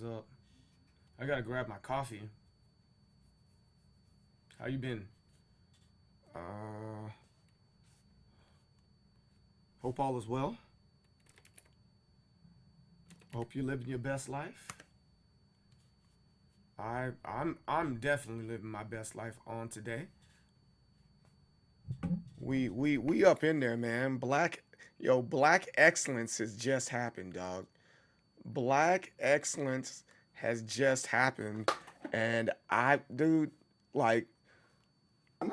What's up? I gotta grab my coffee. How you been? Hope all is well. Hope you're living your best life. I'm definitely living my best life on today. We up in there, man. Black excellence has just happened, dog. Black excellence has just happened, and dude, like, I'm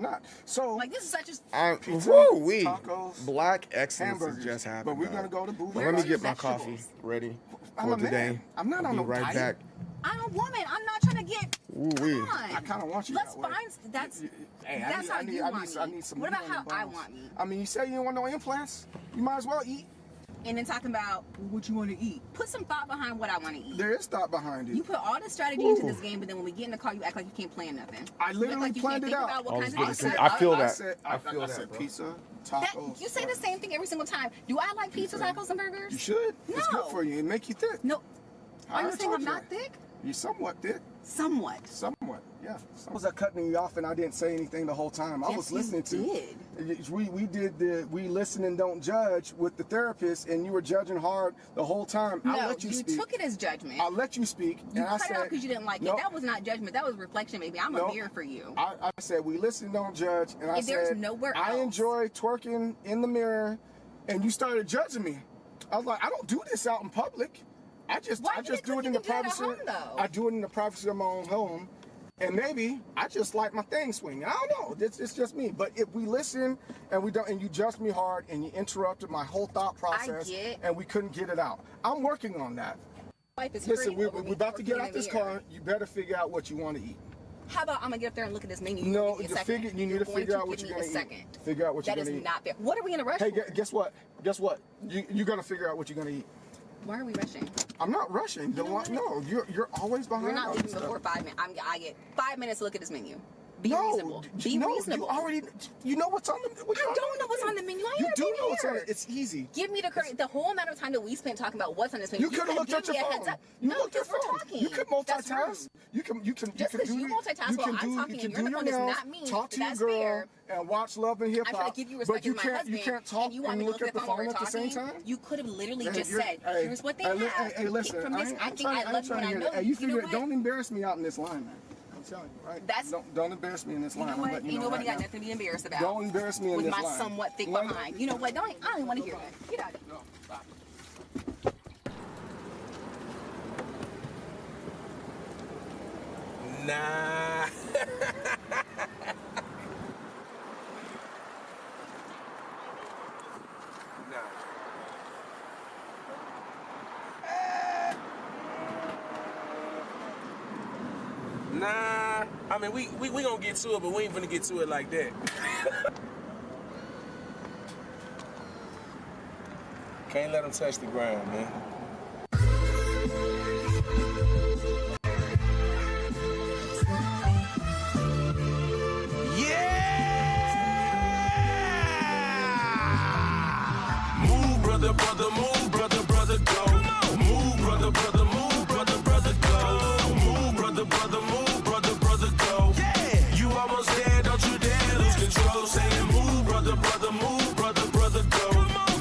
not. So like, this is such a pizza, tacos, black excellence has just happened. But we're gonna go to Boo. Let me get my coffee ready for today. Man. I'm not on no no right back. I'm a woman. I'm not trying to get. Ooh, come on. I kind of want you. Let's find. That's how you want me. I need some. What about how I want me? I mean, you say you don't want no implants. You might as well eat. And then talking about what you want to eat. Put some thought behind what I want to eat. There is thought behind it. You put all the strategy into this game, but then when we get in the car, you act like you can't plan nothing. I literally planned it out. I feel that. I said pizza, tacos. You say the same thing every single time. Do I like pizza, tacos, and burgers? You should. No. It's good for you. It make you thick. No. Are you saying I'm not thick? You're somewhat thick. Somewhat. Somewhat, yeah. I was cutting you off and I didn't say anything the whole time. I was listening to. We listen and don't judge with the therapist, and you were judging hard the whole time. No, I let you speak. You took it as judgment. I let you speak. You and cut I said, it off because you didn't like it. That was not judgment. That was reflection, baby. I'm a mirror for you. I said we listen, don't judge, and I said nowhere I enjoy twerking in the mirror, and you started judging me. I was like, I don't do this out in public. I just do it in the privacy. I do it in the privacy of my own home, and maybe I just like my thing swinging. I don't know. It's just me. But if we listen and we don't, and you judged me hard and you interrupted my whole thought process, and we couldn't get it out. I'm working on that. Listen, we're about to get out this car. You better figure out what you want to eat. How about I'm gonna get up there and look at this menu? No, you need to figure out what you're gonna eat. Figure out what you're gonna eat. That is not fair. What are we in a rush for? Hey, guess what? Guess what? You're gonna figure out what you're gonna eat. Why are we rushing? I'm not rushing. No, you're always behind. We're not leaving before 5 minutes. I get 5 minutes to look at this menu. Be reasonable. Be reasonable. You know what's on the menu. I don't know what's on the menu. You do know what's on it. It's easy. Give me the whole amount of time that we spent talking about what's on this menu. You could have looked at your phone. You looked at your phone. You could multitask. You can multitask while I'm talking and you're on the phone does not mean talk to your girl and watch Love and Hip Hop. I'm trying to give you respect as my husband. You can't talk and look at the phone at the same time. You could have literally just said, "Here's what they have." Hey, listen. I think I love you and I know you. You figure it. Don't embarrass me out in this line, man. Right? Don't embarrass me in this line. You know what? Ain't nobody got nothing to be embarrassed about. Don't embarrass me in this line. With my somewhat thick behind. You know what? I don't even want to hear that. Get out of here. No, stop. Nah. Nah, I mean, we gonna get to it, but we ain't gonna get to it like that. Can't let them touch the ground, man. Yeah! Move, brother, brother, move, brother, brother, go. Move, brother, brother, move, brother, brother, go. Move, brother, brother, move, brother, brother, go. Yeah! You almost there, don't you dare lose control. Saying move, brother, brother, move, brother, brother, go.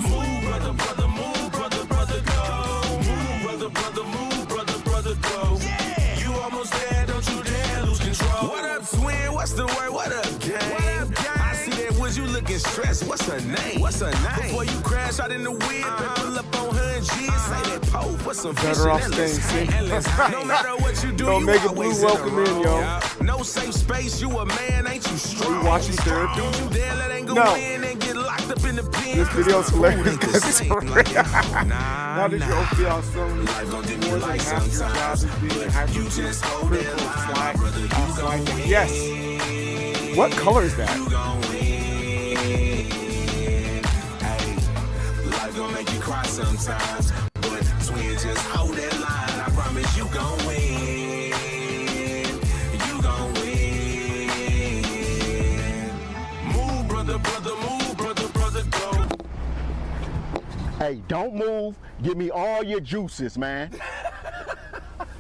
Move, brother, brother, move, brother, brother, go. Move, brother, brother, move, brother, brother, go. Yeah! You almost there, don't you dare lose control. What up, twin? What's the word? What up, gang? What up, gang? I see that was you looking stressed. What's her name? What's her name? Before you crash out in the wind, pull up on her and G and say that pole for some fish and no matter what you do, don't you make it always blue welcome in, yo. No safe space, you a man, ain't you strong? We watching therapy? Don't you dare let ain't go in and get locked up in the pen. This video's hilarious. Now that you feel some more than half your job is being hypercritical, slack. Yes. What color is that? Life gon' make you cry sometimes, but twin, just hold that line. I promise you gon' win. You gon' win. Move, brother, brother, move, brother, brother, go. Hey, don't move. Give me all your juices, man.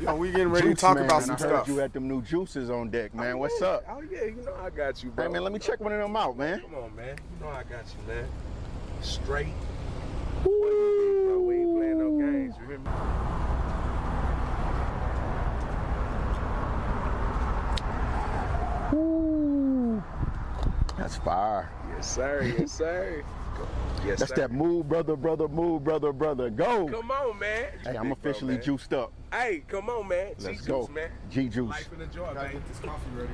Yo, we getting ready to talk about some I heard stuff. you had them new juices on deck, man. What's up? Oh yeah, you know I got you, bro. Hey, man, let me check one of them out, man. Come on, man. You know I got you, man. Straight. Bro, we ain't playing no games. You hear me? Ooh, that's fire. Yes, sir. Yes, sir. Yes, That's sir. that move, brother, go. Come on, man. Hey, I'm officially juiced up. Hey, come on, man. Let's G-Juice, go. man. G-Juice. Life and the joy, man. Get this coffee ready.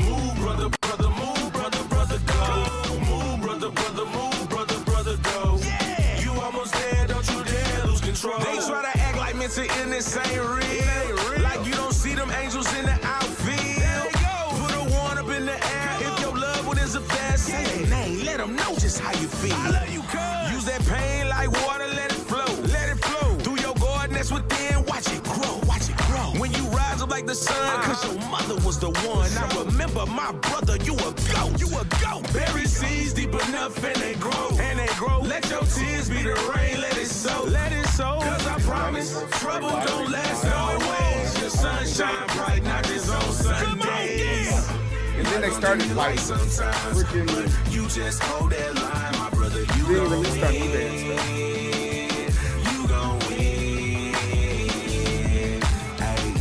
Move, brother, brother, move, brother, brother, go. Move, brother, brother, move, brother, brother, go. Yeah. You almost there, don't you dare lose control. They try to act like mental illness ain't real. Like you don't see them angels in the outfield. There they go. Put a one up in the air if your loved one is a fast. Say their name, let them know just how you feel. I love you, cuz. Use that pain like water, let it flow. Let it flow. Through your garden that's within, watch it grow. Watch it grow. When you rise up like the sun, cause your mother was the one. I remember my brother, you a goat. You a goat. Bury seeds deep enough and they grow. And they grow. Let your tears be the rain, let it sow. Let it sow. Cause I promise, trouble don't last always. Your sunshine bright, not just on Sundays. And then they started like freaking. You just hold that line, my brother. You Didn't gon' release their new win. dance You gon' win. Hey,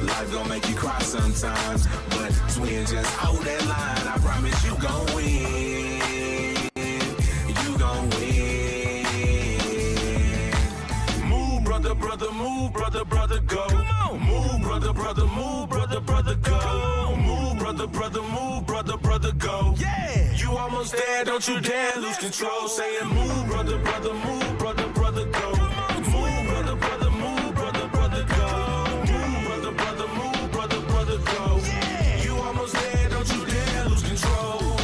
life gon' make you cry sometimes, but twin, just hold that line. I promise you gon' win. You gon' win. Move, brother, brother, move, brother, brother, go. Come on. Move, brother, brother, move, brother, brother, go. Move, brother, brother, move, brother, brother, go. Yeah. You almost there, don't you dare lose control. Saying move, brother, brother, move, brother, brother, go. Move, brother, brother, move, brother, brother, go. Move, brother, brother, move, brother, brother, go. Yeah. You almost there, don't you dare lose control.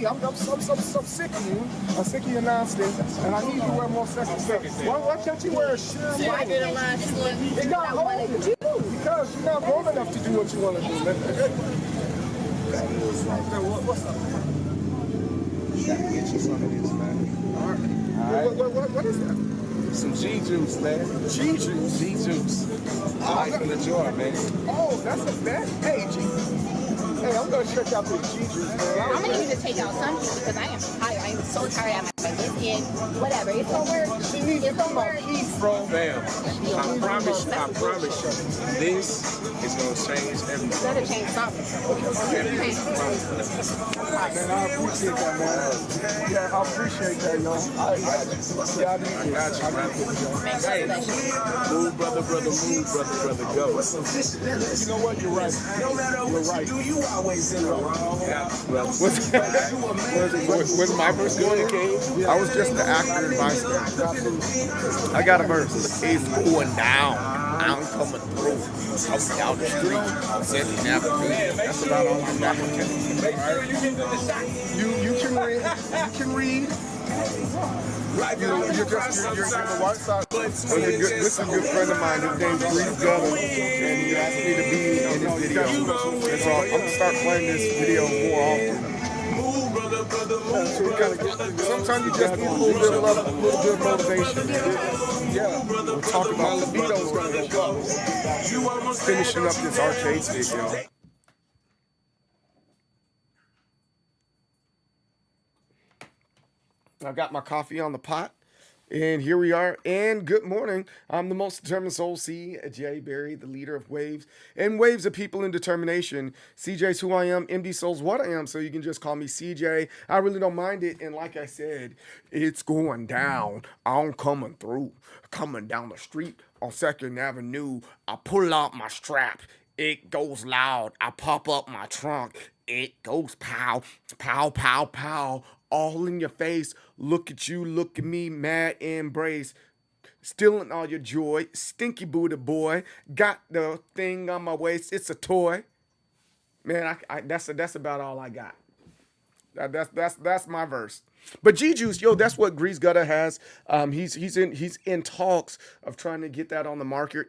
I'm sick of you. I'm sick of your nonsense, and I need you to wear more sexy stuff. Why can't you wear a shirt? Why did a line slim? It got holes in it. Because you're not grown enough to do what you want to do. What's up? Get you some of this, man. All right. What is that? Some G-Juice, man. G-Juice. G-Juice. Life and the joy, man. Oh, that's the best. Hey, hey, I'm gonna check out this G-Juice, man. I'm gonna need to take out something because I am tired. I am so tired. I'm like, and whatever. It's over. She needs to come out eat, bro. Fam, I promise you, this is gonna change everything. Better change something. Everything. Man, I appreciate that, man. Yeah, I appreciate that, yo. I got you, man. Hey, move, brother, brother, move, brother, brother, go. You know what? You're right. You're right. You always in the wrong. Yeah, well, Was my verse going, King? I was just the actor and bystander. I got a verse. It's going down. I'm coming through. I'm down the street. I'm sending Avenue. That's about all I got. You can read. You can read. You're the white side. This is a good friend of mine. His name's Breeze Gunner, and he asked me to be in his video. And so I'm gonna start playing this video more often. Sometimes you just need a little bit of motivation. Yeah. We'll talk about libido's gonna go up. finishing up this arcade stick, yo. I've got my coffee on the pot, and here we are. And good morning. I'm the most determined soul, CJ Berry, the leader of Waves, and Waves of People in Determination. CJ's who I am, MDSoul's what I am, so you can just call me CJ. I really don't mind it, and like I said, it's going down. I'm coming through, coming down the street on 2nd Avenue. I pull out my strap. It goes loud. I pop up my trunk. It goes pow, pow, pow, pow. All in your face. Look at you, look at me, mad embrace. Stealing all your joy. Stinky booty boy. Got the thing on my waist. It's a toy. Man, that's about all I got. That's my verse. But G Juice, yo, that's what Grease Gutter has. He's in talks of trying to get that on the market.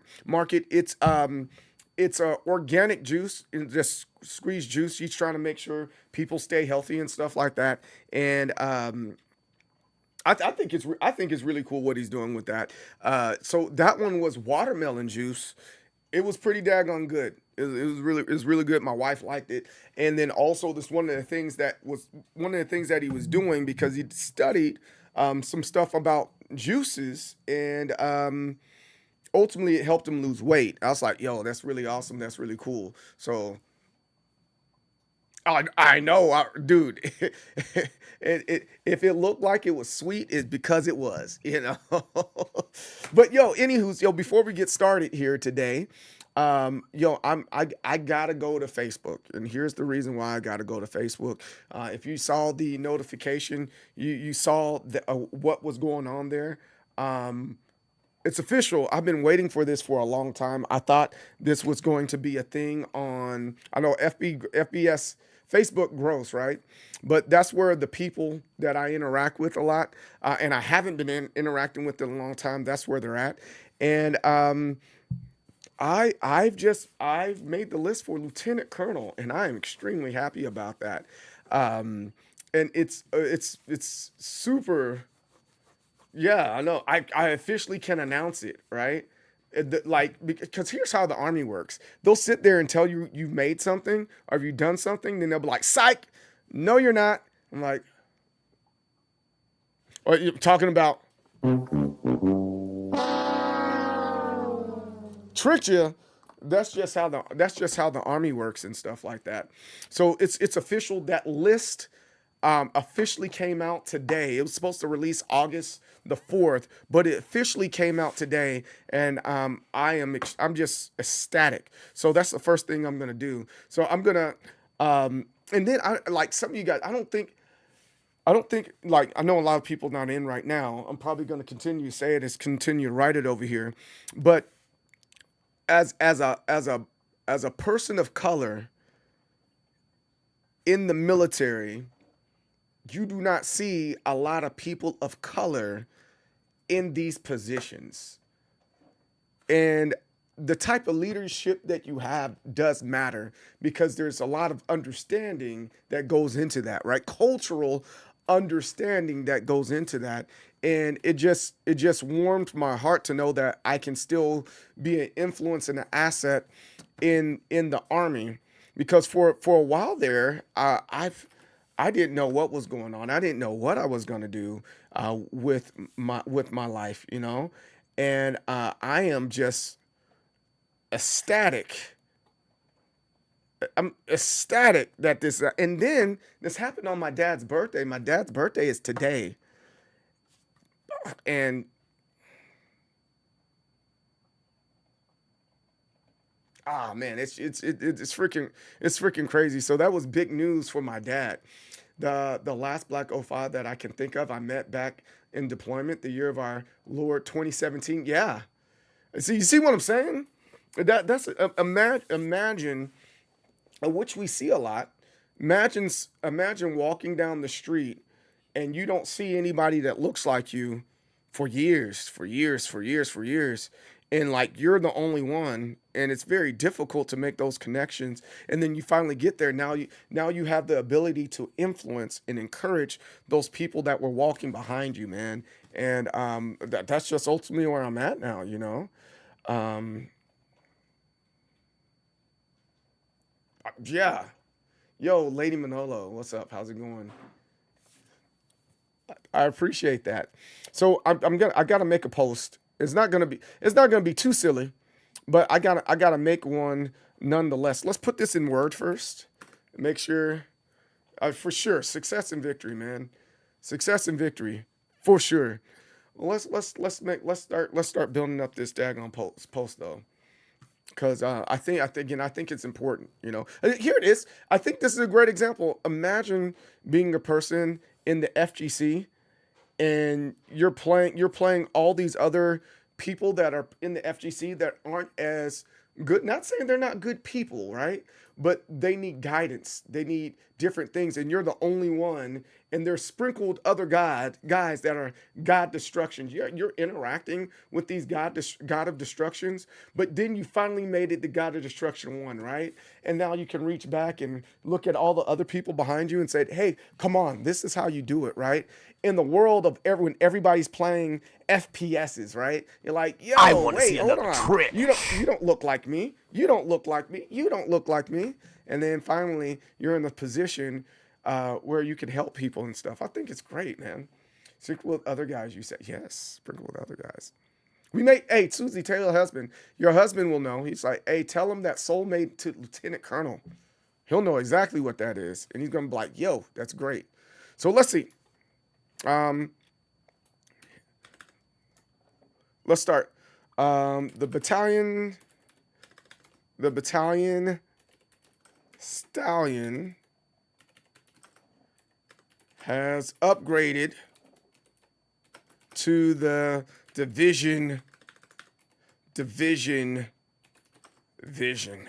It's a organic juice, just squeezed juice. He's trying to make sure people stay healthy and stuff like that. And I think it's really cool what he's doing with that. So that one was watermelon juice. It was pretty daggone good. It was really good. My wife liked it. And then also this one of the things that he was doing, because he studied some stuff about juices, and ultimately it helped him lose weight. I was like, yo, that's really awesome. That's really cool. So I know, dude. If it looked like it was sweet, it's because it was, you know. But yo, before we get started here today, I gotta go to Facebook, and here's the reason why I gotta go to Facebook. If you saw the notification, you saw what was going on there. It's official. I've been waiting for this for a long time. I thought this was going to be a thing on, I know FBS, Facebook gross, right? But that's where the people that I interact with a lot, and I haven't been interacting with them in a long time, that's where they're at. And I've made the list for Lieutenant Colonel, and I am extremely happy about that. And it's super. Yeah, I know. I officially can announce it, right? Because here's how the Army works. They'll sit there and tell you you've made something or you've done something, then they'll be like, psych, no, you're not. I'm like, or you're talking about tricked you. That's just how the Army works and stuff like that. So it's official. That list officially came out today. It was supposed to release August the 4th, but it officially came out today, and I'm just ecstatic. So that's the first thing I'm gonna do. So I'm gonna and then I like some of you guys. I don't think like, I know a lot of people not in right now. I'm probably gonna continue to say it, is continue to write it over here, but as a person of color in the military, you do not see a lot of people of color in these positions. And the type of leadership that you have does matter, because there's a lot of understanding that goes into that, right? Cultural understanding that goes into that. And it just warmed my heart to know that I can still be an influence and an asset in the Army, because for a while there, I didn't know what was going on. I didn't know what I was going to do with my life, you know? And I am just ecstatic. I'm ecstatic that this, and then this happened on my dad's birthday. My dad's birthday is today. And man, it's freaking crazy. So that was big news for my dad. The last Black 05 that I can think of, I met back in deployment, the year of our Lord 2017. Yeah. You see what I'm saying? That's imagine, which we see a lot. Imagine walking down the street and you don't see anybody that looks like you for years. And like, you're the only one, and it's very difficult to make those connections. And then you finally get there. Now you have the ability to influence and encourage those people that were walking behind you, man. And that's just ultimately where I'm at now, you know. Yeah. Yo, Lady Manolo, what's up? How's it going? I appreciate that. So I gotta make a post. It's not gonna be too silly, but I gotta make one nonetheless. Let's put this in Word first. Make sure, for sure, success and victory, man. Success and victory, for sure. Well, let's start building up this daggone post though, because I think it's important. You know, here it is. I think this is a great example. Imagine being a person in the FGC, and you're playing all these other people that are in the FGC that aren't as good. Not saying they're not good people, right? but they need guidance. They need different things, and you're the only one. And there's sprinkled other guys that are God destructions. You're interacting with these God of destructions, but then you finally made it to God of destruction 1, right? And now you can reach back and look at all the other people behind you and say, hey, come on, this is how you do it, right? In the world of everybody's playing FPSs, right? You're like, yo, wait, hold on. Trick. You don't look like me. You don't look like me. You don't look like me. And then finally, you're in the position where you can help people and stuff. I think it's great, man. Sprinkle with other guys, you said. Yes, sprinkle with other guys. Hey, Susie Taylor husband, your husband will know. He's like, hey, tell him that soulmate to Lieutenant Colonel. He'll know exactly what that is. And he's going to be like, yo, that's great. So let's see. Let's start. The battalion stallion has upgraded to the division vision.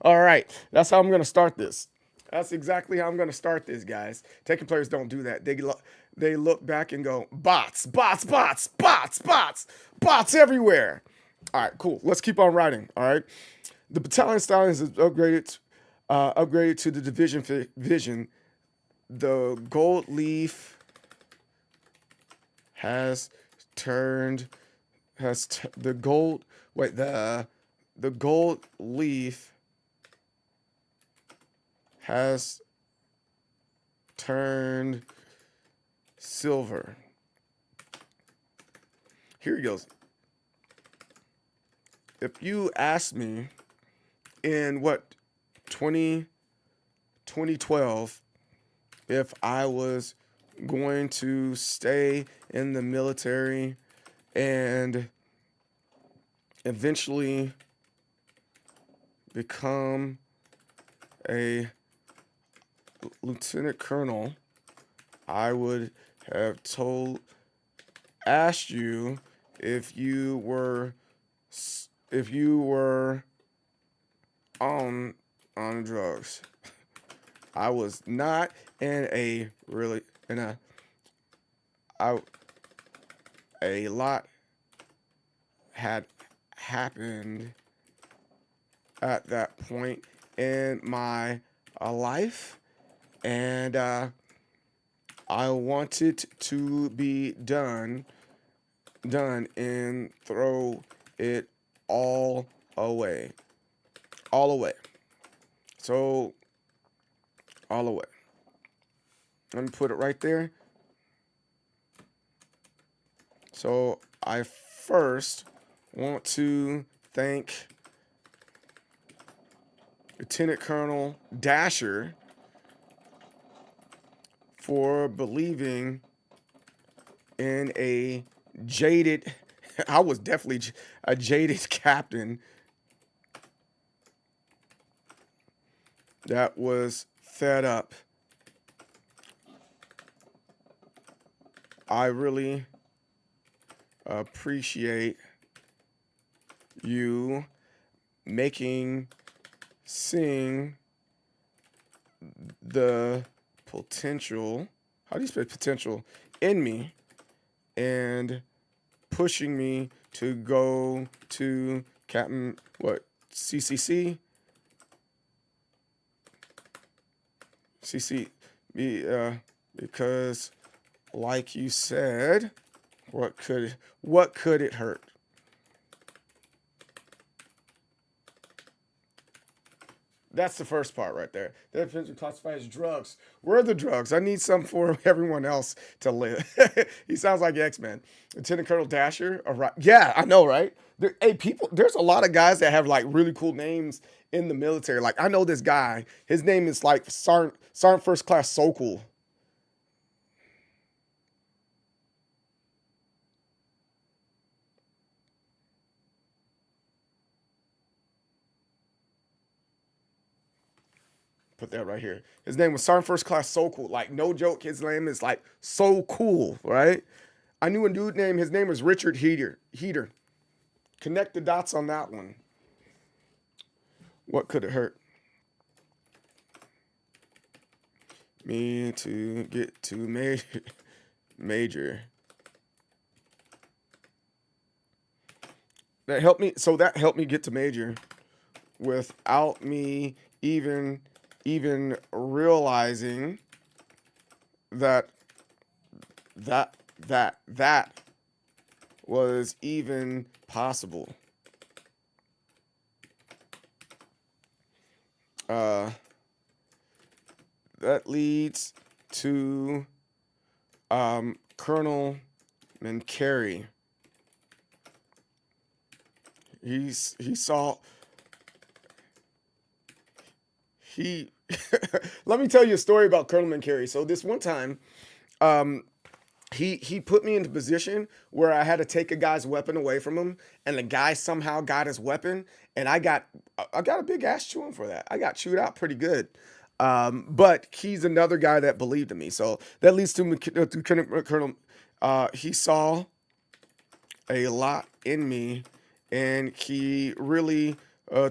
All right, that's how I'm going to start this. That's exactly how I'm going to start this, guys. Taken players don't do that. They look back and go, bots everywhere. All right, cool. Let's keep on writing. All right. The battalion stallions is upgraded to the division vision. The gold leaf has turned the gold leaf has turned silver. Here he goes. If you asked me in 2012 if I was going to stay in the military and eventually become a lieutenant colonel, I would have asked you if you were on drugs. I was not a lot had happened at that point in my life, and I wanted to be done and throw it all away. So, all away. Let me put it right there. So, I first want to thank Lieutenant Colonel Dasher for believing in a jaded, I was definitely a jaded captain that was fed up. I really appreciate you seeing the potential, how do you say potential, in me and pushing me to go to CCC? Because like you said, what could it hurt? That's the first part right there. That defense classified as drugs. Where are the drugs? I need some for everyone else to live. He sounds like X-Men. Lieutenant Colonel Dasher. Yeah, I know, right? There's a lot of guys that have like really cool names in the military. Like I know this guy. His name is like Sergeant First Class Sokol. Put that right here. His name was Sergeant First Class Sokol. Like, no joke, his name is like so cool, right? I knew a dude named, his name was Richard Heater. Connect the dots on that one. What could it hurt? Me to get to major. That helped me. So that helped me get to major without me even realizing that was even possible. That leads to Colonel Mancari. He saw. Let me tell you a story about Colonel Mancari. So this one time, he put me into a position where I had to take a guy's weapon away from him, and the guy somehow got his weapon, and I got a big ass chewing for that. I got chewed out pretty good. But he's another guy that believed in me. So that leads to Colonel. He saw a lot in me, and he really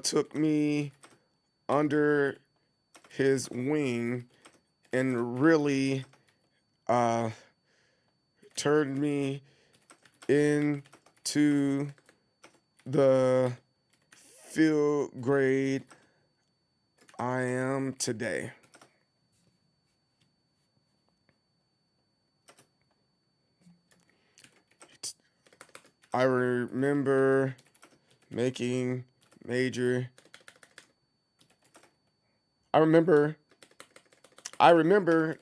took me under his wing and really turned me into the field grade I am today. I remember making major. I remember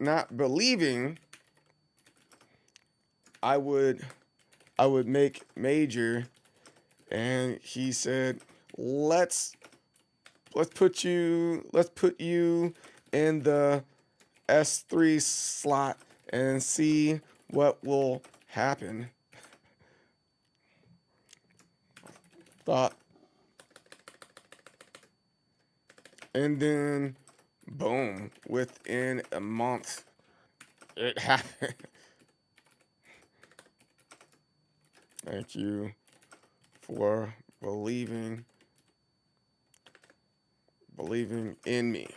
not believing I would make major, and he said, let's put you in the S3 slot and see what will happen. Thought. And then, boom, within a month, it happened. Thank you for believing in me.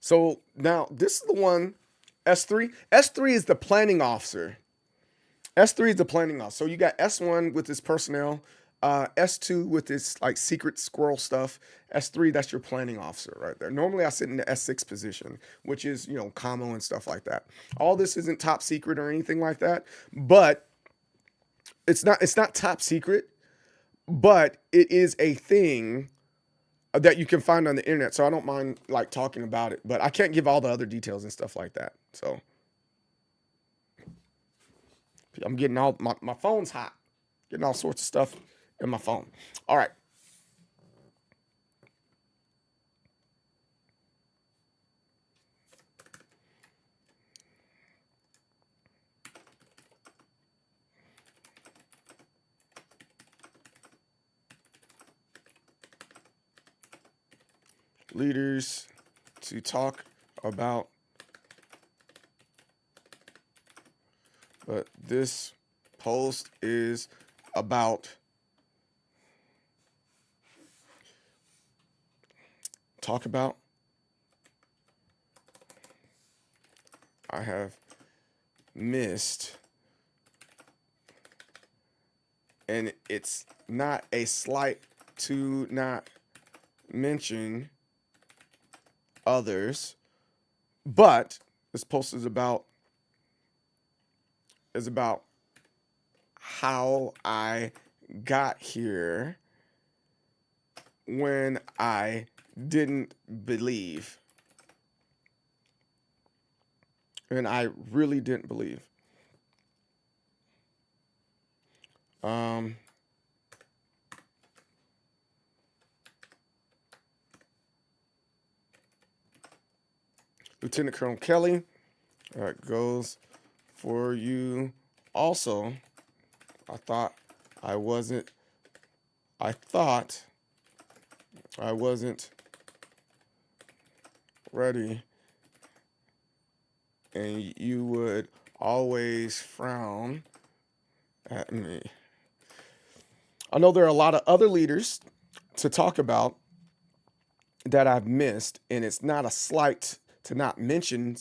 So now this is the one, S3. S3 is the planning officer. S3 is the planning officer. So you got S1 with his personnel, S2 with his like secret squirrel stuff. S3, that's your planning officer right there. Normally I sit in the S6 position, which is, you know, commo and stuff like that. All this isn't top secret or anything like that, but it's not top secret, but it is a thing that you can find on the internet. So I don't mind like talking about it, but I can't give all the other details and stuff like that. So I'm getting all my phone's hot, getting all sorts of stuff in my phone. All right. Leaders to talk about, but this post is about I have missed, and it's not a slight to not mention others, but this post is about how I got here when I didn't believe. And I really didn't believe. Lieutenant Colonel Kelly, that goes for you also. I thought I wasn't ready, and you would always frown at me. I know there are a lot of other leaders to talk about that I've missed, and it's not a slight to not mention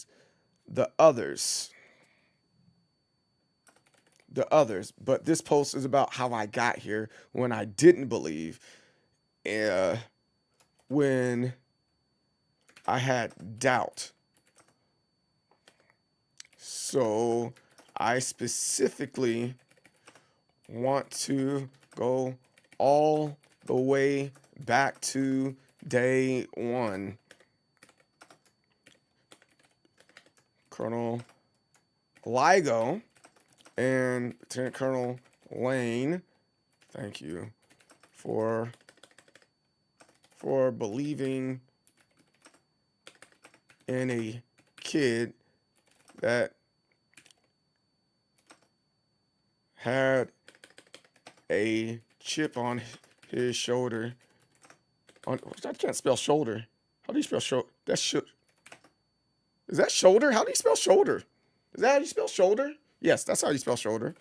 the others. The others, but this post is about how I got here when I didn't believe, when I had doubt. So I specifically want to go all the way back to day one. Colonel Ligo and Lieutenant Colonel Lane, thank you for believing in a kid that had a chip on his shoulder. I can't spell shoulder. How do you spell shoulder? Is that shoulder? How do you spell shoulder? Is that how you spell shoulder? Yes, that's how you spell shoulder.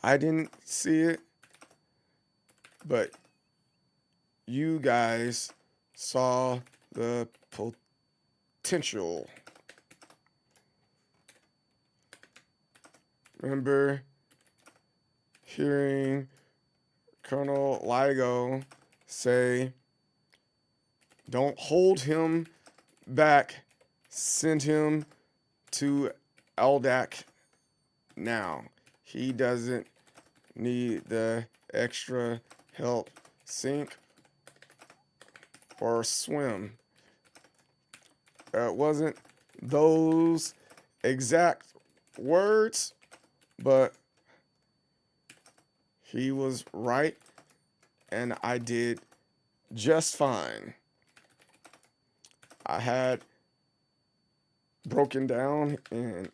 I didn't see it, but you guys saw the potential. Remember hearing Colonel Ligo say, don't hold him back, send him to LDAC now. He doesn't need the extra help sink or swim. It wasn't those exact words, but he was right, and I did just fine. I had broken down, and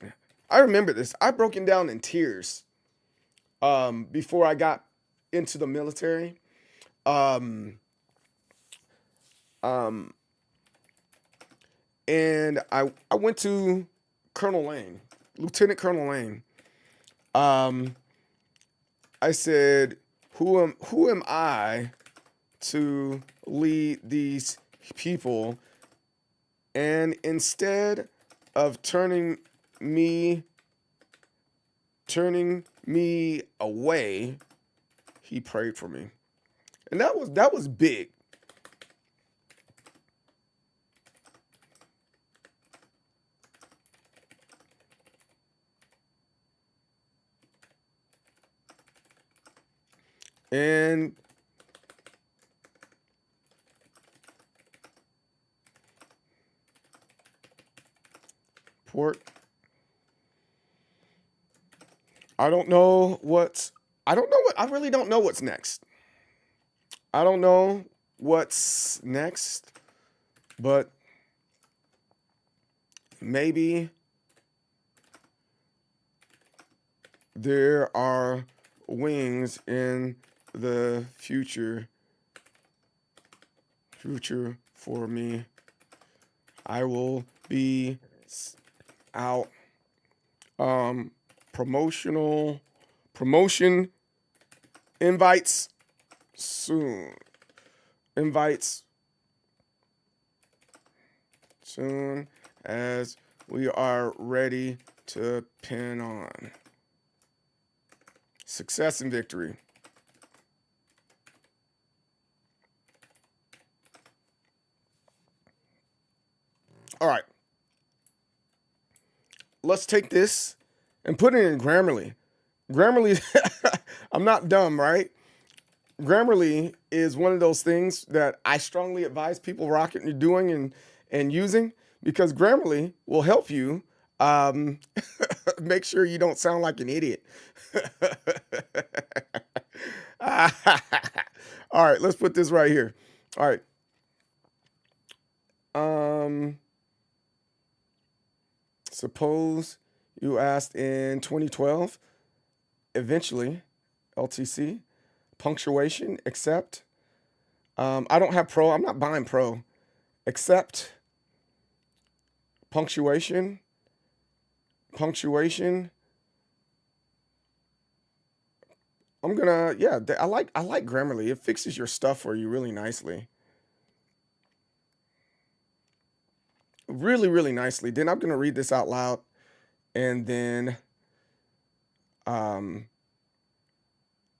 I remember this. I broken down in tears before I got into the military. And I went to Colonel Lane, Lieutenant Colonel Lane. I said, who am I to lead these people? And instead of turning me away, he prayed for me. And that was big. And I really don't know what's next. I don't know what's next, but maybe there are wings in the future for me. I will be out promotion invites soon. Soon as we are ready to pin on. Success and victory. All right. Let's take this and put it in Grammarly. Grammarly, I'm not dumb, right? Grammarly is one of those things that I strongly advise people rocking, doing, and using, because Grammarly will help you make sure you don't sound like an idiot. All right, let's put this right here. All right. Suppose you asked in 2012, eventually, LTC, punctuation, accept. I don't have pro. I'm not buying pro. Accept, punctuation, punctuation. I'm gonna, yeah, I like Grammarly. It fixes your stuff for you really nicely. Really, really nicely. Then I'm gonna read this out loud, and then um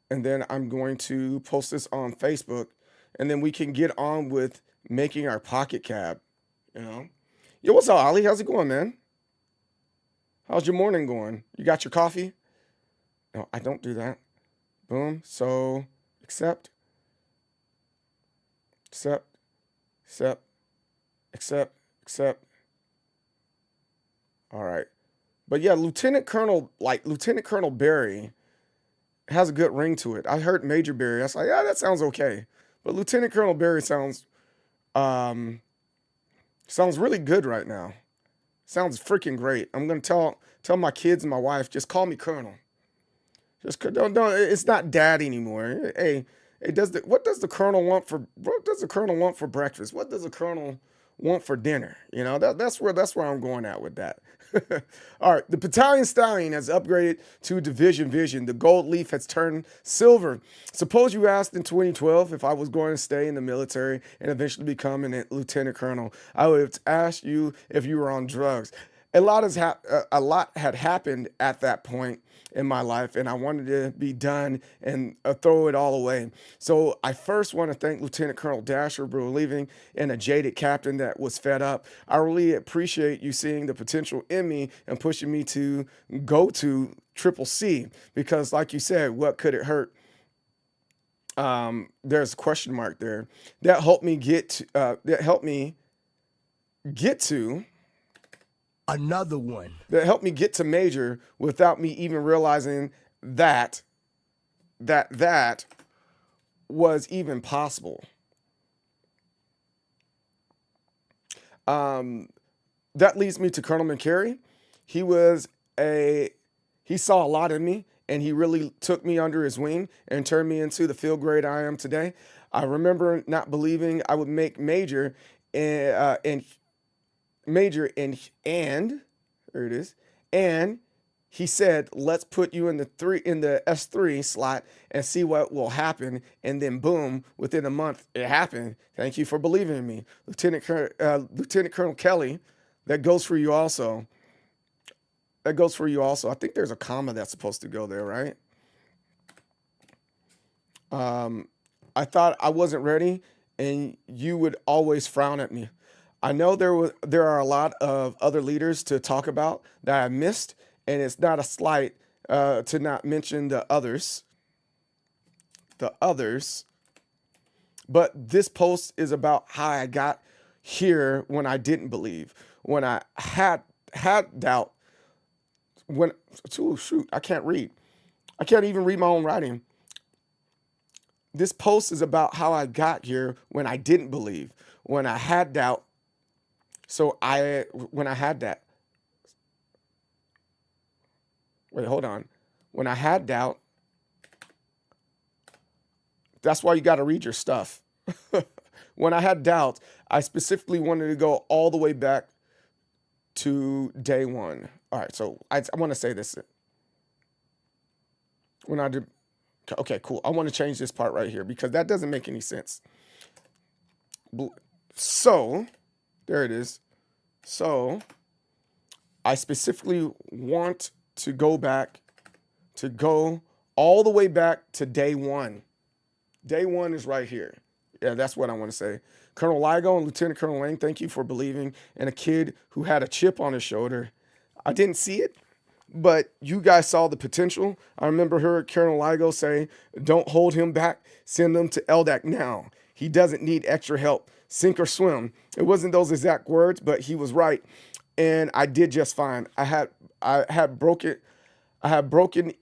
I'm going to post this on Facebook, and then we can get on with making our pocket cab, you know. Yo, what's up, Ollie? How's it going, man? How's your morning going? You got your coffee? No, I don't do that. Boom. So accept, accept, accept, accept, accept. All right. But yeah, Lieutenant Colonel Barry has a good ring to it. I heard Major Barry. I was like, yeah, that sounds okay. But Lieutenant Colonel Barry sounds really good right now. Sounds freaking great. I'm gonna tell my kids and my wife, just call me Colonel. Just don't. It's not Dad anymore. Hey, what does the Colonel want for breakfast? What does the Colonel want for dinner? You know, that's where I'm going at with that. All right, the Battalion Stallion has upgraded to Division Vision. The gold leaf has turned silver. Suppose you asked in 2012 if I was going to stay in the military and eventually become a lieutenant colonel. I would have asked you if you were on drugs. A lot had happened at that point in my life, and I wanted to be done and throw it all away. So I first want to thank Lieutenant Colonel Dasher for leaving and a jaded captain that was fed up. I really appreciate you seeing the potential in me and pushing me to go to Triple C, because like you said, what could it hurt? There's a question mark there. That helped me get to another one. That helped me get to Major without me even realizing that was even possible. That leads me to Colonel McCary. He saw a lot in me, and he really took me under his wing and turned me into the field grade I am today. I remember not believing I would make Major, and there it is. And he said, let's put you in the S3 slot and see what will happen. And then boom, within a month, it happened. Thank you for believing in me. Lieutenant Colonel Kelly, that goes for you also. I think there's a comma that's supposed to go there, right? I thought I wasn't ready, and you would always frown at me. I know there are a lot of other leaders to talk about that I missed, and it's not a slight to not mention the others. But this post is about how I got here when I didn't believe, when I had doubt, I can't read. I can't even read my own writing. This post is about how I got here when I didn't believe, when I had doubt. When I had that, when I had doubt, that's why you got to read your stuff. When I had doubt, I specifically wanted to go all the way back to day one. All right, so I want to say this. Okay, cool. I want to change this part right here because that doesn't make any sense. So, there it is. So, I specifically want to go all the way back to day one. Day one is right here. Yeah, that's what I want to say. Colonel Ligo and Lieutenant Colonel Lang, thank you for believing in a kid who had a chip on his shoulder. I didn't see it, but you guys saw the potential. I remember Colonel Ligo say, don't hold him back. Send him to LDAC now. He doesn't need extra help. Sink or swim. It wasn't those exact words, but he was right. And I did just fine. I had broken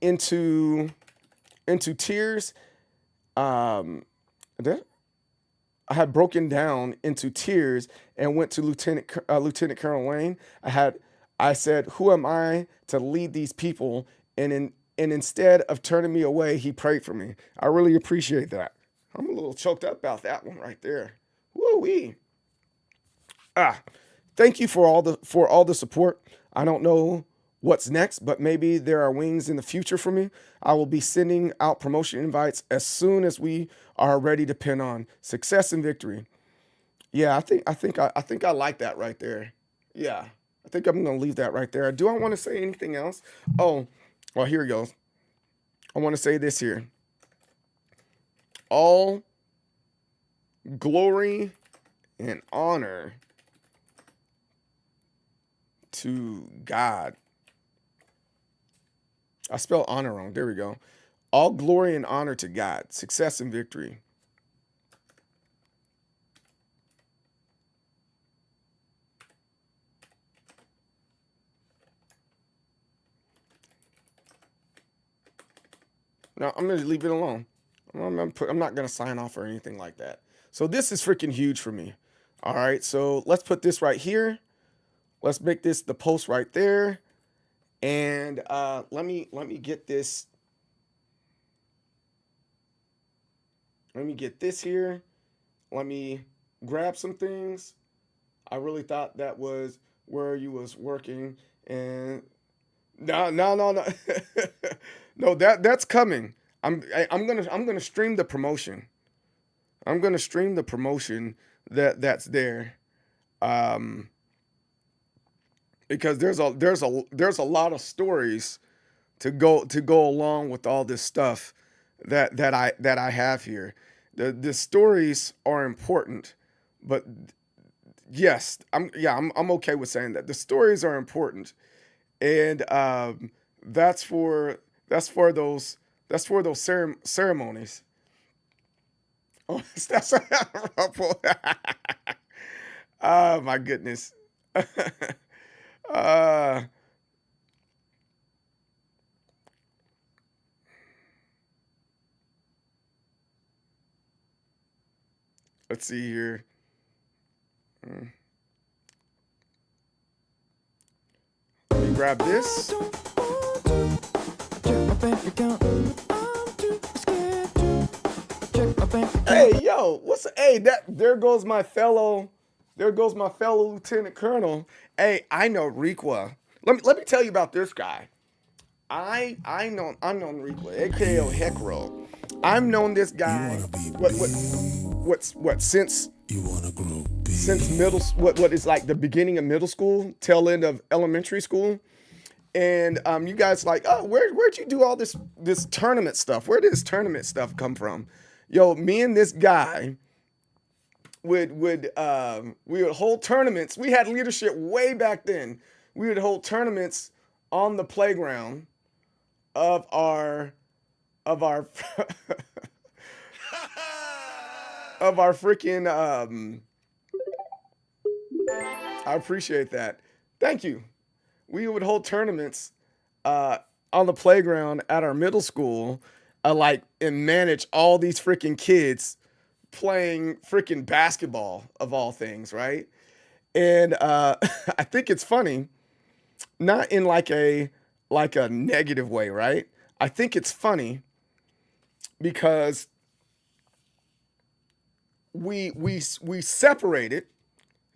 into tears. I had broken down into tears and went to Lieutenant Colonel Lane. I said, who am I to lead these people? And instead of turning me away, he prayed for me. I really appreciate that. I'm a little choked up about that one right there. Woo-wee. Thank you for all the support. I don't know what's next, but maybe there are wings in the future for me. I will be sending out promotion invites as soon as we are ready to pin on. Success and victory. Yeah, I think I like that right there. Yeah, I think I'm gonna leave that right there. Do I want to say anything else? Oh, well, here it goes. I want to say this here. All glory and honor to God. I spelled honor wrong. There we go. All glory and honor to God. Success and victory. No, I'm going to leave it alone. I'm not going to sign off or anything like that. So this is freaking huge for me. All right, so let's put this right here. Let's make this the post right there. And let me get this. Let me get this here. Let me grab some things. I really thought that was where you was working, and no. No, that's coming. I'm gonna stream the promotion. I'm gonna stream the promotion that's there, because there's a lot of stories to go along with all this stuff that I have here. The stories are important, but yes, I'm okay with saying that the stories are important, and that's for those ceremonies. Oh, that's a ruffle. Oh my goodness. Let's see here. Let me grab this. Hey, yo, there goes my fellow lieutenant colonel. Hey, I know Requa. Let me tell you about this guy. I know Requa, aka Hecro. I've known this guy since what is like the beginning of middle school, tail end of elementary school. And you guys like, oh, where'd you do all this tournament stuff? Where did this tournament stuff come from? Yo, me and this guy we would hold tournaments. We had leadership way back then. We would hold tournaments on the playground of our of our freaking I appreciate that. Thank you. We would hold tournaments on the playground at our middle school, and manage all these freaking kids playing freaking basketball of all things, right? And I think it's funny, not in like a negative way, right? I think it's funny because we separated,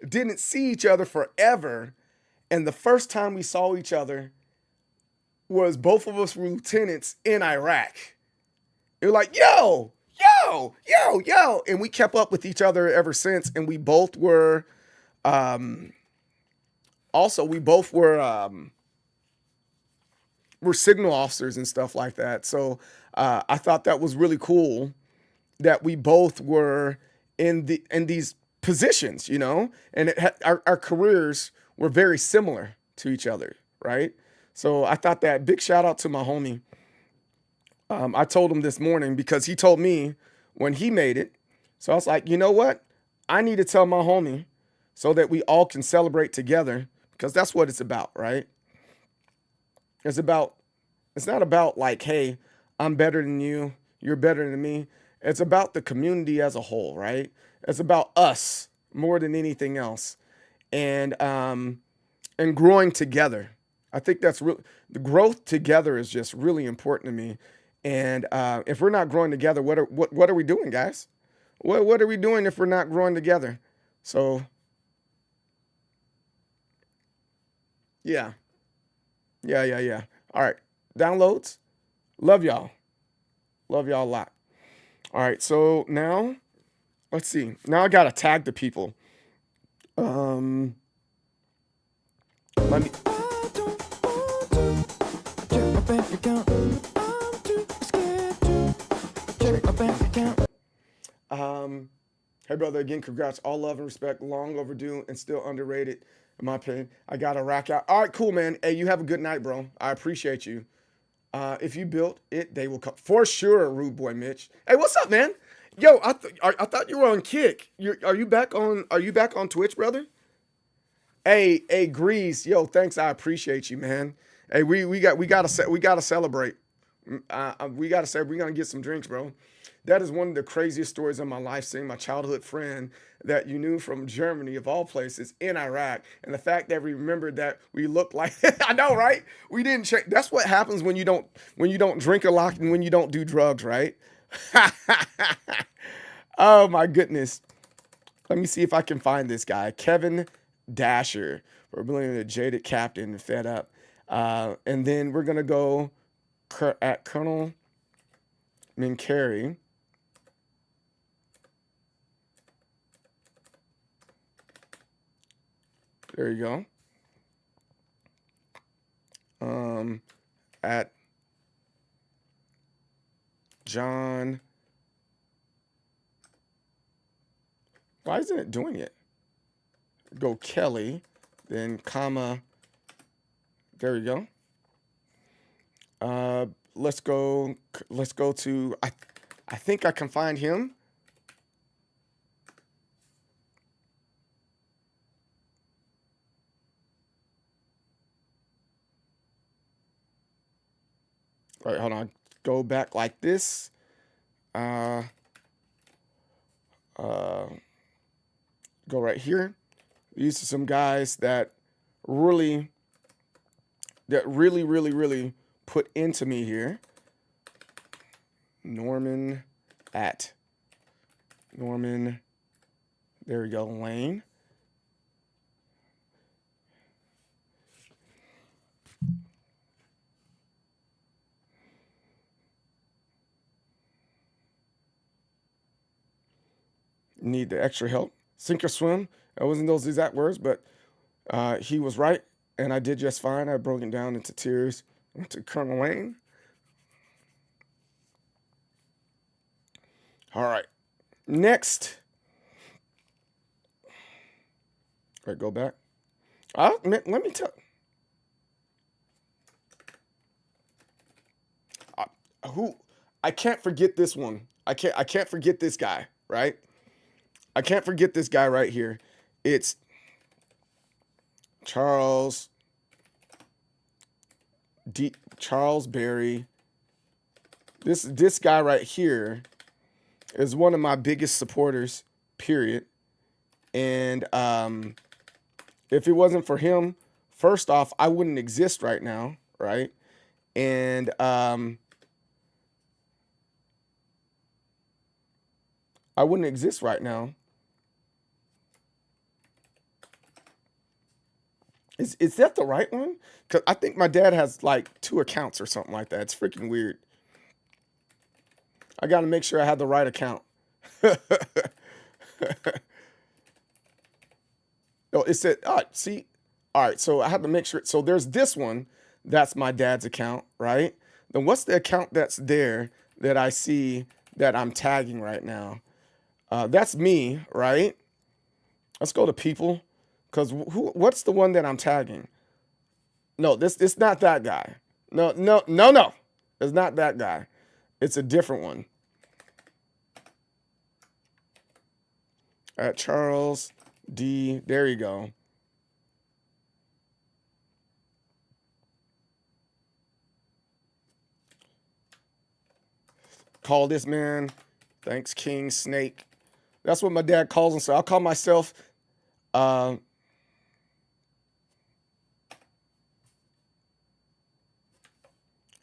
didn't see each other forever, and the first time we saw each other was both of us were lieutenants in Iraq. It was like, yo, and we kept up with each other ever since, and we both were we're signal officers and stuff like that. So I thought that was really cool that we both were in these positions, and our careers were very similar to each other, right? So I thought that big shout out to my homie. I told him this morning because he told me when he made it. So I was like, you know what? I need to tell my homie so that we all can celebrate together, because that's what it's about, right? It's not about like, hey, I'm better than you, you're better than me. It's about the community as a whole, right? It's about us more than anything else. And growing together. I think that's the growth together is just really important to me. And if we're not growing together, what are we doing, guys? What are we doing if we're not growing together? So, yeah. Yeah. All right. Downloads. Love y'all. Love y'all a lot. All right. So now, let's see. Now I gotta tag the people. Let me. Hey brother, again, congrats. All love and respect. Long overdue and still underrated, in my opinion. I gotta rack out. All right, cool, man. Hey, you have a good night, bro. I appreciate you. If you built it, they will come for sure. Rude boy, Mitch. Hey, what's up, man? Yo, I thought you were on Kick. Are you back on? Are you back on Twitch, brother? Hey, Grease. Yo, thanks. I appreciate you, man. Hey, we gotta celebrate. We gotta say we're gonna get some drinks, bro. That is one of the craziest stories of my life, seeing my childhood friend that you knew from Germany, of all places, in Iraq. And the fact that we remembered that we looked like, I know, right? We didn't check. That's what happens when you don't drink a lot and when you don't do drugs, right? Oh, my goodness. Let me see if I can find this guy. Kevin Dasher. We're believing the jaded captain, fed up. And then we're going to go at Colonel Minkari. There you go. At John. Why isn't it doing it? Go Kelly, then comma. There we go. Let's go to. I think I can find him. All right, hold on. Go back like this. Go right here. These are some guys that really put into me here. Norman. There we go. Lane. Need the extra help. Sink or swim. It wasn't those exact words, but he was right, and I did just fine. I broke it down into tears. Went to Colonel Lane. All right. Next. All right, go back. Let me tell. I can't forget this one. I can't forget this guy, right? I can't forget this guy right here. It's Charles Berry. This guy right here is one of my biggest supporters, period. And if it wasn't for him, first off, I wouldn't exist right now, right? And I wouldn't exist right now. Is that the right one? Because I think my dad has like 2 accounts or something like that. It's freaking weird. I got to make sure I have the right account. Oh, it said, all right, see? All right, so I have to make sure. So there's this one. That's my dad's account, right? Then what's the account that's there that I see that I'm tagging right now? That's me, right? Let's go to people. Because what's the one that I'm tagging? No, it's not that guy. No. It's not that guy. It's a different one. At Charles D. There you go. Call this man. Thanks, King Snake. That's what my dad calls him. So I'll call myself.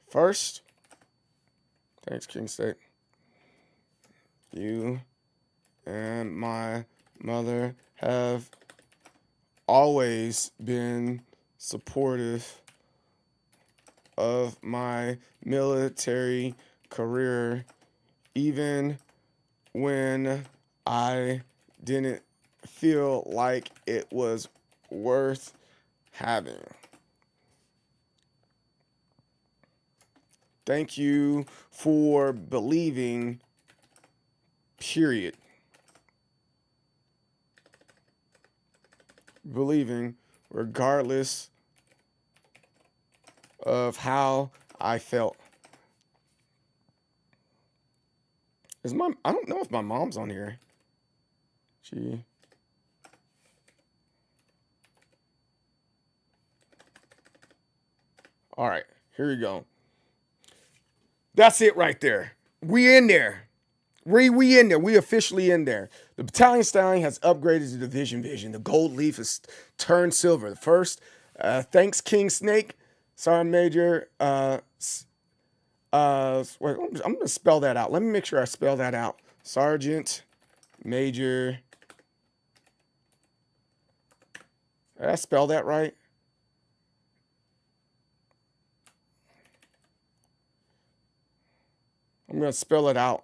First, thanks, King State. You and my mother have always been supportive of my military career, even when I didn't feel like it was worth having. Thank you for believing, period. Believing, regardless of how I felt. I don't know if my mom's on here. All right, here we go. That's it right there. We in there. We in there. We officially in there. The Battalion Stallion has upgraded to Division Vision. The gold leaf has turned silver. The first, thanks King Snake. Sergeant Major. Wait, I'm going to spell that out. Let me make sure I spell that out. Sergeant Major. Did I spell that right? I'm going to spell it out.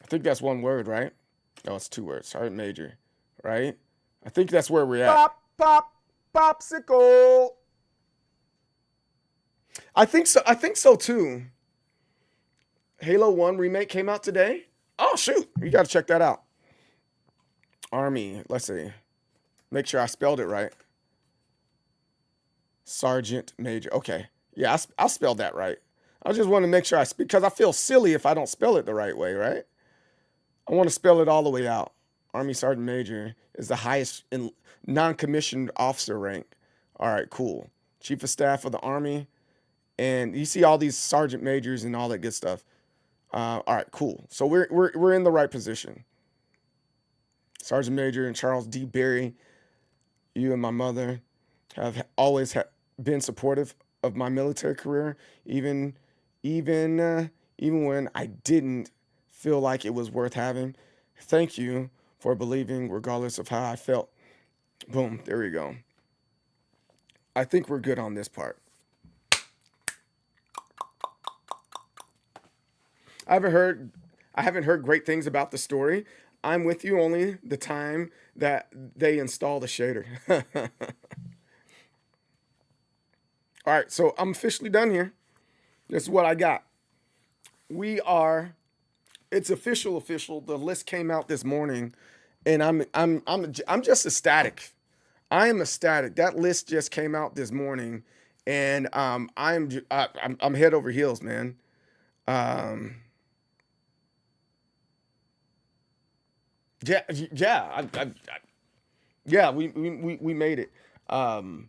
I think that's one word, right? No, it's two words. Sergeant Major, right? I think that's where we're at. Popsicle. I think so too. Halo 1 remake came out today. Oh, shoot. You got to check that out. Army. Let's see. Make sure I spelled it right. Sergeant Major. Okay. Yeah, I spelled that right. I just want to make sure because I feel silly if I don't spell it the right way, right? I want to spell it all the way out. Army Sergeant Major is the highest in non-commissioned officer rank. All right, cool. Chief of Staff of the Army. And you see all these sergeant majors and all that good stuff. All right, cool. So we're in the right position. Sergeant Major and Charles D. Berry, you and my mother have always been supportive of my military career, even when I didn't feel like it was worth having. Thank you for believing, regardless of how I felt. Boom, there we go. I think we're good on this part. I haven't heard great things about the story. I'm with you only the time that they install the shader. All right, so I'm officially done here. This is what I got. It's official. The list came out this morning, and I'm just ecstatic. I am ecstatic. That list just came out this morning, and I'm head over heels, man. Yeah, we made it. I'm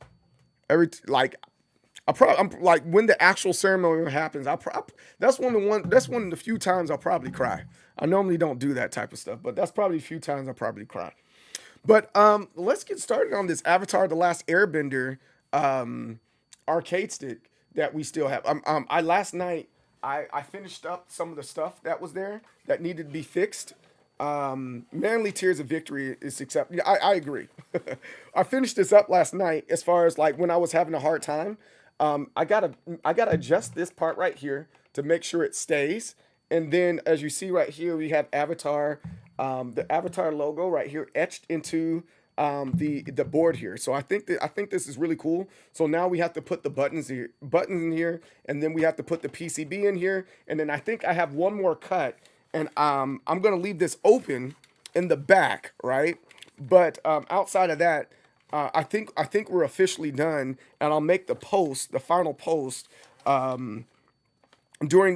like when the actual ceremony happens, that's one of the few times I'll probably cry. I normally don't do that type of stuff, but that's probably a few times I'll probably cry. But let's get started on this Avatar: The Last Airbender arcade stick that we still have. Last night I finished up some of the stuff that was there that needed to be fixed. Manly Tears of Victory is acceptable. Yeah, I agree. I finished this up last night as far as like when I was having a hard time. I gotta adjust this part right here to make sure it stays. And then as you see right here, we have Avatar, the Avatar logo right here etched into the board here. So I think this is really cool. So now we have to put the buttons in here, and then we have to put the PCB in here, and then I think I have one more cut. And I'm going to leave this open in the back, right? But outside of that, I think we're officially done. And I'll make the final post during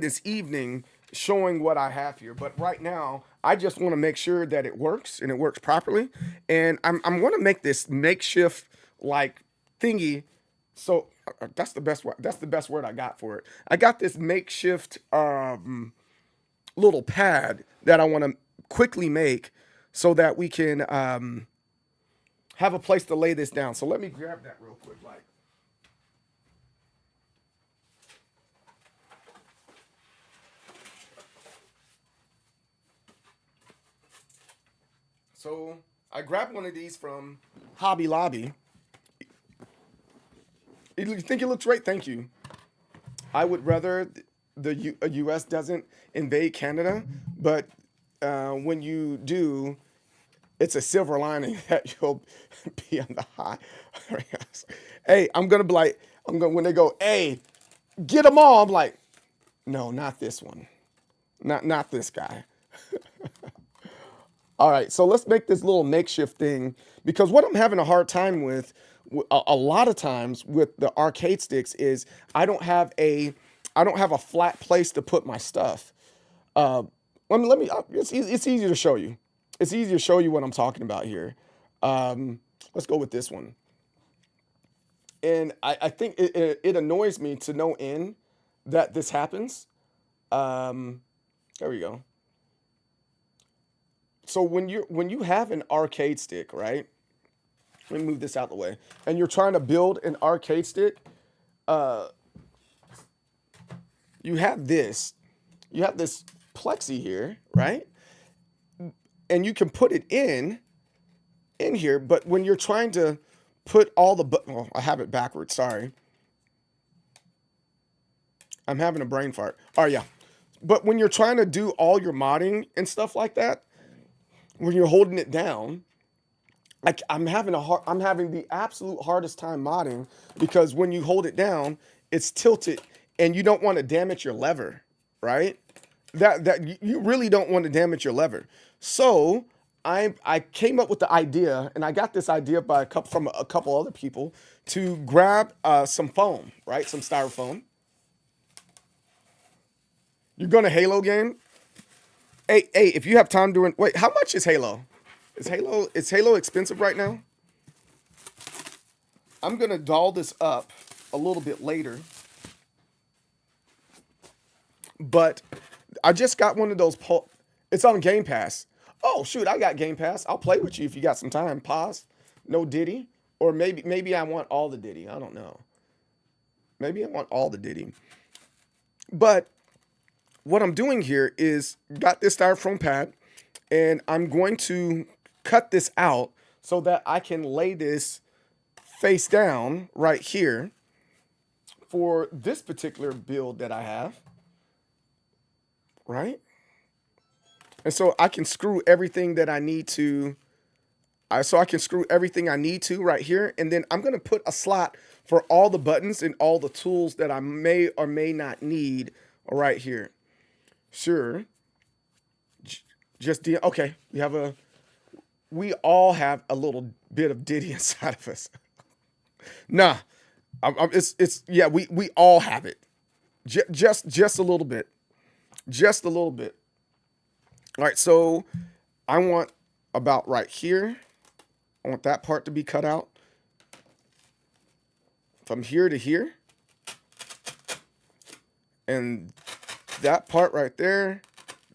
this evening showing what I have here. But right now, I just want to make sure that it works and it works properly. And I'm going to make this makeshift like thingy. So that's the best word I got for it. I got this makeshift little pad that I want to quickly make so that we can have a place to lay this down. So let me grab that real quick. So I grabbed one of these from Hobby Lobby. You think it looks great? Thank you. I would rather the U.S. doesn't invade Canada, but when you do, it's a silver lining that you'll be on the high. Hey, I'm gonna be like, when they go, hey, get them all. I'm like, no, not this one, not this guy. All right, so let's make this little makeshift thing, because what I'm having a hard time with a lot of times with the arcade sticks is I don't have a flat place to put my stuff. It's easy to show you. It's easy to show you what I'm talking about here. Let's go with this one. And I think it annoys me to no end that this happens. There we go. So when you have an arcade stick, right? Let me move this out of the way. And you're trying to build an arcade stick. You have this plexi here, right? And you can put it in here, but when you're trying to put all the well, I have it backwards, sorry. I'm having a brain fart. Oh yeah. But when you're trying to do all your modding and stuff like that, when you're holding it down, I'm having the absolute hardest time modding, because when you hold it down, it's tilted and you don't want to damage your lever, right? That you really don't want to damage your lever. So I came up with the idea, and I got this idea from a couple other people, to grab some foam, right? Some styrofoam. You're going to Halo game? Hey, if you have time doing, wait, how much is Halo? Is Halo expensive right now? I'm gonna doll this up a little bit later, but I just got one of those. It's on Game Pass. Oh shoot, I got Game Pass. I'll play with you if you got some time. Pause. No Diddy, or maybe I want all the Diddy. I don't know. Maybe I want all the Diddy. But what I'm doing here is got this styrofoam pad, and I'm going to cut this out so that I can lay this face down right here for this particular build that I have, right? And so I can screw everything that I need to. So I can screw everything I need to right here, and then I'm going to put a slot for all the buttons and all the tools that I may or may not need right here. Sure. Okay. We all have a little bit of Diddy inside of us. Nah, yeah, we all have it. Just a little bit. Just a little bit. All right. So I want about right here. I want that part to be cut out. From here to here. And that part right there,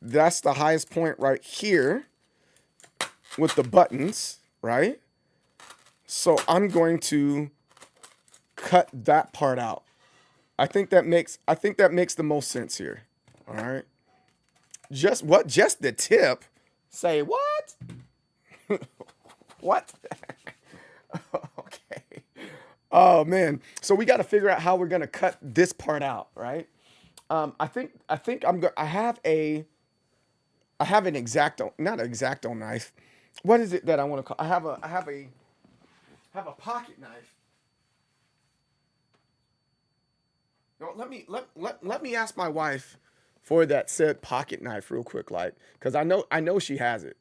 that's the highest point right here with the buttons, right? So I'm going to cut that part out. I think that makes the most sense here. All right. Just the tip? Say what? What? Okay. Oh man. So we got to figure out how we're going to cut this part out, right? I think I have an X-Acto, not an X-Acto knife. What is it that I want to call? I have a pocket knife. No, let me ask my wife for that said pocket knife real quick, like, because I know she has it.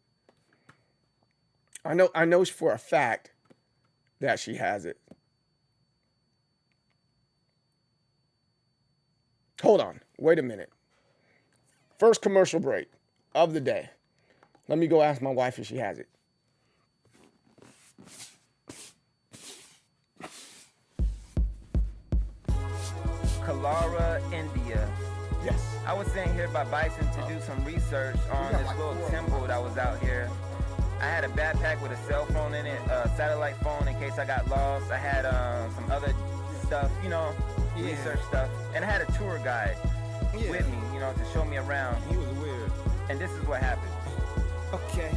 I know for a fact that she has it. Hold on. Wait a minute. First commercial break of the day. Let me go ask my wife if she has it. Kalara, India. Yes. I was sitting here by Bison to do some research on this little temple that was out here. I had a backpack with a cell phone in it, a satellite phone in case I got lost. I had some other stuff, research stuff. And I had a tour guide with me, to show me around. He was weird. And this is what happened. Okay.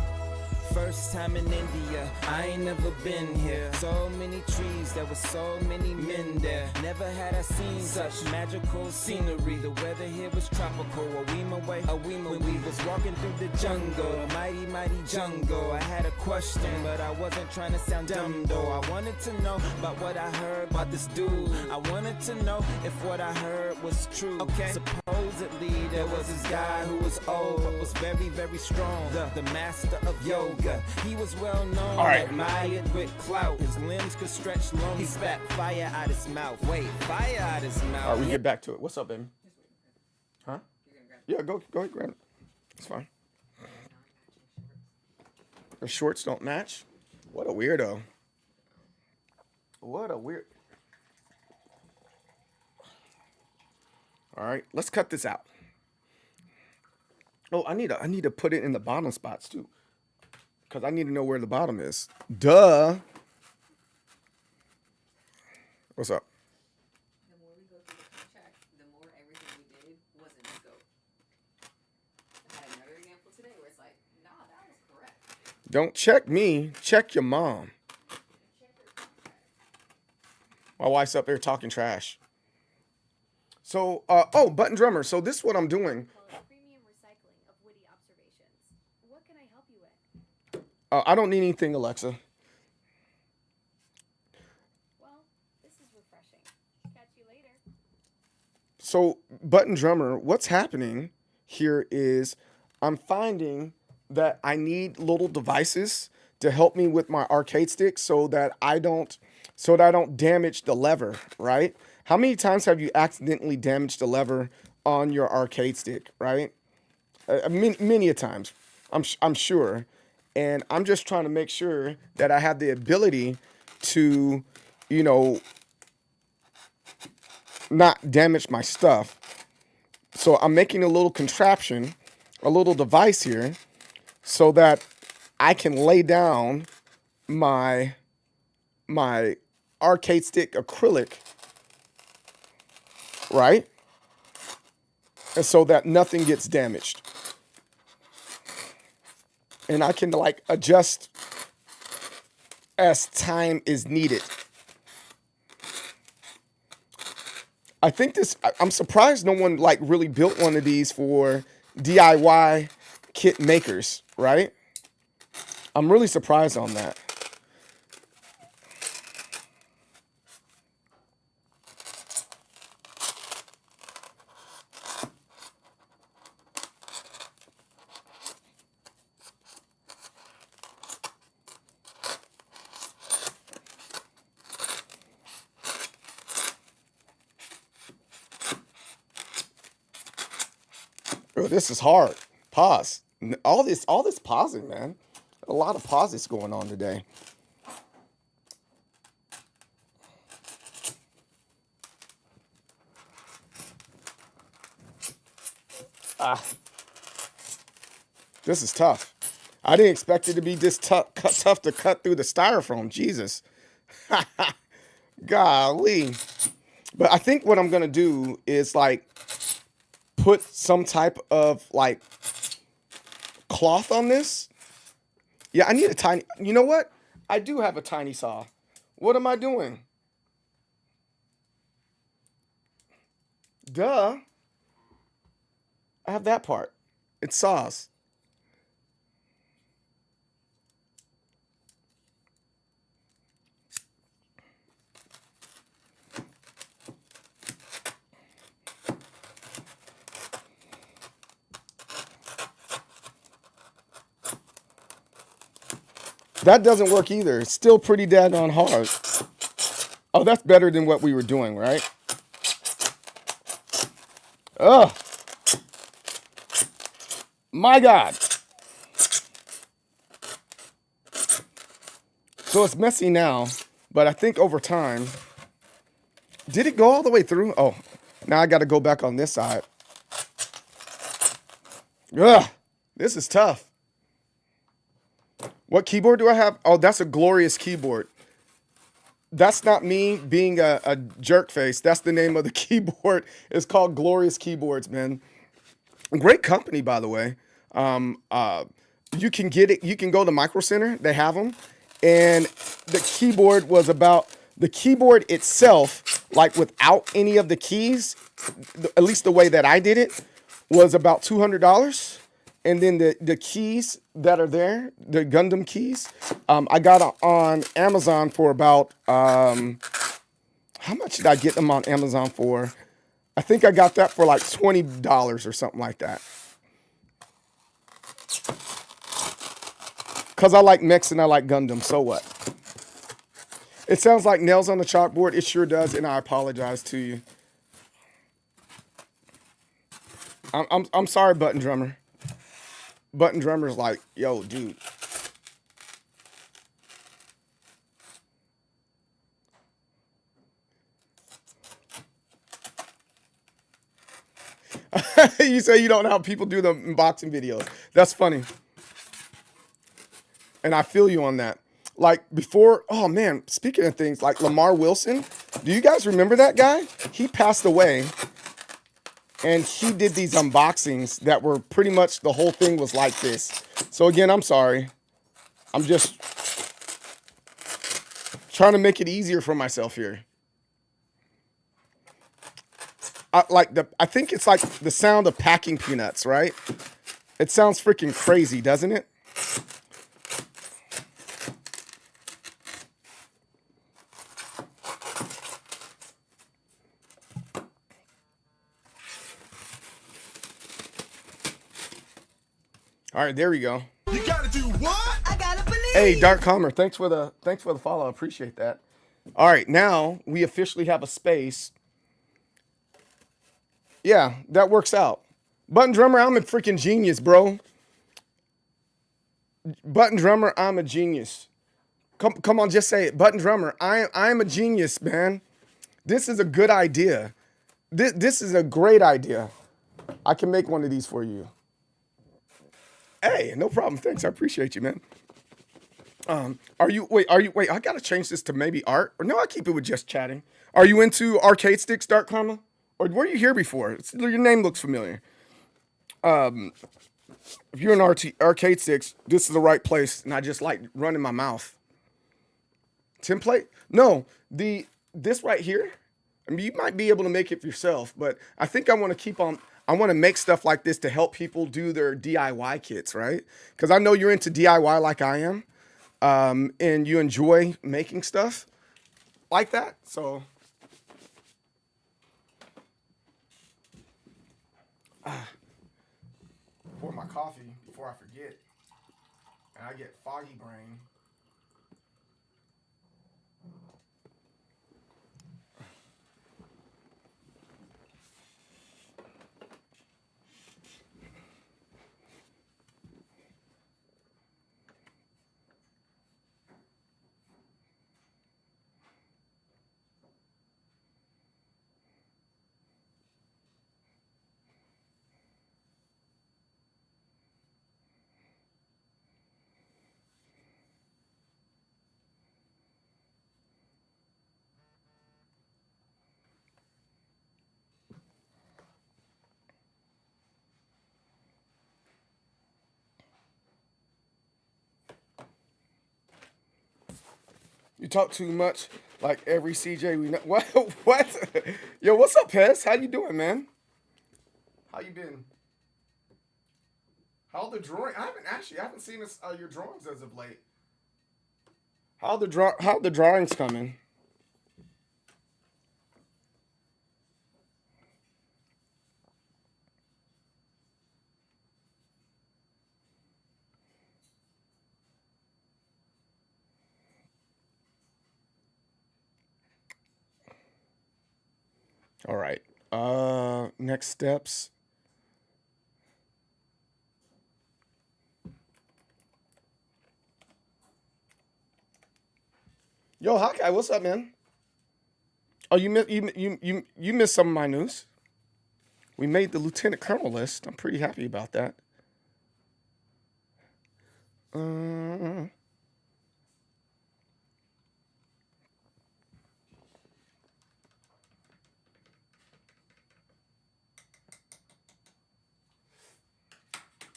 First time in India, I ain't never been here. So many trees, there were so many men there. Never had I seen such magical scenery. The weather here was tropical. A Weema when we was walking through the jungle. A mighty, mighty jungle. I had a question, but I wasn't trying to sound dumb though. I wanted to know about what I heard about this dude. I wanted to know if what I heard was true. Okay, supposedly there was this guy who was old, but was very, very strong. The master of yoga. He was well known, admired with clout. His limbs could stretch long. He spat fire out his mouth. Wait, fire out his mouth. All right, we get back to it. What's up, baby? Huh? Yeah, go ahead, grab it. It's fine. The shorts don't match? What a weirdo. What a weird. All right, let's cut this out. Oh, I need to put it in the bottom spots too, because I need to know where the bottom is. Duh. What's up? The more we go through the contract, the more everything we did wasn't in scope. I had another example today where it's like, nah, that was correct. Don't check me. Check your mom. My wife's up there talking trash. So, oh, Button Drummer. So this is what I'm doing. Premium recycling of witty observations. What can I help you with? I don't need anything, Alexa. Well, this is refreshing. Catch you later. So, Button Drummer, what's happening here is I'm finding that I need little devices to help me with my arcade stick so that I don't damage the lever, right? How many times have you accidentally damaged the lever on your arcade stick, right? Many a times, I'm sure. And I'm just trying to make sure that I have the ability to, you know, not damage my stuff. So I'm making a little contraption, a little device here, so that I can lay down my arcade stick acrylic, right? And so that nothing gets damaged. And I can like adjust as time is needed. I think I'm surprised no one like really built one of these for DIY kit makers, right? I'm really surprised on that. Oh, this is hard. Pause. All this pausing, man. A lot of pauses going on today. This is tough. I didn't expect it to be this tough to cut through the styrofoam. Jesus. Golly. But I think what I'm going to do is like put some type of like cloth on this. Yeah, I need a tiny, you know what? I do have a tiny saw. What am I doing? Duh. I have that part. It saws. That doesn't work either. It's still pretty daggone hard. Oh, that's better than what we were doing, right? Ugh. My God. So it's messy now, but I think over time, did it go all the way through? Oh, now I got to go back on this side. Ugh, this is tough. What keyboard do I have? Oh, that's a Glorious keyboard. That's not me being a jerk face. That's the name of the keyboard. It's called Glorious Keyboards, man. Great company, by the way. you can get it. You can go to Micro Center. They have them, and the keyboard was about the keyboard itself, like without any of the keys. At least the way that I did it was about $200, and then the keys that are there, the Gundam keys, I got on Amazon for about how much did I get them on Amazon for? I think I got that for like $20 or something like that. Because I like mechs and I like Gundam, so what? It sounds like nails on the chalkboard. It sure does, and I apologize to you. I'm sorry, Button Drummer. Button Drummer's like, yo, dude. You say you don't know how people do the unboxing videos. That's funny. And I feel you on that. Like before, oh man, speaking of things, like Lamar Wilson, do you guys remember that guy? He passed away and he did these unboxings that were pretty much, the whole thing was like this. So again, I'm sorry. I'm just trying to make it easier for myself here. I think it's like the sound of packing peanuts, right? It sounds freaking crazy, doesn't it? All right, there we go. You gotta do what? I gotta believe. Hey, Dark Calmer, thanks for the follow. I appreciate that. All right, now we officially have a space. Yeah, that works out. Button Drummer, I'm a freaking genius, bro. Button Drummer, I'm a genius. Come on, just say it. Button Drummer, I'm a genius, man. This is a good idea. This is a great idea. I can make one of these for you. Hey, no problem. Thanks. I appreciate you, man. Wait, I gotta change this to maybe art. Or no, I keep it with just chatting. Are you into arcade sticks, Dark Karma? Or were you here before? Your name looks familiar. If you're in arcade sticks, this is the right place. And I just like running my mouth. Template? No, this right here. I mean, you might be able to make it yourself, but I think I want to keep on. I want to make stuff like this to help people do their DIY kits, right? Because I know you're into DIY like I am, and you enjoy making stuff like that. So, pour my coffee before I forget, and I get foggy brain. You talk too much, like every CJ we know. What? What? Yo, what's up, Pez? How you doing, man? How you been? How the drawing? I haven't seen your drawings as of late. How the drawings coming? All right. Next steps. Yo, Hawkeye, what's up, man? Oh, you missed some of my news. We made the lieutenant colonel list. I'm pretty happy about that.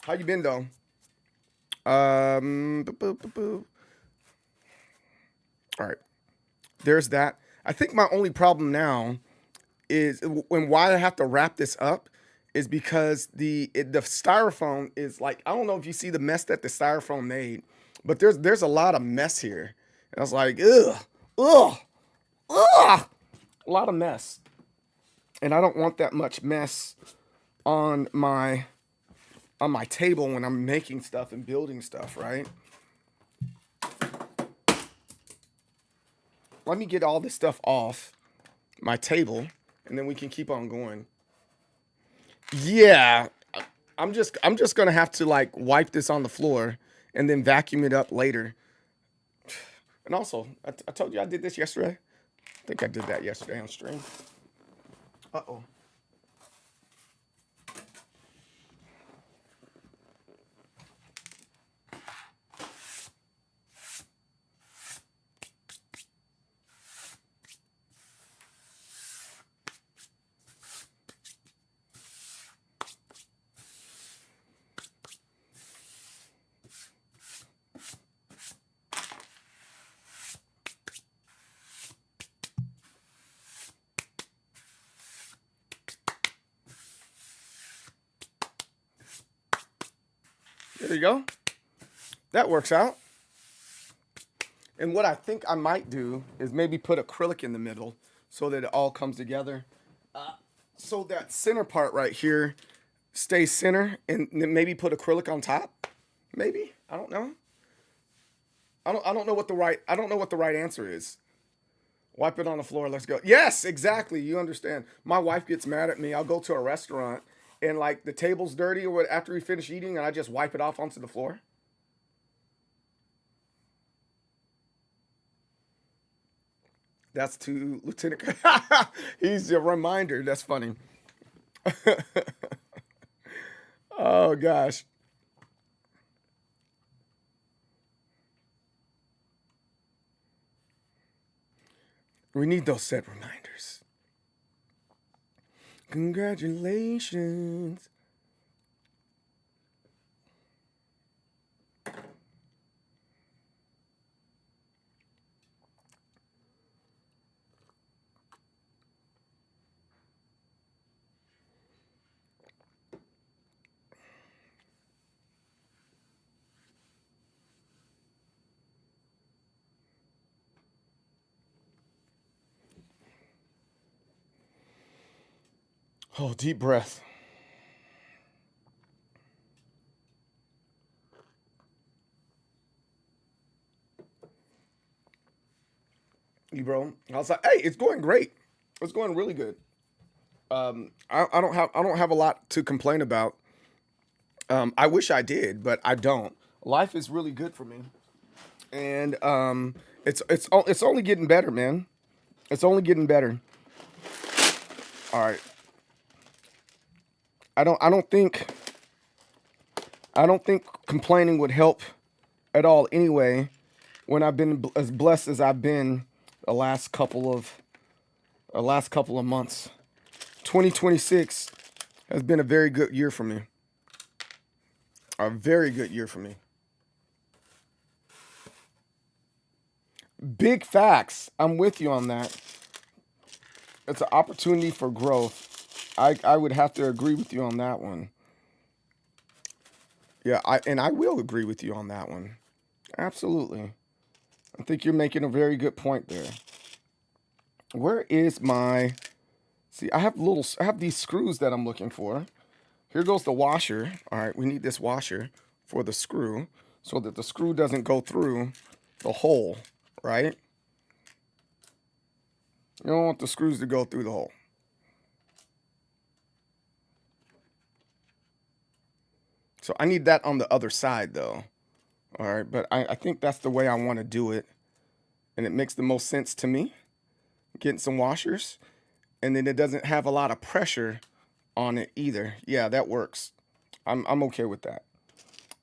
How you been, though? Boop, boop, boop, boop. All right. There's that. I think my only problem now is when why I have to wrap this up is because the styrofoam is like, I don't know if you see the mess that the styrofoam made, but there's a lot of mess here. And I was like, ugh, a lot of mess. And I don't want that much mess on my table when I'm making stuff and building stuff, right? Let me get all this stuff off my table, and then we can keep on going. Yeah, I'm just gonna have to like wipe this on the floor and then vacuum it up later. And also, I told you I did this yesterday. I think I did that yesterday on stream. Uh-oh. There you go. That works out. And what I think I might do is maybe put acrylic in the middle so that it all comes together. So that center part right here stays center, and then maybe put acrylic on top. Maybe. I don't know. I don't know what the right answer is. Wipe it on the floor. Let's go. Yes, exactly. You understand. My wife gets mad at me. I'll go to a restaurant and like the table's dirty or what after we finish eating, and I just wipe it off onto the floor. That's to Lieutenant. He's a reminder. That's funny. Oh gosh. We need those set reminders. Congratulations. Oh, deep breath. You bro, I was like, hey, it's going great. It's going really good. I don't have a lot to complain about. I wish I did, but I don't. Life is really good for me, and it's only getting better, man. It's only getting better. All right. I don't think complaining would help at all anyway when I've been as blessed as I've been the last couple of months. 2026 has been a very good year for me. A very good year for me. Big facts. I'm with you on that. It's an opportunity for growth. I would have to agree with you on that one. Yeah, I will agree with you on that one. Absolutely. I think you're making a very good point there. Where is my... See, I have these screws that I'm looking for. Here goes the washer. All right, we need this washer for the screw so that the screw doesn't go through the hole, right? You don't want the screws to go through the hole. So I need that on the other side, though. All right, but I think that's the way I want to do it. And it makes the most sense to me. Getting some washers. And then it doesn't have a lot of pressure on it either. Yeah, that works. I'm okay with that.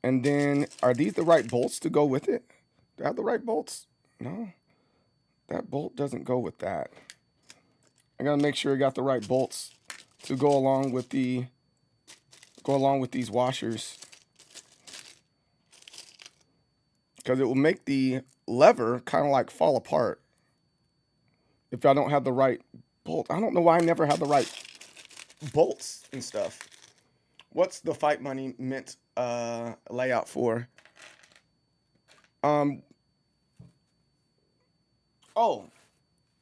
And then, are these the right bolts to go with it? Do I have the right bolts? No. That bolt doesn't go with that. I gotta make sure I got the right bolts to go along with these washers. because it will make the lever kind of like fall apart if I don't have the right bolt. I don't know why I never have the right bolts and stuff. What's the Fight Money Mint layout for? Oh,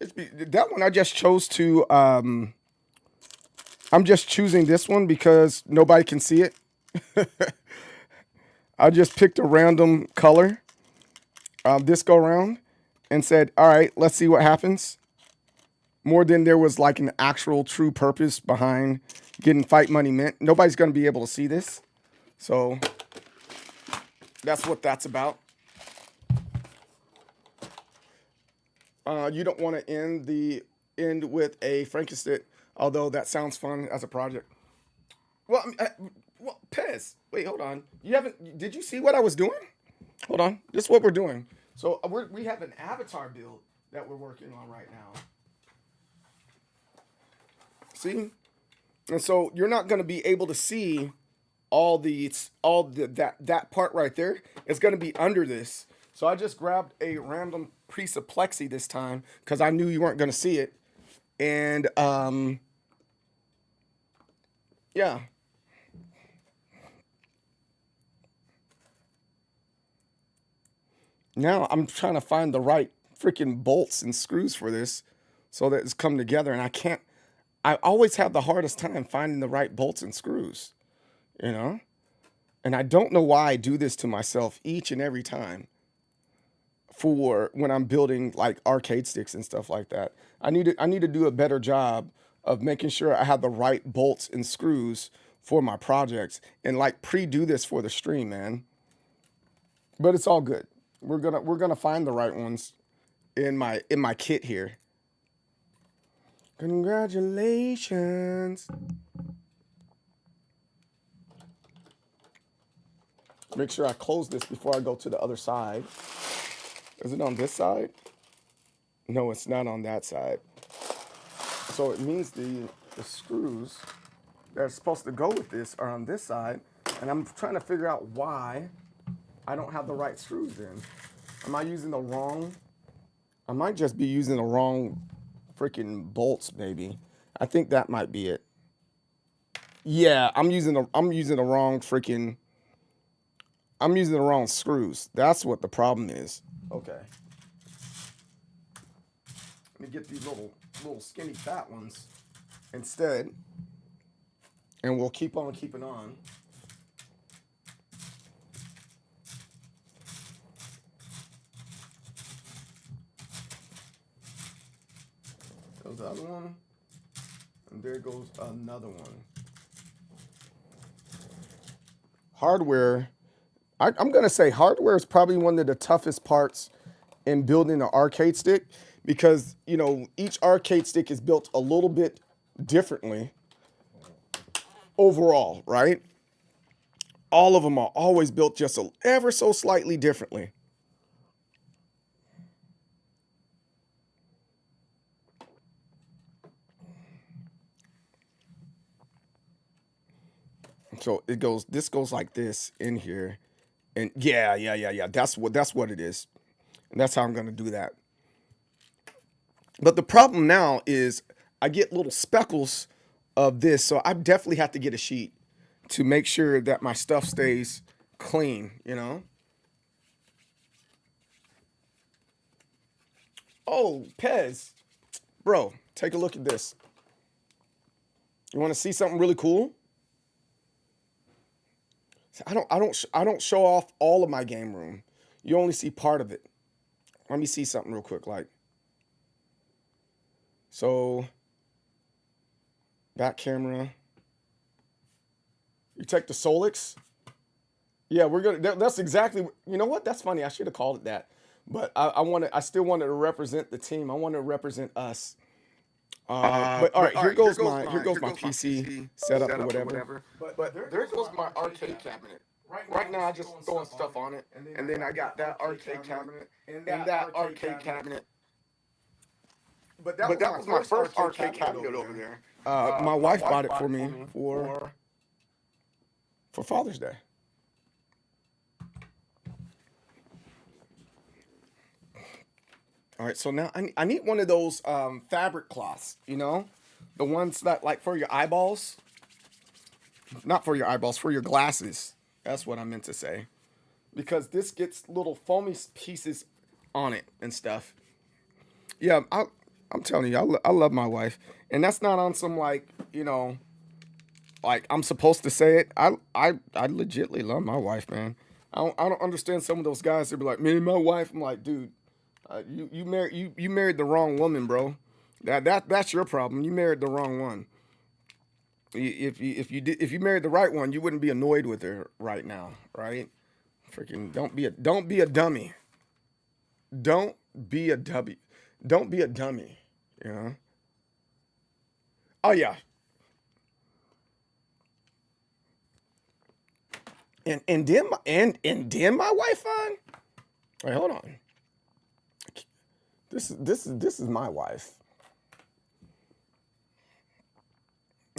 that one I just chose to. I'm just choosing this one because nobody can see it. I just picked a random color this go around and said, all right, let's see what happens. More than there was like an actual true purpose behind getting Fight Money Mint. Nobody's going to be able to see this. So that's what that's about. You don't want to end with a Frankenstein, although that sounds fun as a project. Well, Pez, wait, hold on. Did you see what I was doing? Hold on. This is what we're doing. So we have an avatar build that we're working on right now. See? And so you're not going to be able to see that part right there. It's going to be under this. So I just grabbed a random piece of plexi this time because I knew you weren't going to see it. And yeah. Now I'm trying to find the right freaking bolts and screws for this so that it's come together, and I always have the hardest time finding the right bolts and screws, you know? And I don't know why I do this to myself each and every time for when I'm building like arcade sticks and stuff like that. I need to do a better job of making sure I have the right bolts and screws for my projects and like pre-do this for the stream, man. But it's all good. We're gonna find the right ones in my kit here. Congratulations. Make sure I close this before I go to the other side. Is it on this side? No, it's not on that side. So it means the screws that are supposed to go with this are on this side, and I'm trying to figure out why I don't have the right screws in. Am I using the wrong? I might just be using the wrong freaking bolts, maybe. I think that might be it. Yeah, I'm using the wrong freaking. I'm using the wrong screws. That's what the problem is. Okay. Let me get these little skinny fat ones instead, and we'll keep on keeping on. Goes the other one, and there goes another one. Hardware, I'm gonna say hardware is probably one of the toughest parts in building an arcade stick because, you know, each arcade stick is built a little bit differently overall, right? All of them are always built just ever so slightly differently. So this goes like this in here. And yeah. That's what it is. And that's how I'm going to do that. But the problem now is I get little speckles of this. So I definitely have to get a sheet to make sure that my stuff stays clean, you know? Oh, Pez. Bro, take a look at this. You want to see something really cool? I don't show off all of my game room. You only see part of it. Let me see something real quick. Like, so, back camera. You take the Solix. Yeah, we're gonna. That's exactly. You know what? That's funny. I should have called it that. But I still wanted to represent the team. I wanted to represent us. But all right, here goes my PC setup or whatever. But there goes my arcade cabinet. Right now, I just throwing stuff on it, and then I got that arcade cabinet and that arcade cabinet. But that was my first arcade cabinet over there. My wife bought it for me for Father's Day. All right, so now I need one of those fabric cloths, you know? The ones that, like, for your eyeballs. Not for your eyeballs, for your glasses. That's what I meant to say. Because this gets little foamy pieces on it and stuff. Yeah, I'm telling you, I love my wife. And that's not on some, like, you know, like I'm supposed to say it. I legitly love my wife, man. I don't understand some of those guys that be like, me and my wife. I'm like, dude, you married the wrong woman, bro. That's your problem. You married the wrong one. If you married the right one, you wouldn't be annoyed with her right now, right? Freaking don't be a dummy. Don't be a dummy. Don't be a dummy. You know. Oh yeah. And then my wife on. Wait, hold on. This is my wife.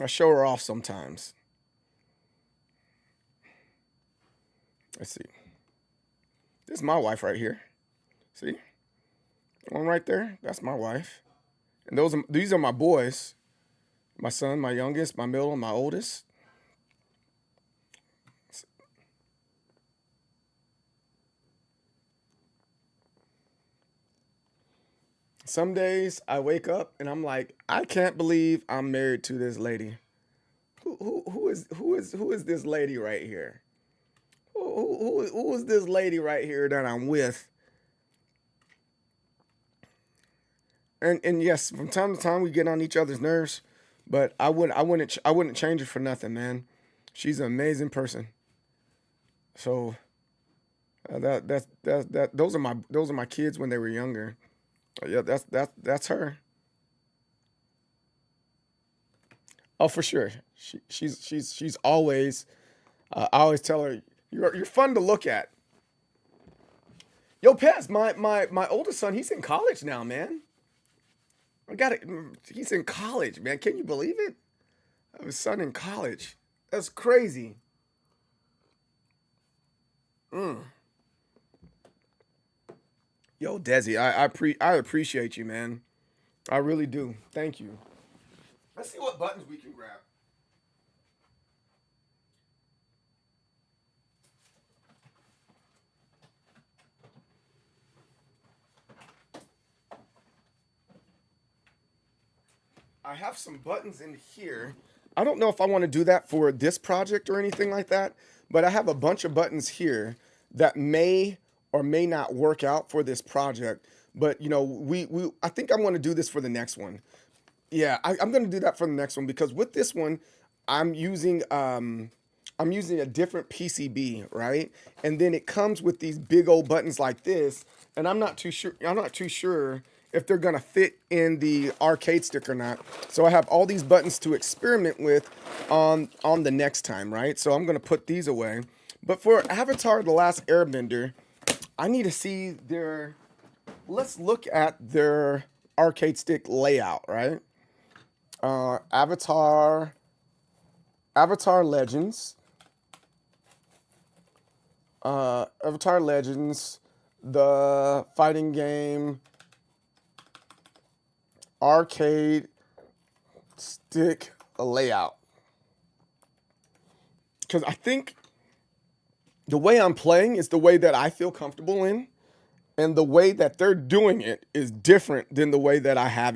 I show her off sometimes. Let's see. This is my wife right here. See? One right there. That's my wife. And these are my boys. My son, my youngest, my middle, and my oldest. Some days I wake up and I'm like, I can't believe I'm married to this lady. Who is this lady right here? Who is this lady right here that I'm with? And yes, from time to time we get on each other's nerves, but I wouldn't change her for nothing, man. She's an amazing person. So those are my kids when they were younger. Yeah, that's her. Oh, for sure. She's always. I always tell her you're fun to look at. Yo, Pez, my oldest son, he's in college now, man. I got it. He's in college, man. Can you believe it? I have a son in college. That's crazy. Yo, Desi, I appreciate you, man. I really do. Thank you. Let's see what buttons we can grab. I have some buttons in here. I don't know if I want to do that for this project or anything like that, but I have a bunch of buttons here that may or may not work out for this project. But you know, I think I'm going to do this for the next one. Yeah, I'm going to do that for the next one because with this one, I'm using a different PCB, right? And then it comes with these big old buttons like this, and I'm not too sure if they're gonna fit in the arcade stick or not. So I have all these buttons to experiment with on the next time, right? So I'm gonna put these away. But for Avatar: The Last Airbender, I need to see let's look at their arcade stick layout, right? Avatar Legends. Avatar Legends, the fighting game arcade stick layout. Because I think the way I'm playing is the way that I feel comfortable in, and the way that they're doing it is different than the way that I have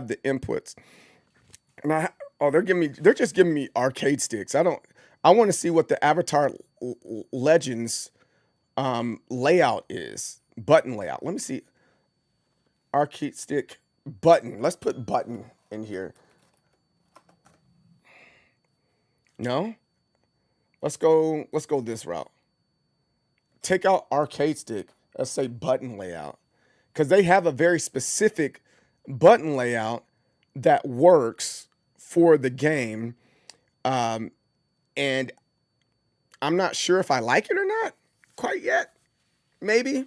the inputs. And they're just giving me arcade sticks. I want to see what the Avatar Legends layout is. Button layout. Let me see. Arcade stick button. Let's put button in here. No? Let's go this route. Take out arcade stick. Let's say button layout. Because they have a very specific button layout that works for the game. And I'm not sure if I like it or not quite yet. Maybe.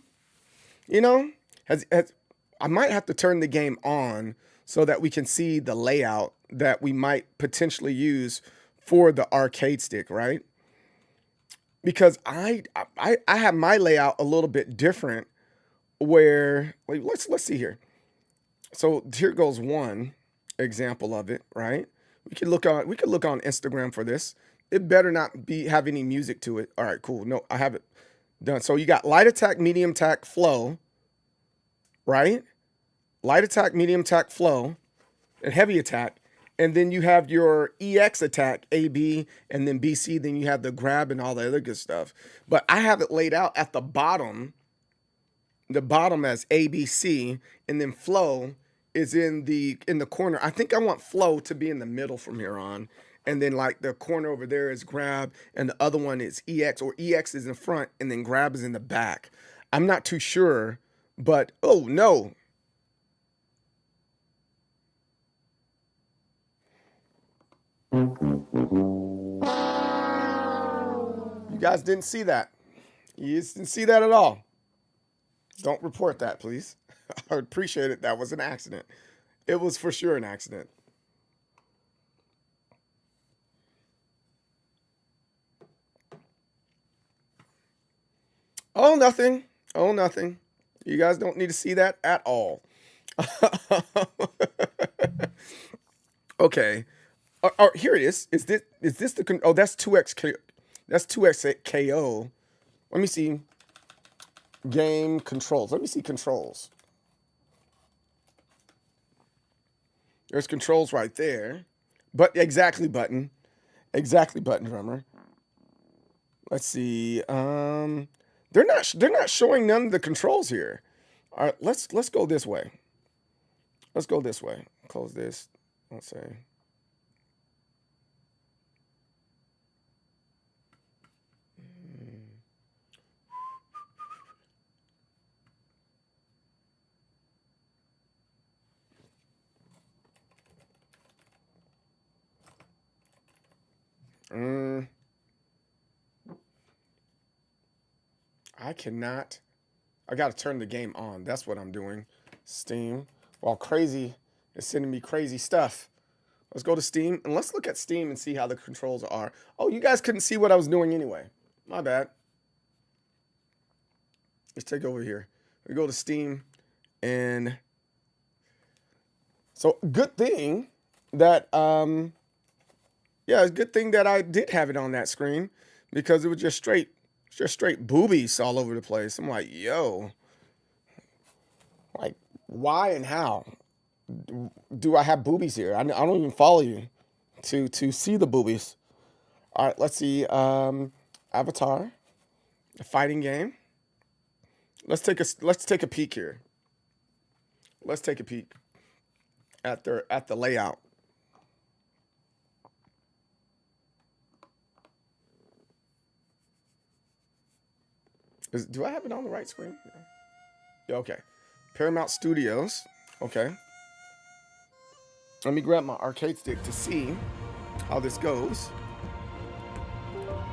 You know? I might have to turn the game on so that we can see the layout that we might potentially use for the arcade stick, right? Because I have my layout a little bit different where, wait, let's see here. So here goes one example of it, right? We could look on Instagram for this. It better not have any music to it. All right, cool. No, I have it done. So you got light attack, medium attack, flow, right? Light attack, medium attack, flow, and heavy attack. And then you have your EX attack, AB, and then BC. Then you have the grab and all the other good stuff. But I have it laid out at the bottom as ABC, and then flow is in the corner. I think I want flow to be in the middle from here on. And then like the corner over there is grab, and the other one is EX, or EX is in front, and then grab is in the back. I'm not too sure, but oh no. You guys didn't see that. You just didn't see that at all. Don't report that, please. I would appreciate it. That was an accident. It was for sure an accident. Oh, nothing. Oh, nothing. You guys don't need to see that at all. Okay. Here it is. Is this the, oh, that's 2X, that's 2X KO. Let me see. Game controls. Let me see controls. There's controls right there. But exactly button. Exactly button drummer. Let's see. They're not showing none of the controls here. All right, let's go this way. Let's go this way. Close this. Let's say. I cannot. I got to turn the game on. That's what I'm doing. Steam. While Crazy is sending me crazy stuff. Let's go to Steam and let's look at Steam and see how the controls are. Oh, you guys couldn't see what I was doing anyway. My bad. Let's take over here. We go to Steam, and so good thing that yeah, it's a good thing that I did have it on that screen, because it was just straight boobies all over the place. I'm like, yo, like, why and how do I have boobies here? I don't even follow you to see the boobies. All right, let's see. Avatar, a fighting game. Let's take a peek here. Let's take a peek at the layout. Do I have it on the right screen? Yeah, okay. Paramount Studios. Okay. Let me grab my arcade stick to see how this goes.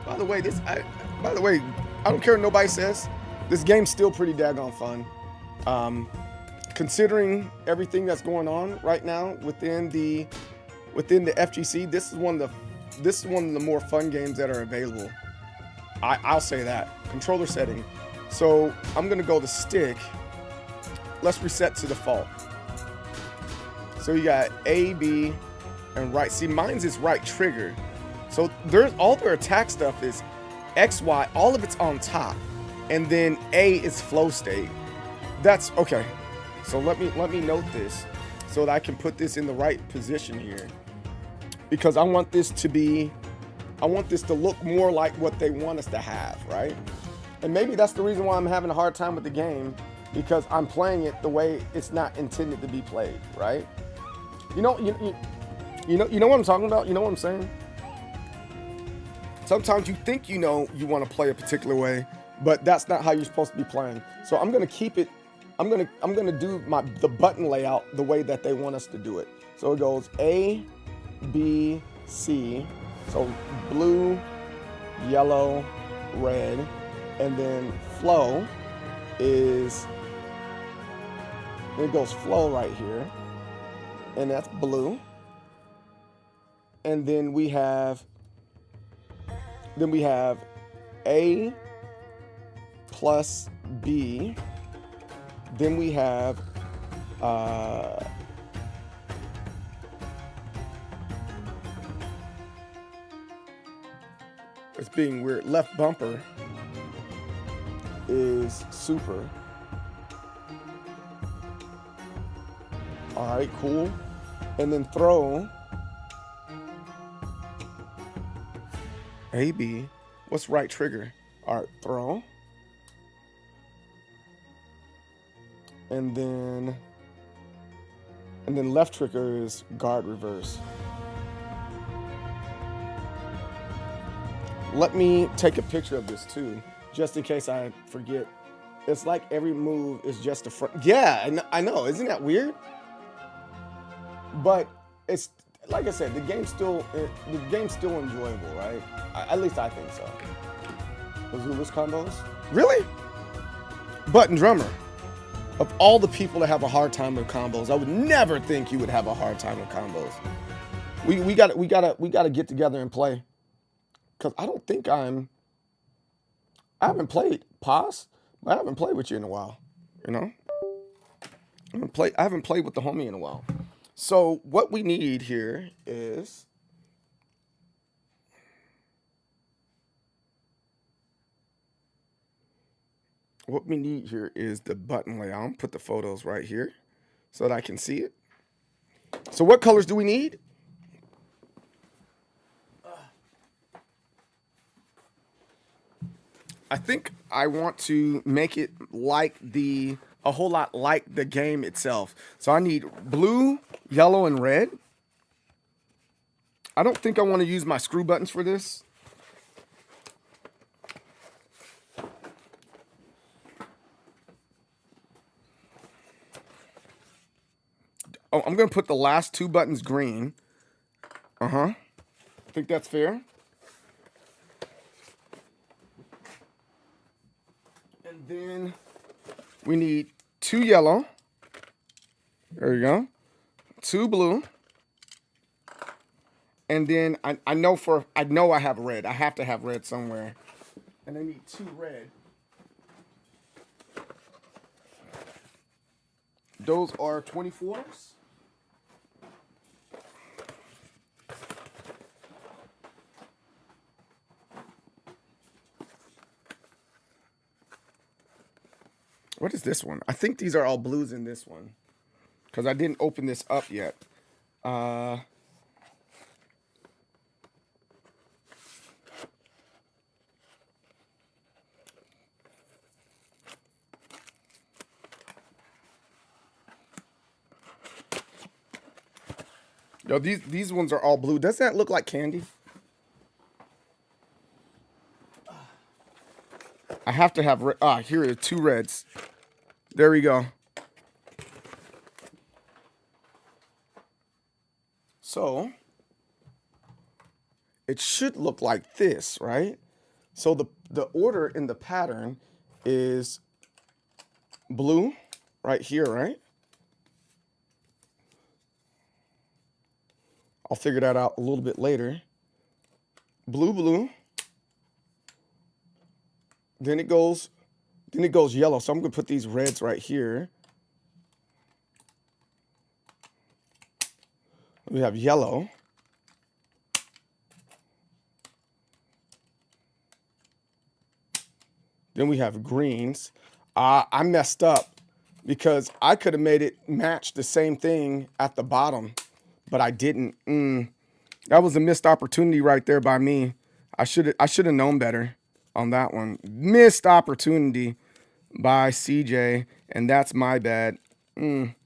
By the way, I don't care what nobody says. This game's still pretty daggone fun. Considering everything that's going on right now within the FGC, this is one of the more fun games that are available. I'll say that. Controller setting. So I'm gonna go to stick. Let's reset to default. So you got A, B, and right. See, mine's is right trigger. So there's all their attack stuff is X, Y, all of it's on top. And then A is flow state. That's okay. So let me note this so that I can put this in the right position here. Because I want this to look more like what they want us to have, right? And maybe that's the reason why I'm having a hard time with the game, because I'm playing it the way it's not intended to be played, right? You know what I'm talking about? You know what I'm saying? Sometimes you think you want to play a particular way, but that's not how you're supposed to be playing. So I'm gonna keep it. I'm gonna do the button layout the way that they want us to do it. So it goes A, B, C. So blue, yellow, red, and then flow is, it goes flow right here, and that's blue. And then we have A plus B Then we have it's being weird. Left bumper is super. All right, cool. And then throw AB. What's right trigger? All right, throw. And then left trigger is guard reverse. Let me take a picture of this too, just in case I forget. It's like every move is just a front. Yeah, I know. Isn't that weird? But it's like I said, the game's still enjoyable, right? At least I think so. Azula's combos, really? Button drummer. Of all the people that have a hard time with combos, I would never think you would have a hard time with combos. We gotta get together and play. Cause I don't think I haven't played Paz, but I haven't played with you in a while. You know? I haven't played with the homie in a while. So what we need here is the button layout. I'm gonna put the photos right here so that I can see it. So what colors do we need? I think I want to make it like a whole lot like the game itself. So I need blue, yellow, and red. I don't think I want to use my screw buttons for this. Oh, I'm going to put the last two buttons green. I think that's fair. And then we need 2 yellow. There you go. 2 blue. And then I know I have red. I have to have red somewhere. And I need 2 red. Those are 24s. What is this one? I think these are all blues in this one, because I didn't open this up yet. Yo, these ones are all blue. Doesn't that look like candy? I have to have red. Here are 2 reds. There we go. So it should look like this, right? So the order in the pattern is blue right here, right? I'll figure that out a little bit later. Blue, blue. Then it goes yellow. So I'm going to put these reds right here. We have yellow. Then we have greens. I messed up because I could have made it match the same thing at the bottom, but I didn't. That was a missed opportunity right there by me. I should have known better on that one. Missed opportunity by CJ, and that's my bad. It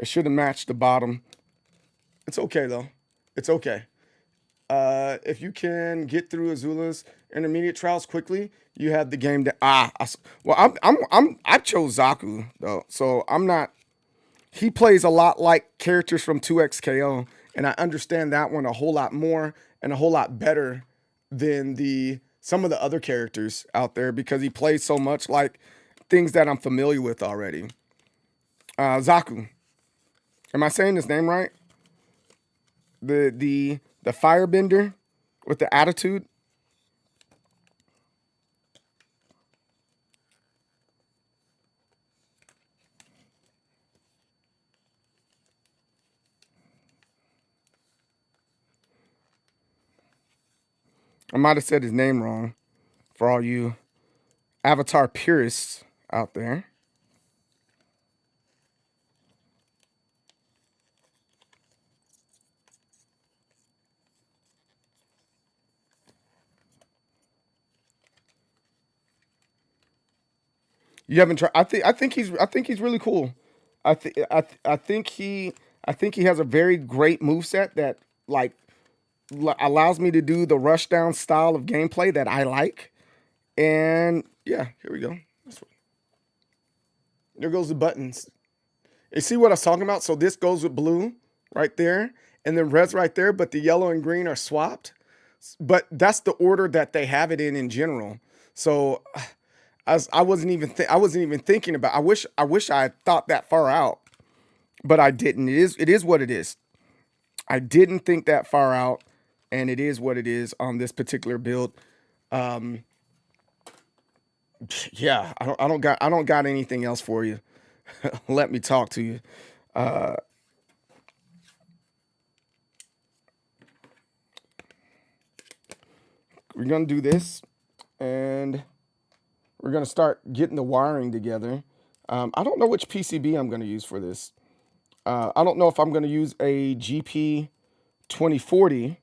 should have matched the bottom. It's okay though. It's okay. If you can get through Azula's intermediate trials quickly, you have the game that I chose Zaku though, so I'm not. He plays a lot like characters from 2XKO, and I understand that one a whole lot more and a whole lot better than some of the other characters out there, because he plays so much like things that I'm familiar with already. Zaku. Am I saying his name right? The firebender with the attitude. I might have said his name wrong for all you Avatar purists out there. You haven't tried. I think he's really cool. I think he has a very great moveset that like allows me to do the rush down style of gameplay that I like. And yeah, here we go. There goes the buttons. You see what I was talking about? So this goes with blue right there, and then red's right there, but the yellow and green are swapped. But that's the order that they have it in general. So I wasn't even thinking about. I wish I had thought that far out, but I didn't. It is what it is. I didn't think that far out, and it is what it is on this particular build. Yeah, I don't got anything else for you. Let me talk to you. We're gonna do this, and we're gonna start getting the wiring together. I don't know which PCB I'm gonna use for this. I don't know if I'm gonna use a GP 2040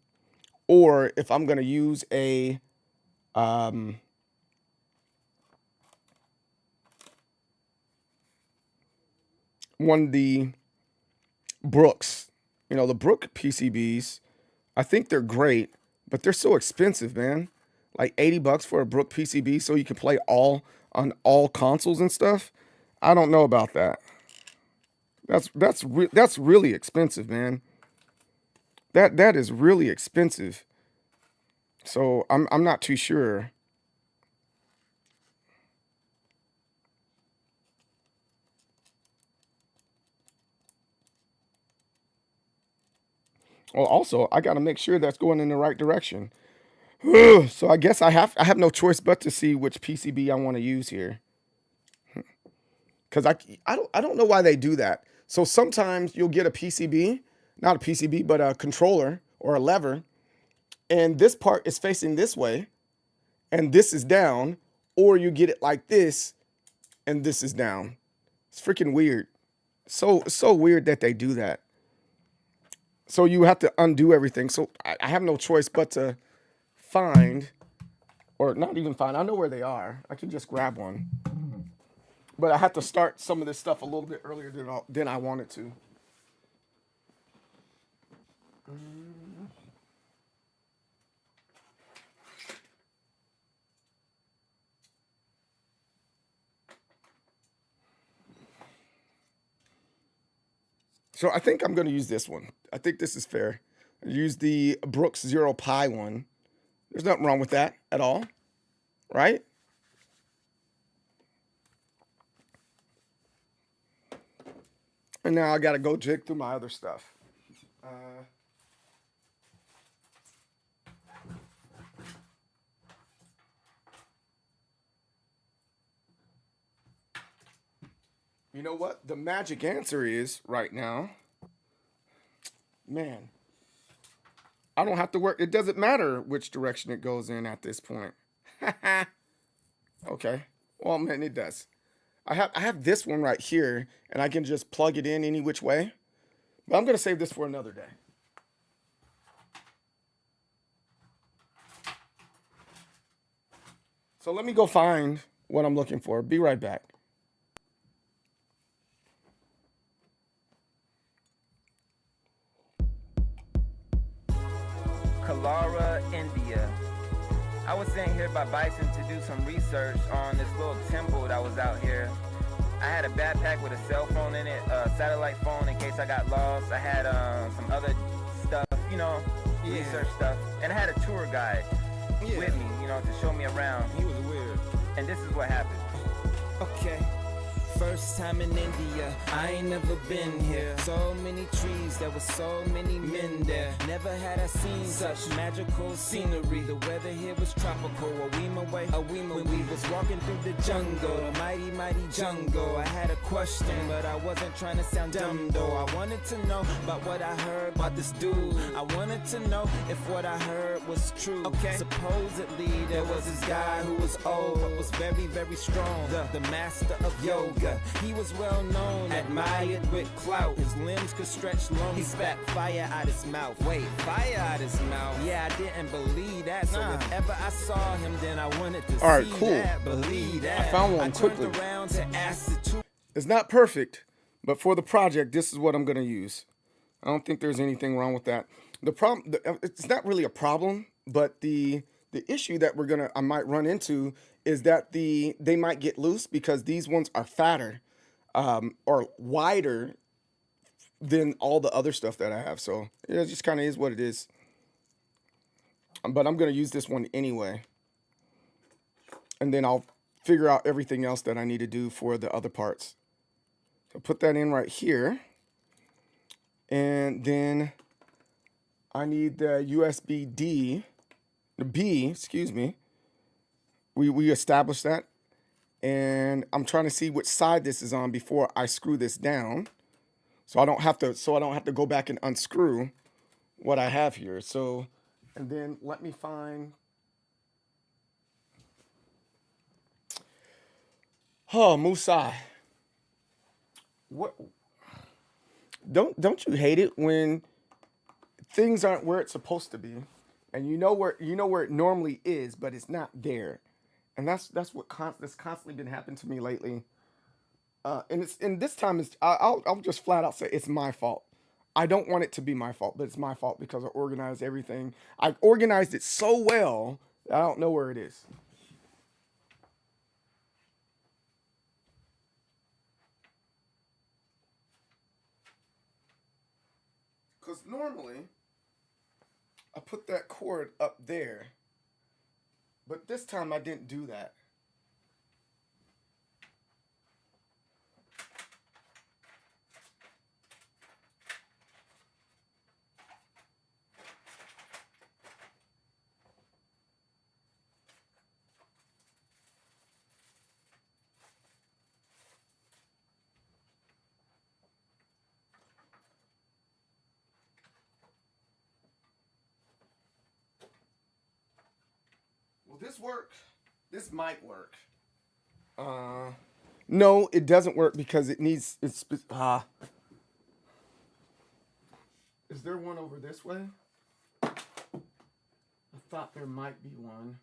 or if I'm gonna use a one of the Brooks. You know, the Brook PCBs, I think they're great, but they're so expensive, man. Like $80 for a Brook PCB so you can play on all consoles and stuff. I don't know about that. That's really expensive, man. That is really expensive. So I'm not too sure. Well, also, I got to make sure that's going in the right direction. So I guess I have no choice but to see which PCB I want to use here. Cuz I don't know why they do that. So sometimes you'll get a PCB, not a PCB, but a controller or a lever, and this part is facing this way and this is down, or you get it like this and this is down. It's freaking weird. So weird that they do that. So you have to undo everything. So I have no choice but to find, or not even find. I know where they are. I can just grab one. But I have to start some of this stuff a little bit earlier than I wanted to. So I think I'm going to use this one. I think this is fair. I use the Brooks 0 Pi one. There's nothing wrong with that at all, right? And now I got to go jig through my other stuff. You know what? The magic answer is right now, man, I don't have to work. It doesn't matter which direction it goes in at this point. Okay. Well, man, it does. I have this one right here, and I can just plug it in any which way. But I'm going to save this for another day. So let me go find what I'm looking for. Be right back. Kalara, India. I was sent here by Bison to do some research on this little temple that was out here. I had a backpack with a cell phone in it, a satellite phone in case I got lost. I had some other stuff, you know, research stuff. And I had a tour guide with me, you know, to show me around. He was weird. And this is what happened. Okay. first time in India, I ain't never been here. So many trees, there were so many men there. Never had I seen such magical scenery. The weather here was tropical. When we was walking through the jungle, the mighty, mighty jungle. I had a question, but I wasn't trying to sound dumb though. I wanted to know about what I heard about this dude. I wanted to know if what I heard was true. Okay. Supposedly there was this guy who was old, but was very, very strong. The master of yoga. He was well known, admired with clout. His limbs could stretch long. He spat fire out his mouth. Wait, fire out his mouth? Yeah, I didn't believe that. So if ever I saw him, then I wanted to All right, see cool. that, believe that. I found one quickly. Around to ask the two. It's not perfect, but for the project, this is what I'm going to use. I don't think there's anything wrong with that. The problem, it's not really a problem, but the issue that I might run into is that they might get loose because these ones are fatter or wider than all the other stuff that I have. So it just kind of is what it is. But I'm going to use this one anyway. And then I'll figure out everything else that I need to do for the other parts. So put that in right here. And then I need the USB-B, excuse me. We established that. And I'm trying to see which side this is on before I screw this down. So I don't have to go back and unscrew what I have here. So, and then let me find. Oh, Musai. What? Don't you hate it when things aren't where it's supposed to be, and you know where it normally is, but it's not there, and that's constantly been happening to me lately. And this time I'll just flat out say it's my fault. I don't want it to be my fault, but it's my fault because I organized everything. I organized it so well that I don't know where it is. Because normally, I put that cord up there, but this time I didn't do that. Will this work? This might work. No, it doesn't work because is there one over this way? I thought there might be one.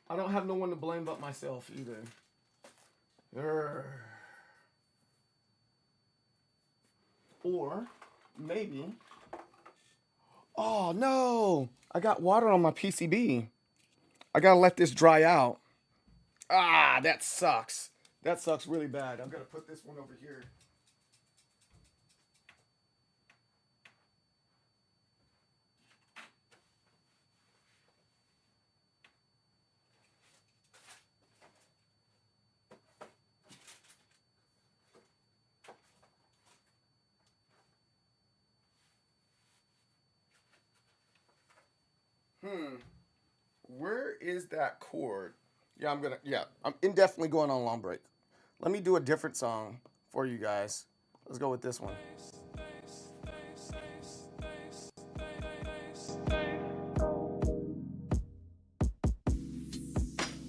I don't have no one to blame but myself either. Or maybe. Oh no! I got water on my PCB. I gotta let this dry out. Ah, that sucks. That sucks really bad. I'm gonna put this one over here. Where is that chord? I'm indefinitely going on long break. Let me do a different song for you guys. Let's go with this one.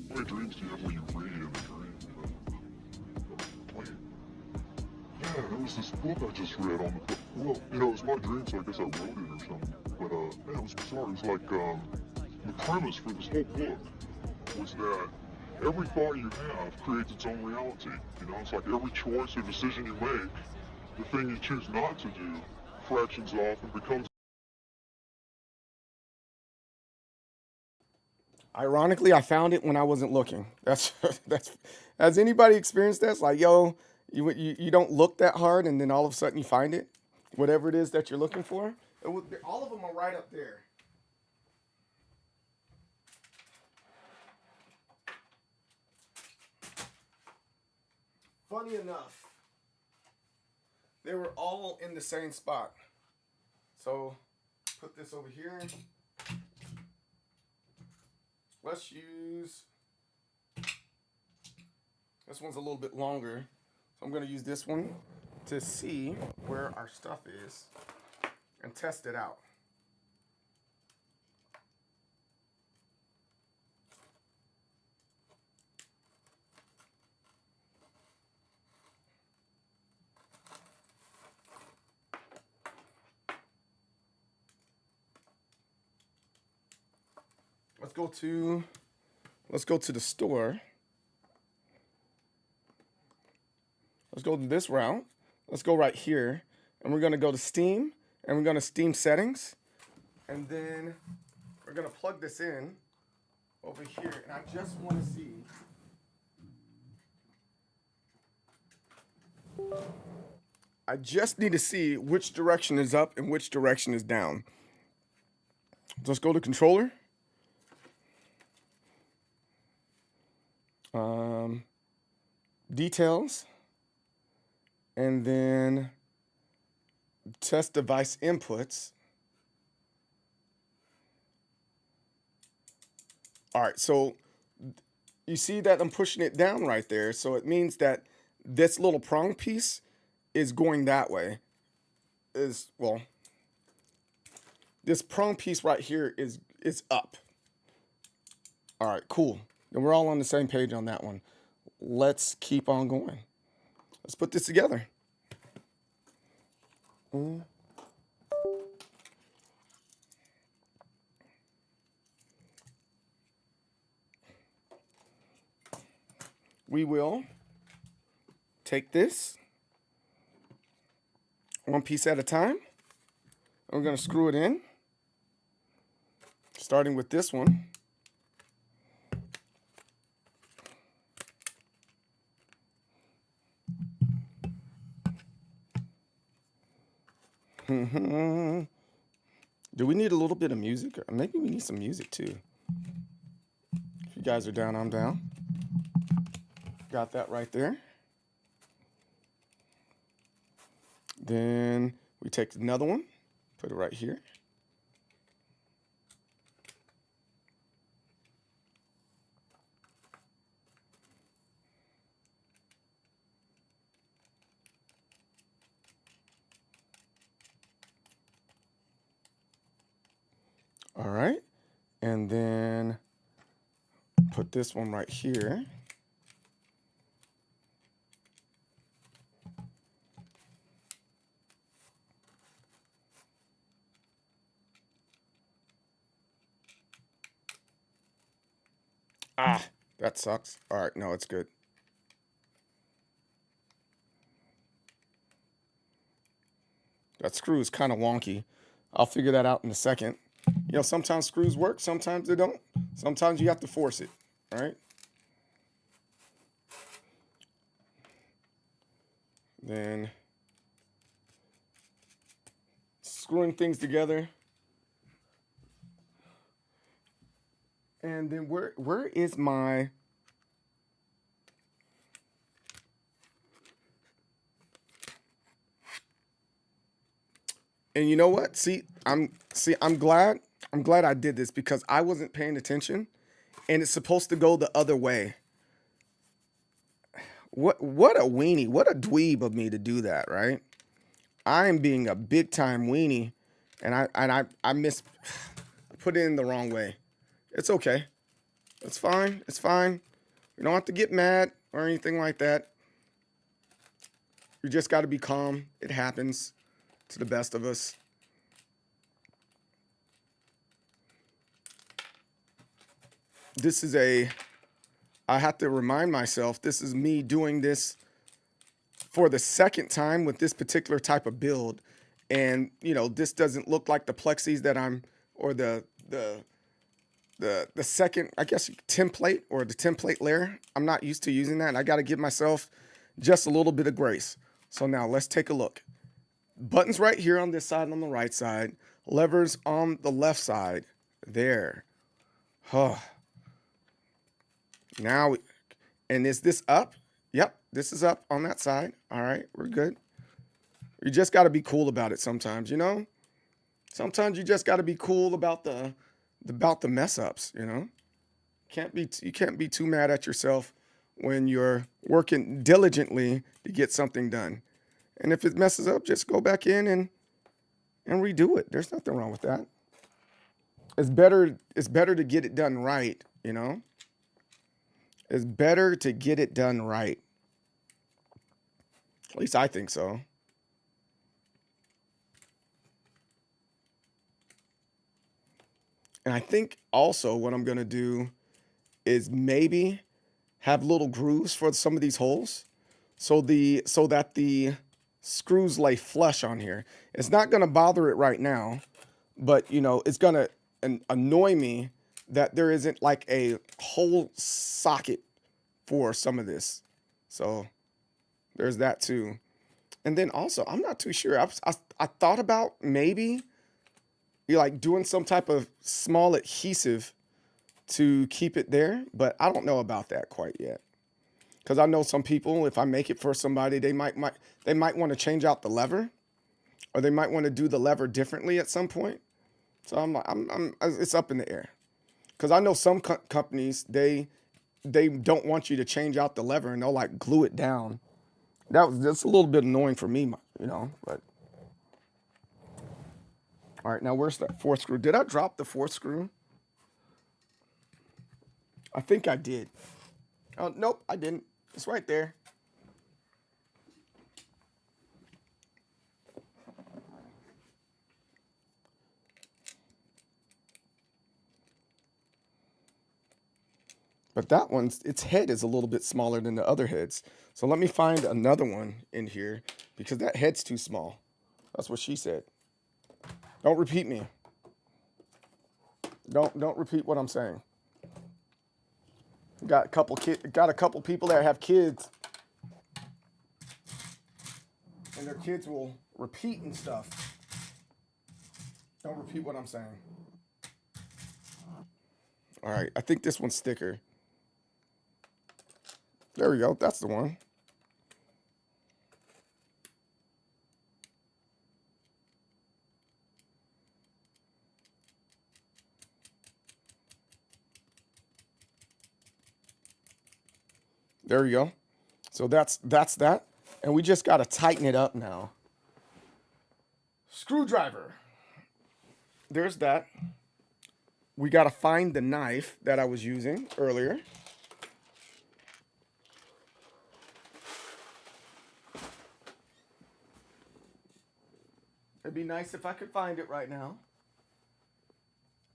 What dreams do you have when you read in a dream? Yeah, there was this book I just read on the, well, it was my dream, so I guess I wrote it or something. But yeah, it was bizarre. It was like, the premise for this whole book was that every thought you have creates its own reality. It's like every choice or decision you make, the thing you choose not to do fractions off and becomes. Ironically, I found it when I wasn't looking. That's has anybody experienced that? It's like, yo, you don't look that hard, and then all of a sudden you find it, whatever it is that you're looking for. All of them are right up there. funny enough, they were all in the same spot. So put this over here. Let's use, this one's a little bit longer. So I'm going to use this one to see where our stuff is and test it out. Let's go to the store. Let's go to this route. Let's go right here. And we're going to go to Steam. And we're going to Steam settings. And then we're going to plug this in over here. And I just want to see. I just need to see which direction is up and which direction is down. Let's go to controller. Details. And then test device inputs. All right, so you see that I'm pushing it down right there. So it means that this little prong piece is going that way. Well, this prong piece right here is up. All right, cool. And we're all on the same page on that one. Let's keep on going. Let's put this together. We will take this one piece at a time. We're going to screw it in, starting with this one. Do we need a little bit of music? Or maybe we need some music too. If you guys are down, I'm down. Got that right there. Then we take another one, put it right here. All right, and then put this one right here. Ah, that sucks. All right, no, it's good. That screw is kind of wonky. I'll figure that out in a second. You know, sometimes screws work, sometimes they don't. Sometimes you have to force it, right? Then screwing things together. And then where is my... And you know what? I'm glad I did this because I wasn't paying attention and it's supposed to go the other way. What a weenie. What a dweeb of me to do that, right? I am being a big time weenie and I put it in the wrong way. It's okay. It's fine. It's fine. You don't have to get mad or anything like that. You just got to be calm. It happens to the best of us. This is I have to remind myself, this is me doing this for the second time with this particular type of build. And, you know, this doesn't look like the plexis that or the second, I guess, template or the template layer. I'm not used to using that. And I got to give myself just a little bit of grace. So now let's take a look. Buttons right here on this side and on the right side. Levers on the left side. There. Oh. Now, and is this up? Yep. This is up on that side. All right, we're good. You just got to be cool about it sometimes, you know? Sometimes you just got to be cool about the mess ups, you know? You can't be too mad at yourself when you're working diligently to get something done. And if it messes up, just go back in and redo it. There's nothing wrong with that. It's better to get it done right, you know? It's better to get it done right. At least I think so. And I think also what I'm going to do is maybe have little grooves for some of these holes so that the screws lay flush on here. It's not going to bother it right now, but you know, it's going to annoy me that there isn't like a whole socket for some of this. So there's that too. And then also, I'm not too sure. I thought about maybe like doing some type of small adhesive to keep it there, but I don't know about that quite yet. Because I know some people, if I make it for somebody, they might want to change out the lever, or they might want to do the lever differently at some point. So it's up in the air. Because I know some companies they don't want you to change out the lever and they'll like glue it down. That's a little bit annoying for me, you know. But all right, now where's that fourth screw? Did I drop the fourth screw? I think I did. Oh, nope, I didn't. It's right there. But that one's, its head is a little bit smaller than the other heads. So let me find another one in here because that head's too small. That's what she said. Don't repeat me. Don't repeat what I'm saying. Got a couple people that have kids, and their kids will repeat and stuff. Don't repeat what I'm saying. All right, I think this one's thicker. There we go. That's the one. There we go. So that's that. And we just got to tighten it up now. Screwdriver. There's that. We got to find the knife that I was using earlier. It'd be nice if I could find it right now.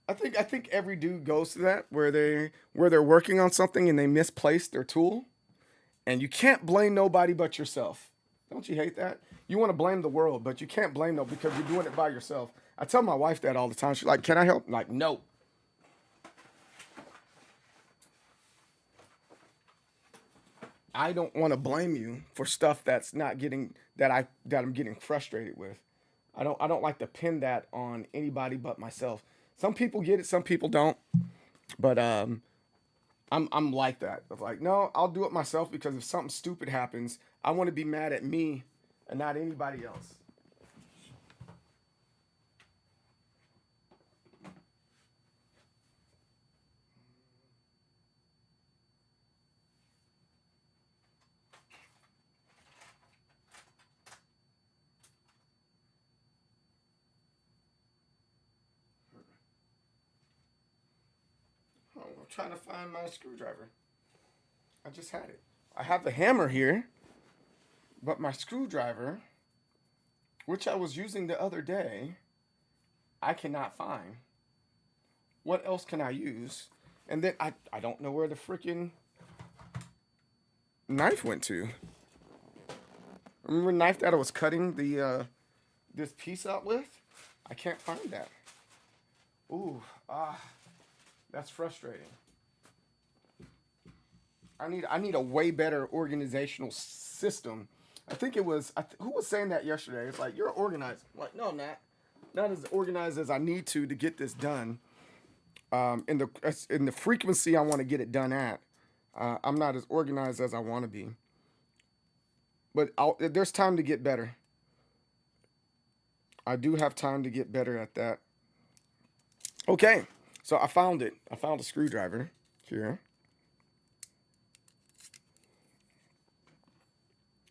I think every dude goes to that where they're working on something and they misplaced their tool. And you can't blame nobody but yourself. Don't you hate that? You want to blame the world, but you can't blame them because you're doing it by yourself. I tell my wife that all the time. She's like, "Can I help?" I'm like, no. I don't want to blame you for stuff that's not getting that I'm getting frustrated with. I don't like to pin that on anybody but myself. Some people get it, some people don't. But I'm like that. I'm like, no, I'll do it myself because if something stupid happens, I want to be mad at me and not anybody else. I'm trying to find my screwdriver. I just had it. I have the hammer here, but my screwdriver, which I was using the other day, I cannot find. What else can I use? And then I don't know where the freaking knife went to. Remember the knife that I was cutting the this piece out with? I can't find that. Ooh, that's frustrating. I need a way better organizational system. I think it was who was saying that yesterday? It's like, you're organized. I'm like, no, I'm not as organized as I need to get this done. In the frequency I want to get it done at, I'm not as organized as I want to be. But there's time to get better. I do have time to get better at that. Okay, so I found it. I found a screwdriver here.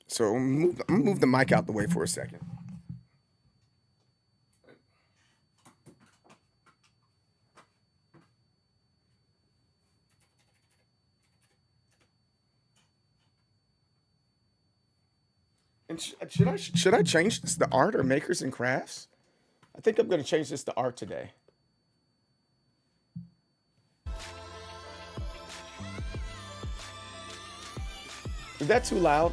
So I'm gonna move the mic out the way for a second. And should I change this to art or makers and crafts? I think I'm going to change this to art today. Is that too loud?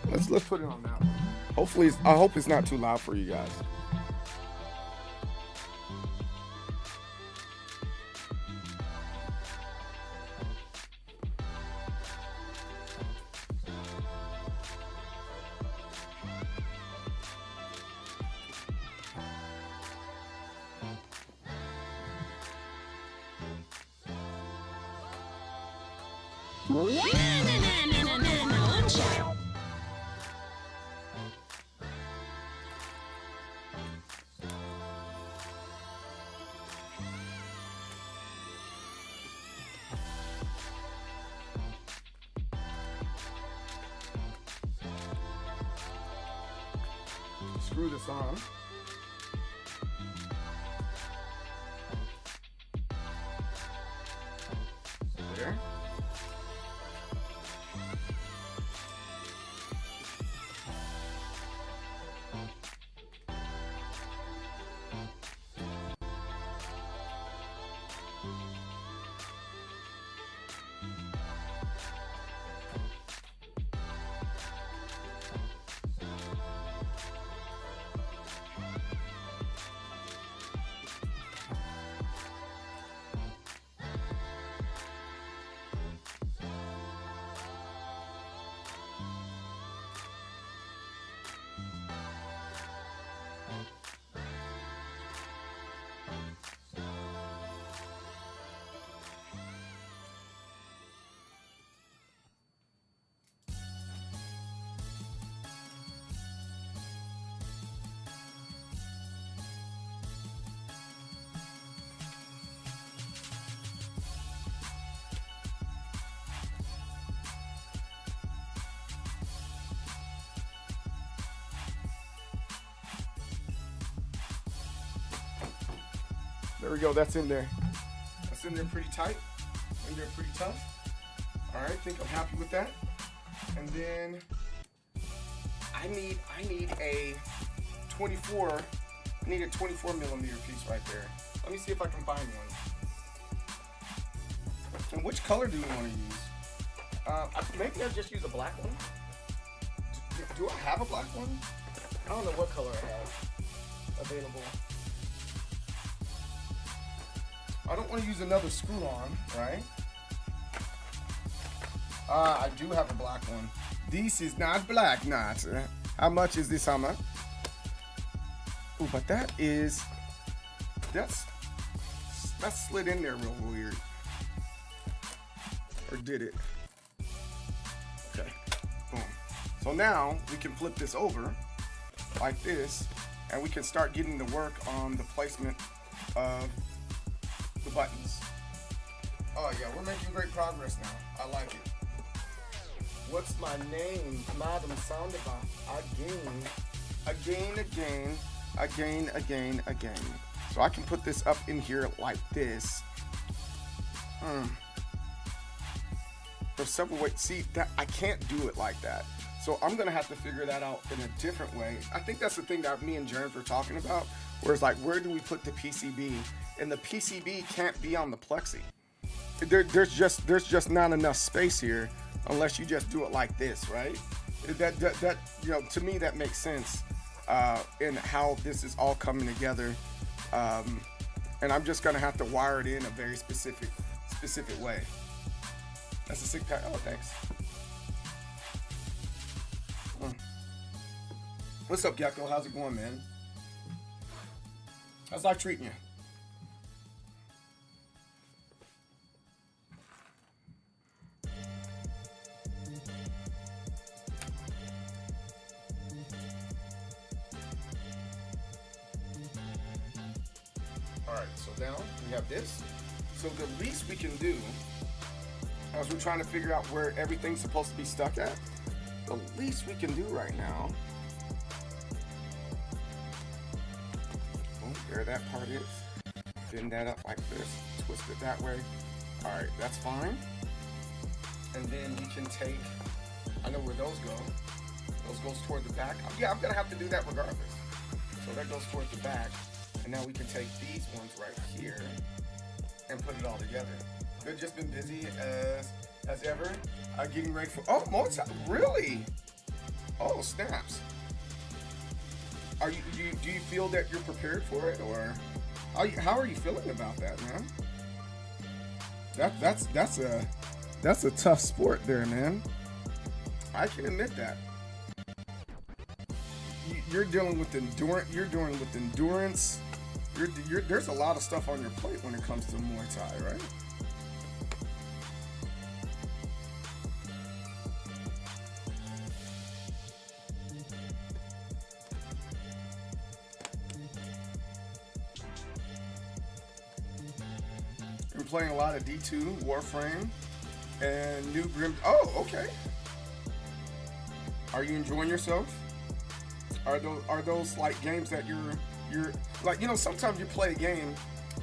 Let's put it on that one. Hopefully, I hope it's not too loud for you guys. Screw this on. There. There we go, that's in there. That's in there pretty tight, in there pretty tough. All right, I think I'm happy with that. And then I need a 24, I need a 24 millimeter piece right there. Let me see if I can find one. And which color do you want to use? Maybe I'll just use a black one. Do I have a black one? I don't know what color I have available. I don't want to use another screw on, right? I do have a black one. This is not black, not. How much is this hammer? Oh, but that's slid in there real weird. Or did it? Okay, boom. So now we can flip this over like this, and we can start getting to work on the placement of the buttons. Oh yeah, we're making great progress now. I like it. What's my name? Madam Soundaba. Again. So I can put this up in here like this. There's several ways. See, that I can't do it like that. So I'm gonna have to figure that out in a different way. I think that's the thing that me and Jeremy were talking about. Where it's like, where do we put the PCB? And the PCB can't be on the plexi. There's just not enough space here unless you just do it like this, right? That you know, to me that makes sense in how this is all coming together. And I'm just gonna have to wire it in a very specific way. That's a sick pack. Oh, thanks. What's up, Gecko? How's it going, man? How's life treating you? All right, so now we have this. So the least we can do, as we're trying to figure out where everything's supposed to be stuck at, the least we can do right now, oh, there that part is. Bend that up like this, twist it that way. All right, that's fine. And then we can take, I know where those go. Those goes toward the back. Yeah, I'm gonna have to do that regardless. So that goes toward the back. And now we can take these ones right here and put it all together. We've just been busy as ever, getting ready for, oh, more time, really? Oh, snaps. Do you feel that you're prepared for it, or how are you feeling about that, man? That's a tough sport there, man. I can admit that. You're dealing with endurance. There's a lot of stuff on your plate when it comes to Muay Thai, right? You're playing a lot of D2, Warframe, and New Grim. Oh, okay. Are you enjoying yourself? Are those like games that you're like, you know, sometimes you play a game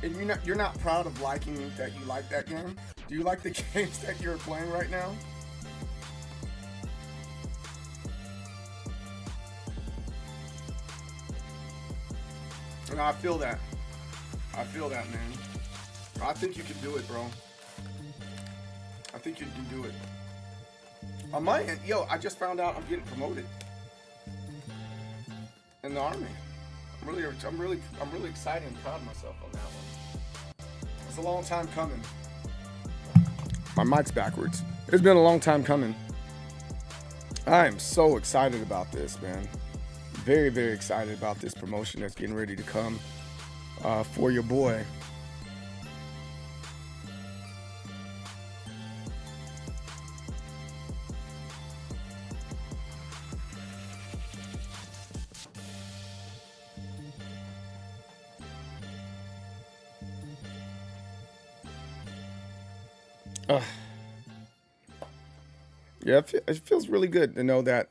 and you're not proud of liking that you like that game. Do you like the games that you're playing right now? And I feel that. I feel that, man. I think you can do it, bro. I think you can do it. On my end, yo, I just found out I'm getting promoted in the Army. I'm really excited and proud of myself on that one. It's a long time coming. My mic's backwards. It's been a long time coming. I am so excited about this, man. Very, very excited about this promotion that's getting ready to come for your boy. Yeah, it feels really good to know that,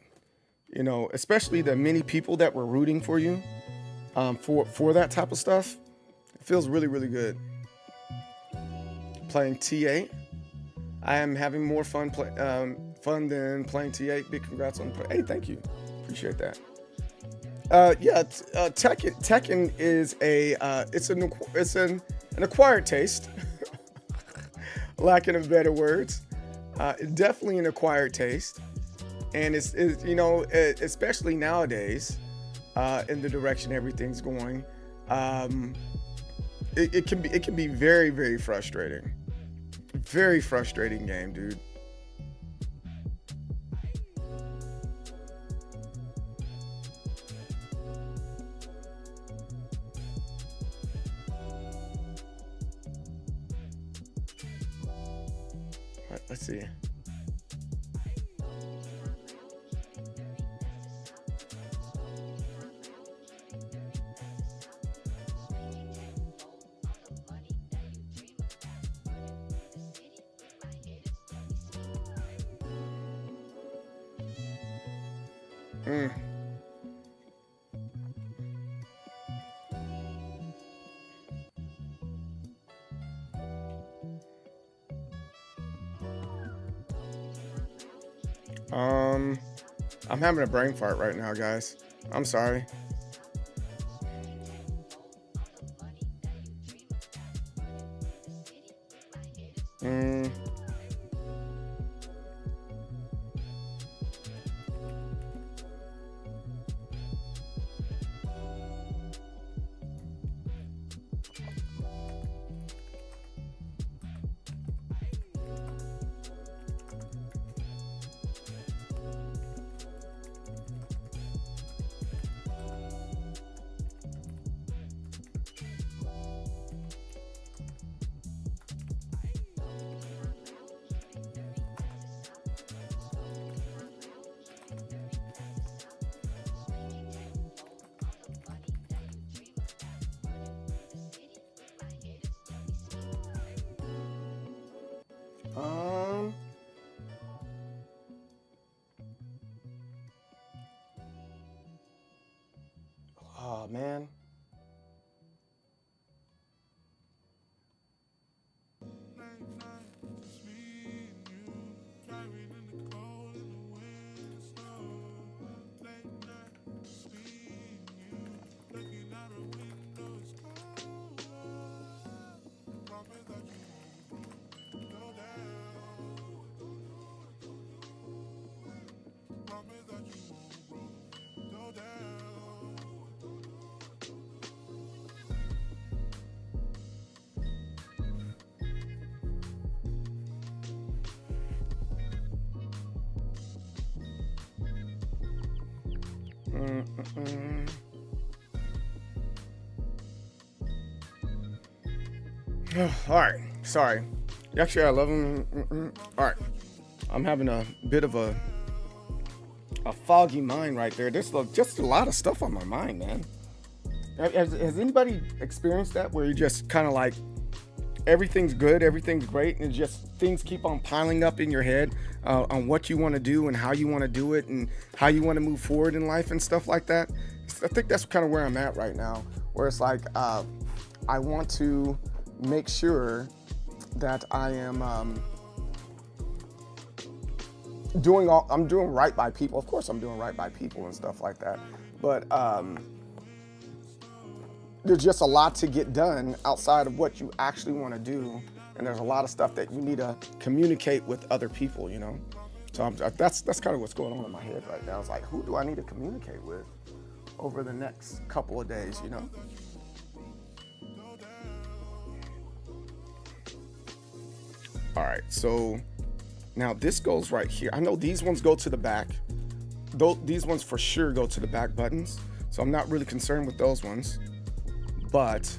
you know, especially the many people that were rooting for you for that type of stuff. It feels really, really good. Playing T8. I am having more fun than playing T8. Big congrats on the play. Hey, thank you. Appreciate that. Tekken is it's an acquired taste. Lacking of better words. Definitely an acquired taste, and it's you know, especially nowadays, in the direction everything's going, it can be very, very frustrating. Very frustrating game, dude. Let's see. I'm having a brain fart right now, guys. I'm sorry. Oh man. All right, sorry. Actually, I love them. All right, I'm having a bit of a foggy mind right there. There's just a lot of stuff on my mind, man. Has anybody experienced that where you just kind of like everything's good, everything's great, and just things keep on piling up in your head on what you want to do and how you want to do it and how you want to move forward in life and stuff like that? I think that's kind of where I'm at right now, where it's like I want to make sure that I am I'm doing right by people. Of course I'm doing right by people and stuff like that, but there's just a lot to get done outside of what you actually want to do, and there's a lot of stuff that you need to communicate with other people, you know. So that's kind of what's going on in my head right now. It's like, who do I need to communicate with over the next couple of days, you know? All right, so now this goes right here. I know these ones go to the back. These ones for sure go to the back buttons, so I'm not really concerned with those ones. But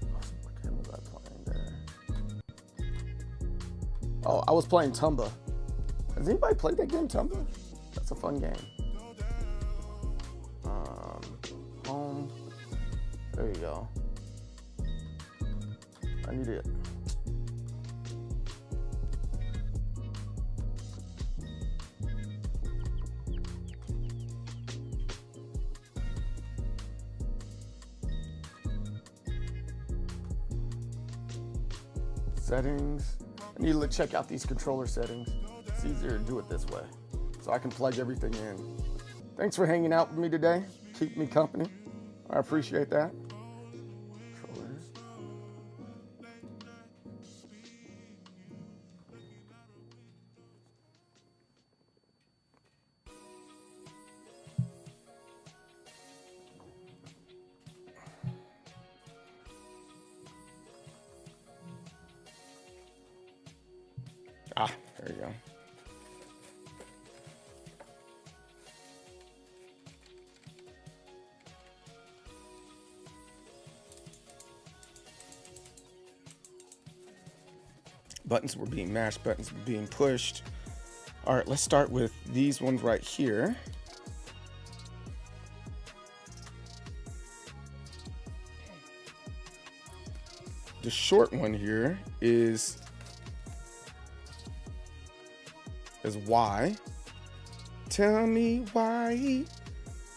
what game was I playing there? Oh, I was playing Tumba. Has anybody played that game, Tumba? That's a fun game. Home. There you go. I need it. Settings. I need to check out these controller settings. It's easier to do it this way, so I can plug everything in. Thanks for hanging out with me today. Keep me company. I appreciate that. Controllers. Ah, there you go. Buttons were being mashed, buttons were being pushed. All right, let's start with these ones right here. The short one here is Y. Tell me why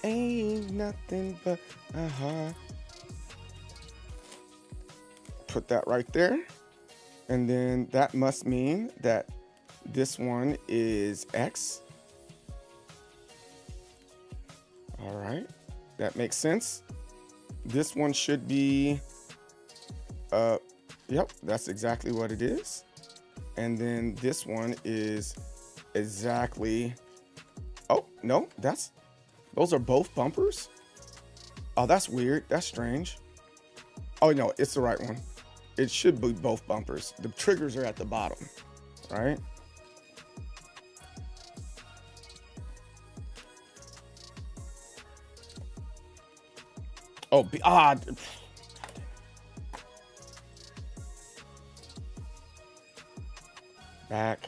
ain't nothing but Put that right there. And then that must mean that this one is X. All right, that makes sense. This one should be, yep, that's exactly what it is. And then this one is exactly, oh, no, those are both bumpers? Oh, that's weird, that's strange. Oh, no, it's the right one. It should be both bumpers. The triggers are at the bottom, right? Oh, back,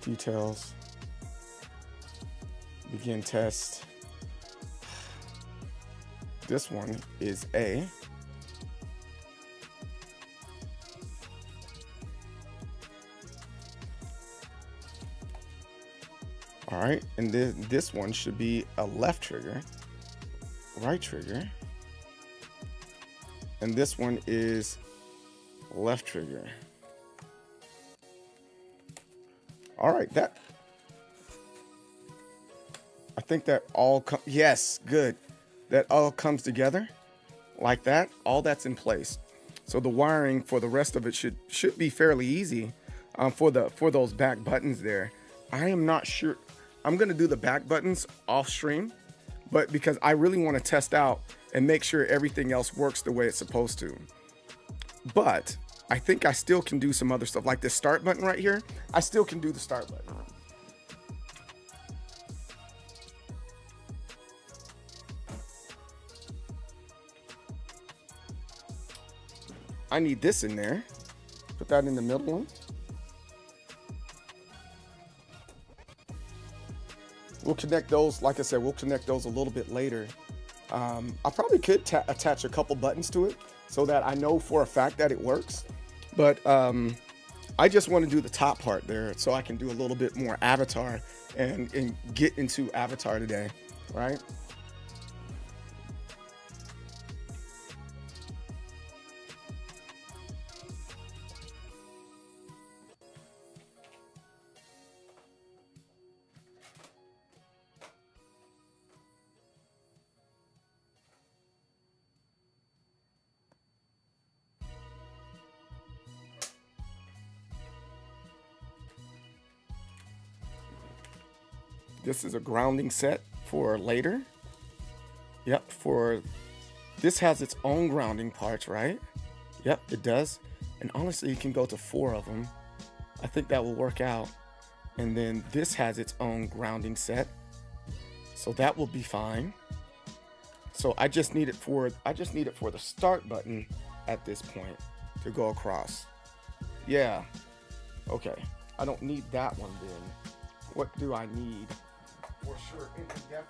details, begin test. This one is A. All right, and then this one should be a left trigger, right trigger, and this one is left trigger. All right, I think that all yes, good. That all comes together like that. All that's in place. So the wiring for the rest of it should be fairly easy for those back buttons there. I am not sure. I'm gonna do the back buttons off stream, but because I really want to test out and make sure everything else works the way it's supposed to. But I think I still can do some other stuff like this start button right here. I still can do the start button. I need this in there. Put that in the middle one. We'll connect those, like I said, we'll connect those a little bit later. I probably could attach a couple buttons to it so that I know for a fact that it works. But I just want to do the top part there so I can do a little bit more avatar and get into avatar today, right? This is a grounding set for later. Yep, this has its own grounding parts, right? Yep, it does. And honestly, you can go to 4 of them. I think that will work out. And then this has its own grounding set. So that will be fine. So I just need it for the start button at this point to go across. Yeah. Okay. I don't need that one then. What do I need? For sure, indefinitely.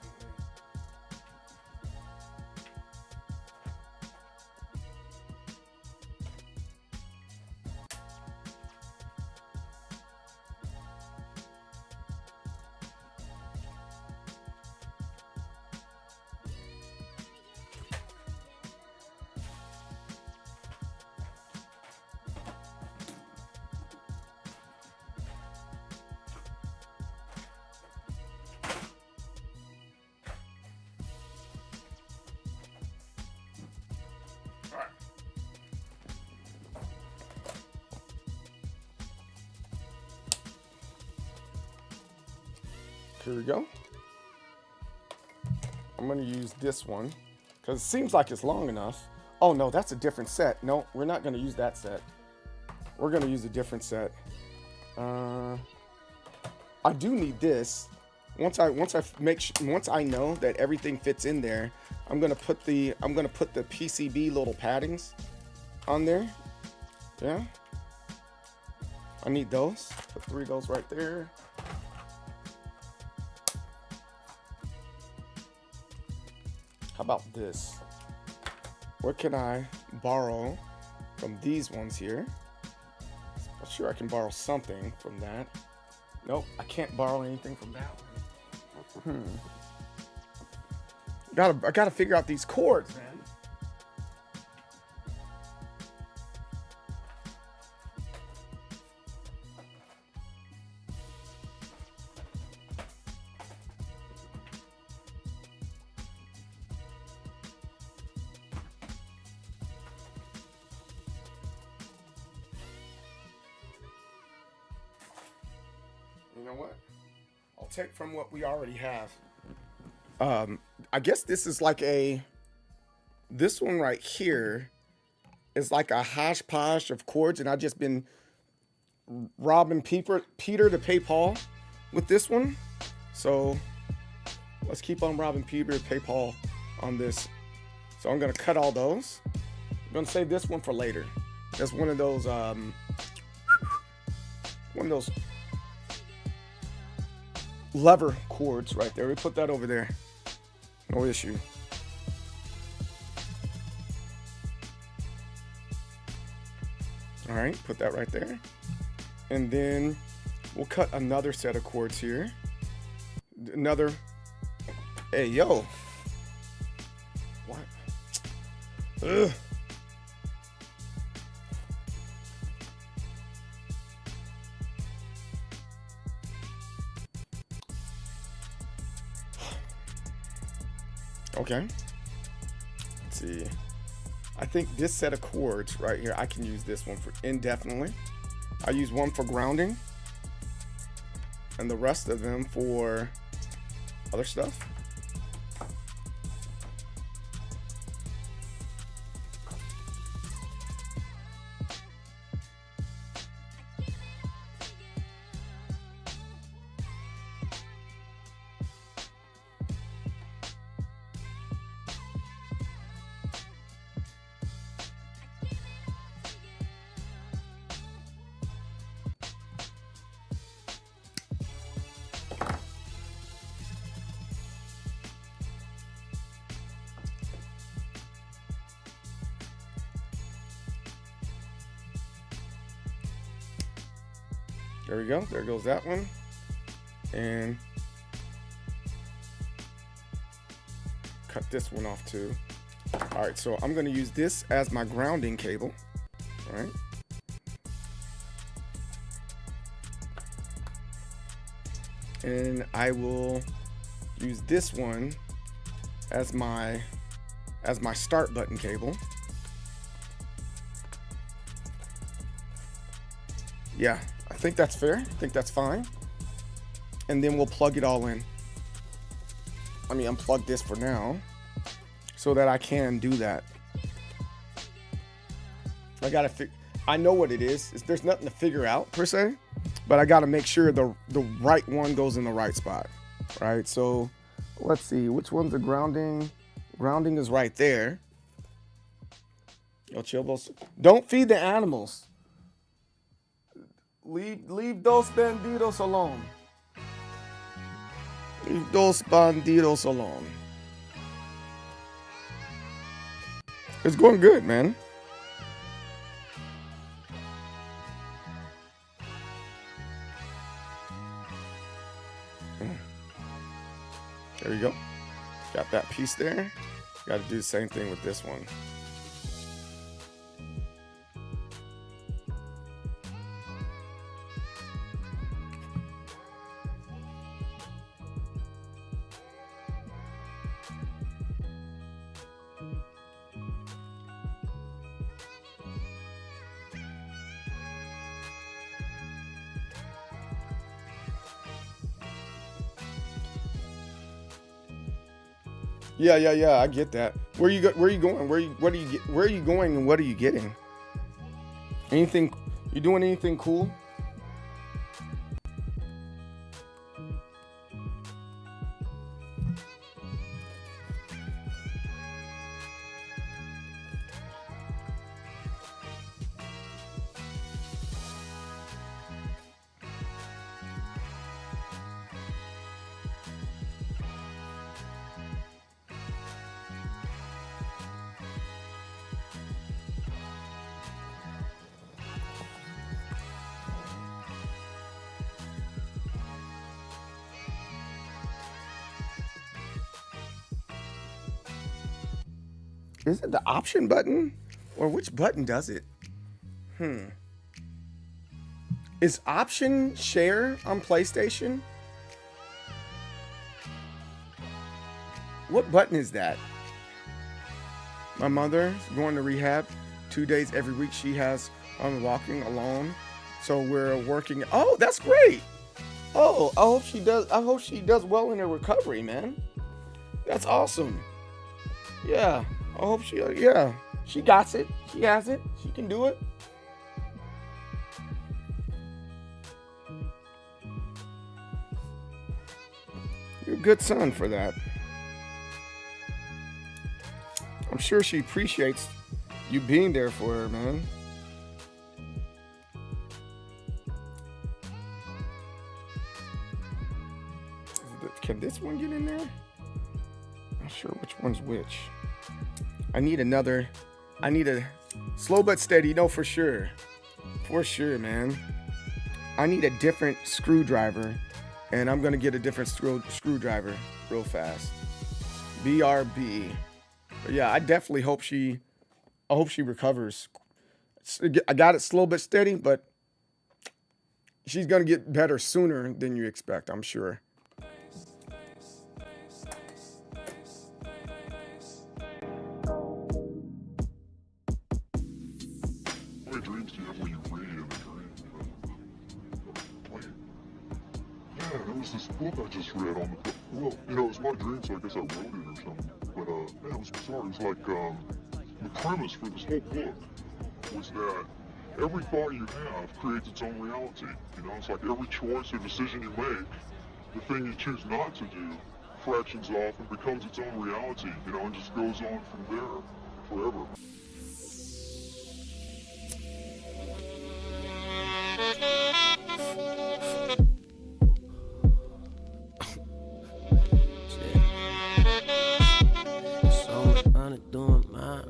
Here we go. I'm going to use this one because it seems like it's long enough. Oh no, that's a different set. No, we're not going to use that set. We're going to use a different set. I do need this. Once I know that everything fits in there, I'm going to put the PCB little paddings on there. Yeah. I need those. Put 3 of those right there. How about this? What can I borrow from these ones here? I'm sure I can borrow something from that. Nope, I can't borrow anything from that one. I gotta figure out these cords, man. You know what? I'll take from what we already have. I guess this is like this one right here is like a hodgepodge of chords, and I've just been robbing Peter to pay Paul with this one. So let's keep on robbing Peter to pay Paul on this. So I'm gonna cut all those. I'm gonna save this one for later. That's one of those lever cords right there. We put that over there. No issue. All right, put that right there. And then we'll cut another set of cords here. another. Hey, yo. What? Ugh. Okay. Let's see. I think this set of cords right here, I can use this one for indefinitely. I use one for grounding and the rest of them for other stuff. There we go. There goes that one. And cut this one off too. All right, so I'm going to use this as my grounding cable. All right. And I will use this one as my start button cable. Yeah, I think that's fair. I think that's fine. And then we'll plug it all in. Let me unplug this for now so that I can do that. I know what it is. There's nothing to figure out per se, but I got to make sure the right one goes in the right spot. Right? So let's see, which one's the grounding? Grounding is right there. Yo, chillos. Don't feed the animals. Leave those bandidos alone. Leave those bandidos alone. It's going good, man. There you go. Got that piece there. Got to do the same thing with this one. Yeah. I get that. Where are you going? Where are you going and what are you getting? Anything? You doing anything cool? Is it the option button? Or which button does it? Is option share on PlayStation? What button is that? My mother is going to rehab 2 days every week. She has walking alone. So we're working. Oh, that's great. Oh, I hope she does well in her recovery, man. That's awesome. Yeah. I hope she got it. She has it. She can do it. You're a good son for that. I'm sure she appreciates you being there for her, man. Can this one get in there? Not sure which one's which. I need a slow but steady. No, for sure. For sure, man. I need a different screwdriver and I'm gonna get a different screwdriver real fast. BRB. But yeah, I definitely hope I hope she recovers. I got it slow but steady, but she's gonna get better sooner than you expect, I'm sure. What dreams do you have when you read in a dream? Yeah, there was this book I just read on the, well, you know, it was my dream, so I guess I wrote it or something. But, yeah, it was bizarre. It was like, the premise for this whole book was that every thought you have creates its own reality. You know, it's like every choice or decision you make, the thing you choose not to do fractions off and becomes its own reality, you know, and just goes on from there forever.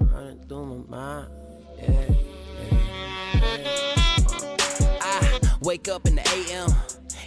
Running through my mind, yeah. I wake up in the AM,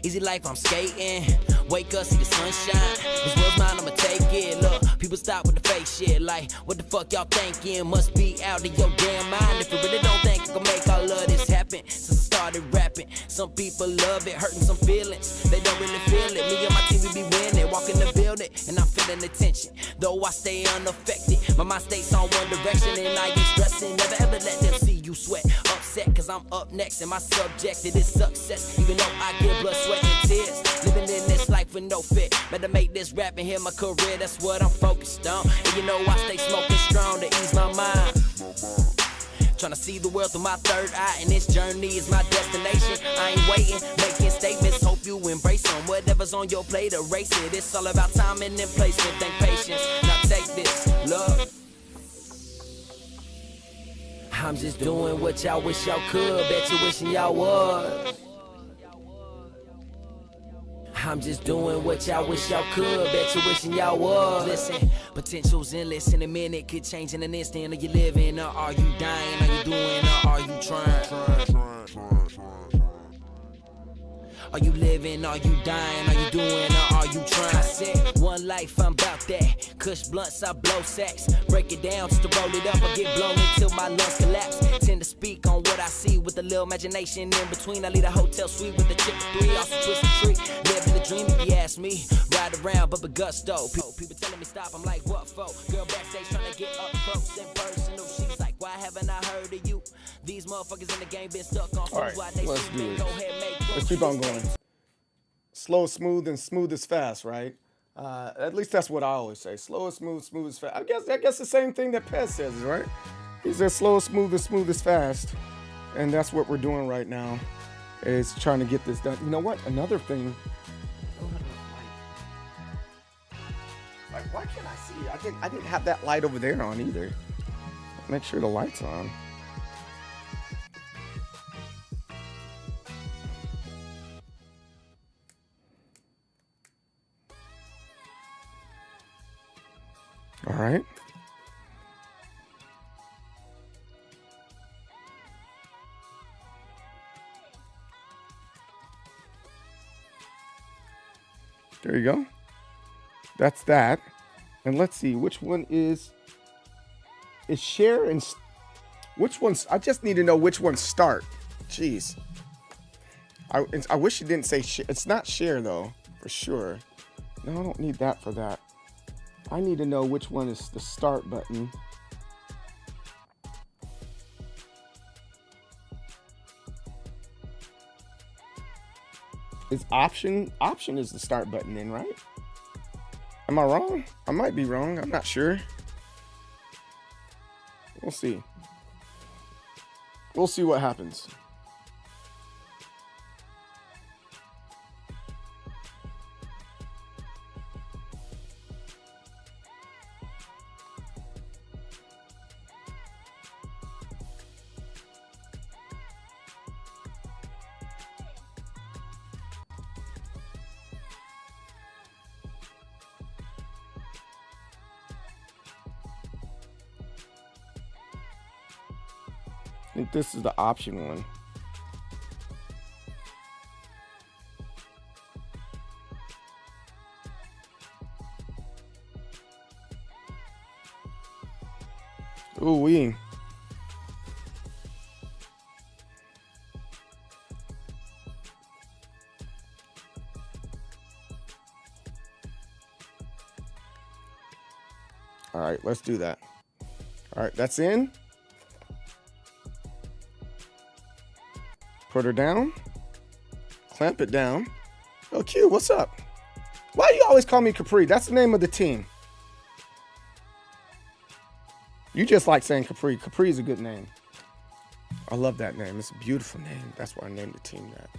easy life, I'm skating. Wake up, see the sunshine. This world's mine, I'ma take it. Look, people stop with the fake shit. Like, what the fuck y'all thinking? Must be out of your damn mind. If you really don't think I can make all of this happen. Since I started rapping, some people love it, hurting some feelings. They don't really feel it. Me and my team, we be winning. Walk in the building, and I'm feeling the tension. Though I stay unaffected, my mind stays on one direction, and I get stressing. Never ever let them see you sweat. Upset, cause I'm up next, and my subjective is success. Even though I get blood, sweat, and tears. Living in this life with no fit. Better make this rap and hit my career, that's what I'm focused on. And you know I stay smoking strong to ease my mind. Tryna see the world through my third eye, and this journey is my destination. I ain't waiting, making statements, hope you embrace them. Whatever's on your plate, erase it. It's all about timing and placement, think patience. Now take this, love. I'm just doing what y'all wish y'all could, bet you wishing y'all was. I'm just doing what y'all wish y'all could, bet you wishing y'all was. Listen, potential's endless, in a minute could change in an instant. Are you living or are you dying? Are you doing or are you trying? Are you living, are you dying? Are you doing or are you trying? I said, one life, I'm about that. Kush blunts, I blow sacks. Break it down just to roll it up or get blown until my lungs collapse. Tend to speak on what I see with a little imagination in between. I lead a hotel suite with a chick for three, also twist the tree. Living the dream if you ask me. Ride around, but with gusto. People telling me stop, I'm like, what for? Girl backstage trying to get up close and personal. She's like, why haven't I heard of you? These motherfuckers in the game been stuck on all right, why they let's do it. Go ahead, make Let's keep on going. Slow is smooth and smooth is fast, right? At least that's what I always say. Slow is smooth, smooth is fast. I guess the same thing that Pez says, right? He says slow is smooth and smooth is fast. And that's what we're doing right now, is trying to get this done. You know what? Another thing. Like, why can't I see? I didn't have that light over there on either. Make sure the light's on. All right. There you go. That's that. And let's see, which one is share and which one's, I just need to know which ones start. Jeez. I wish you didn't say share. It's not share though, for sure. No, I don't need that for that. I need to know which one is the start button. Is option is the start button then, right? Am I wrong? I might be wrong. I'm not sure. We'll see. We'll see what happens. I think this is the option one. Ooh wee. All right, let's do that. All right, that's in. Put her down. Clamp it down. Oh, Q, what's up? Why do you always call me Capri? That's the name of the team. You just like saying Capri. Capri is a good name. I love that name. It's a beautiful name. That's why I named the team that.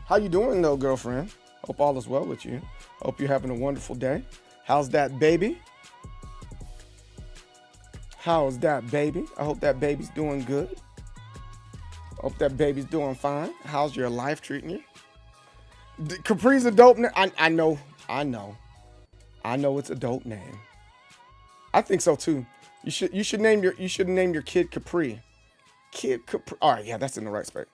How you doing though, girlfriend? Hope all is well with you. Hope you're having a wonderful day. How's that baby? How's that baby? I hope that baby's doing good. Hope that baby's doing fine. How's your life treating you? Capri's a dope name. I know it's a dope name. I think so too. You should name your kid Capri. Kid Capri. All right, yeah, that's in the right space.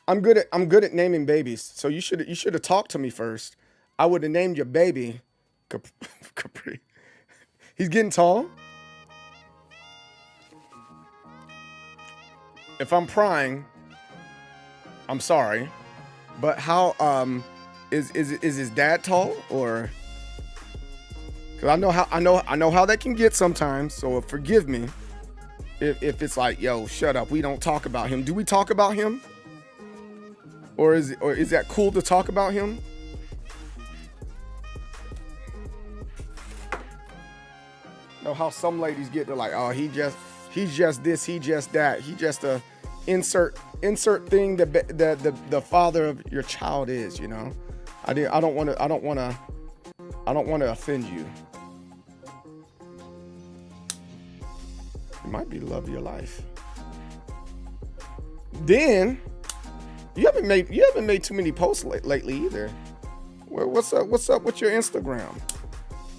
I'm good at naming babies. So you should have talked to me first. I would have named your baby Capri. He's getting tall. If I'm prying, I'm sorry, but how is his dad tall or? Cause I know how that can get sometimes. So forgive me if it's like, yo, shut up. We don't talk about him. Do we talk about him? Or is that cool to talk about him? Know how some ladies get to like, oh, he's just this, he just that, he just a insert thing that the father of your child is, you know. I don't want to offend you. It might be the love of your life. Then you haven't made too many posts lately either. What's up with your Instagram?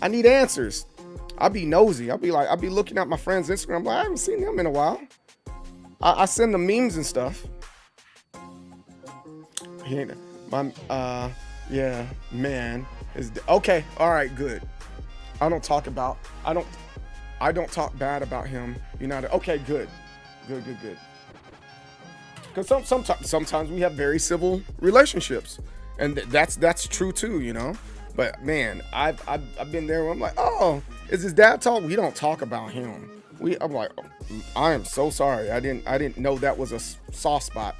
I need answers. I'll be nosy. I'll be looking at my friend's Instagram. Like, I haven't seen them in a while. I send them memes and stuff. Yeah, man. Okay, all right, good. I don't talk bad about him. You're not okay, good. Because sometimes we have very civil relationships, and that's true too, you know. But man, I've been there where I'm like, oh, is his dad tall? We don't talk about him. I'm like, I am so sorry. I didn't know that was a soft spot.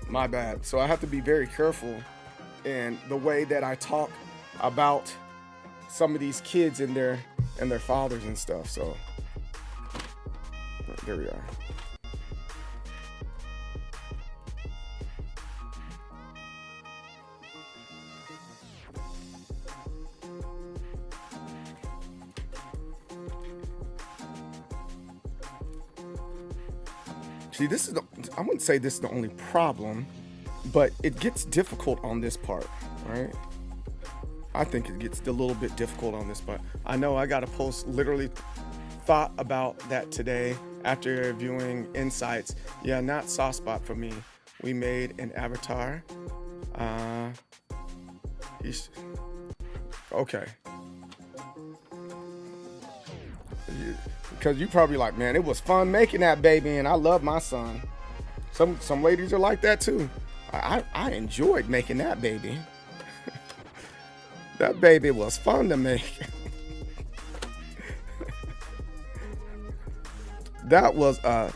My bad. So I have to be very careful in the way that I talk about some of these kids and their fathers and stuff. So there we are. See, I wouldn't say this is the only problem, but it gets difficult on this part, right? I think it gets a little bit difficult on this part. I know I got a post, literally thought about that today after viewing insights. Yeah, not soft spot for me. We made an avatar. Okay. Because you probably like, man, it was fun making that baby, and I love my son. Some ladies are like that too. I enjoyed making that baby. That baby was fun to make. That was a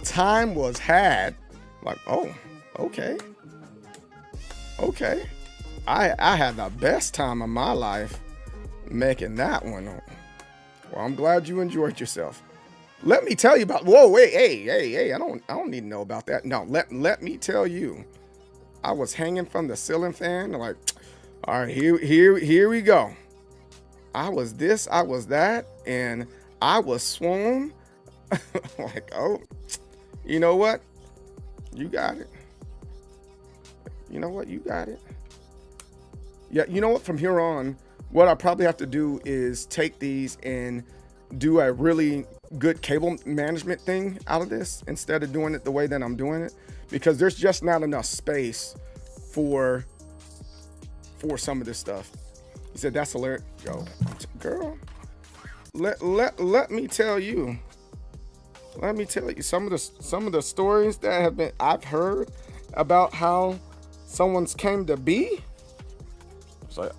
time was had. Like, oh, okay. I had the best time of my life making that one. Well, I'm glad you enjoyed yourself. Let me tell you about. Whoa, wait, hey! I don't need to know about that. No, let me tell you. I was hanging from the ceiling fan. Like, all right, here we go. I was this, I was that, and I was swoon. Like, oh, you know what? You got it. You know what? You got it. Yeah, you know what? From here on, what I probably have to do is take these and do a really good cable management thing out of this instead of doing it the way that I'm doing it, because there's just not enough space for some of this stuff. He said, that's hilarious. Yo, girl, let me tell you. Let me tell you some of the stories that I've heard about how someone's came to be. It's like,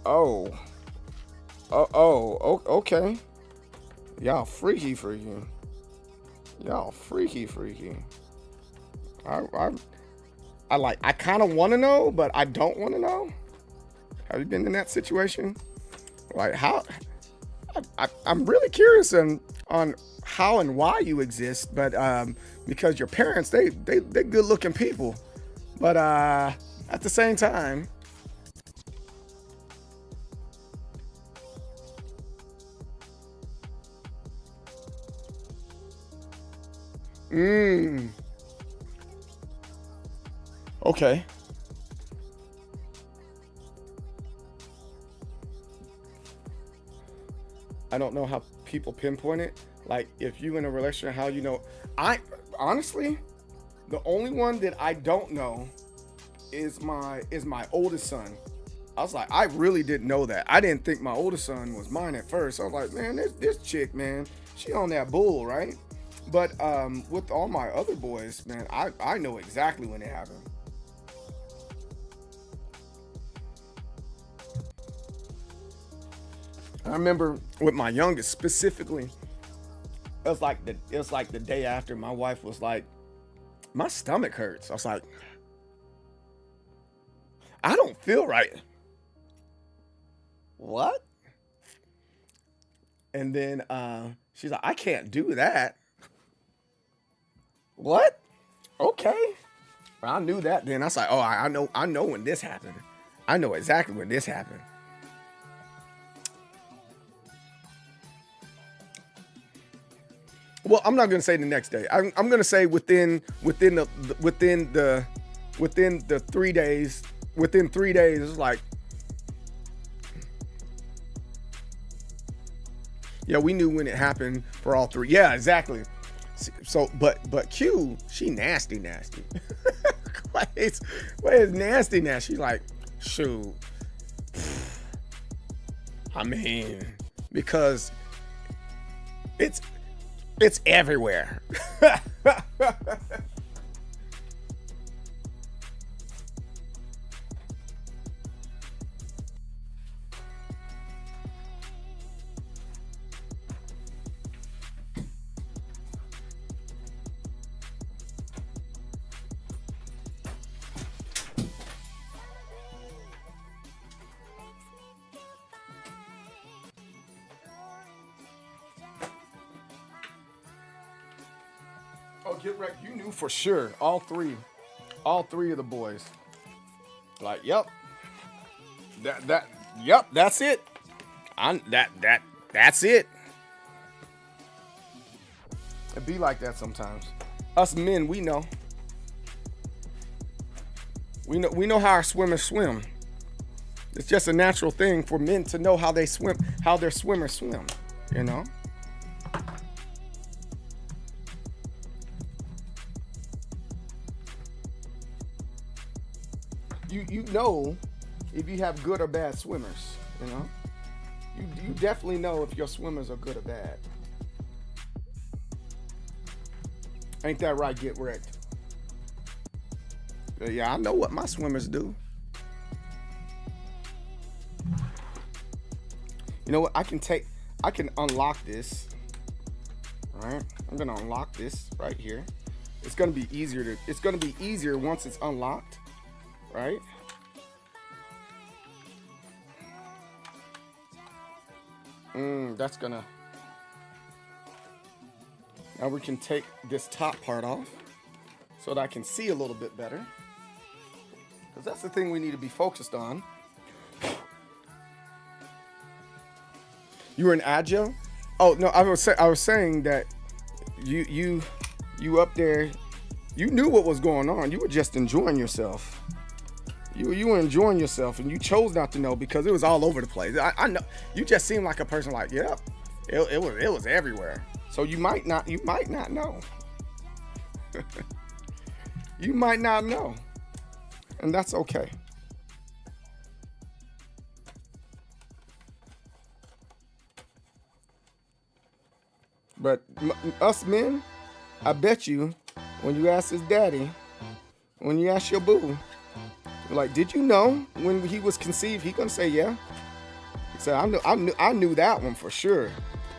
okay. Y'all freaky. Y'all freaky. I kind of want to know, but I don't want to know. Have you been in that situation? Like how? I'm really curious on how and why you exist, but because your parents they good looking people, but at the same time. Okay. I don't know how people pinpoint it. Like if you in a relationship, how you know? I honestly, the only one that I don't know is my oldest son. I was like, I really didn't know that. I didn't think my oldest son was mine at first. I was like, man, this chick, man, she on that bull, right? But with all my other boys, man, I know exactly when it happened. I remember with my youngest specifically, it was like the day after. My wife was like, my stomach hurts. I was like, I don't feel right. What? And then she's like, I can't do that. What? Okay. Well, I knew that then. I was like, oh, I know when this happened. I know exactly when this happened. Well, I'm not gonna say the next day. I'm gonna say within the 3 days. Within 3 days, it's like, yeah, we knew when it happened for all three. Yeah, exactly. So, but Q, she nasty. What is nasty? She's like, shoot. I mean, because it's everywhere. Oh, get right. You knew for sure. All three of the boys. Like, yep. Yep, that's it. That's it. It be like that sometimes. Us men, we know. We know how our swimmers swim. It's just a natural thing for men to know how they swim, how their swimmers swim, you know? You know if you have good or bad swimmers, you know? You definitely know if your swimmers are good or bad. Ain't that right, Get Wrecked? But yeah, I know what my swimmers do. You know what? I can unlock this. All right? I'm gonna unlock this right here. It's gonna be easier once it's unlocked, right? That's gonna. Now we can take this top part off so that I can see a little bit better. Because that's the thing we need to be focused on. You were in Agile? Oh no, I was saying that you up there, you knew what was going on. You were just enjoying yourself. You were enjoying yourself, and you chose not to know because it was all over the place. I know you just seemed like a person like, yeah, it was everywhere. So you might not know. You might not know, and that's okay. But us men, I bet you, when you ask his daddy, when you ask your boo, like, did you know when he was conceived? He gonna say, yeah. He said, I knew that one for sure.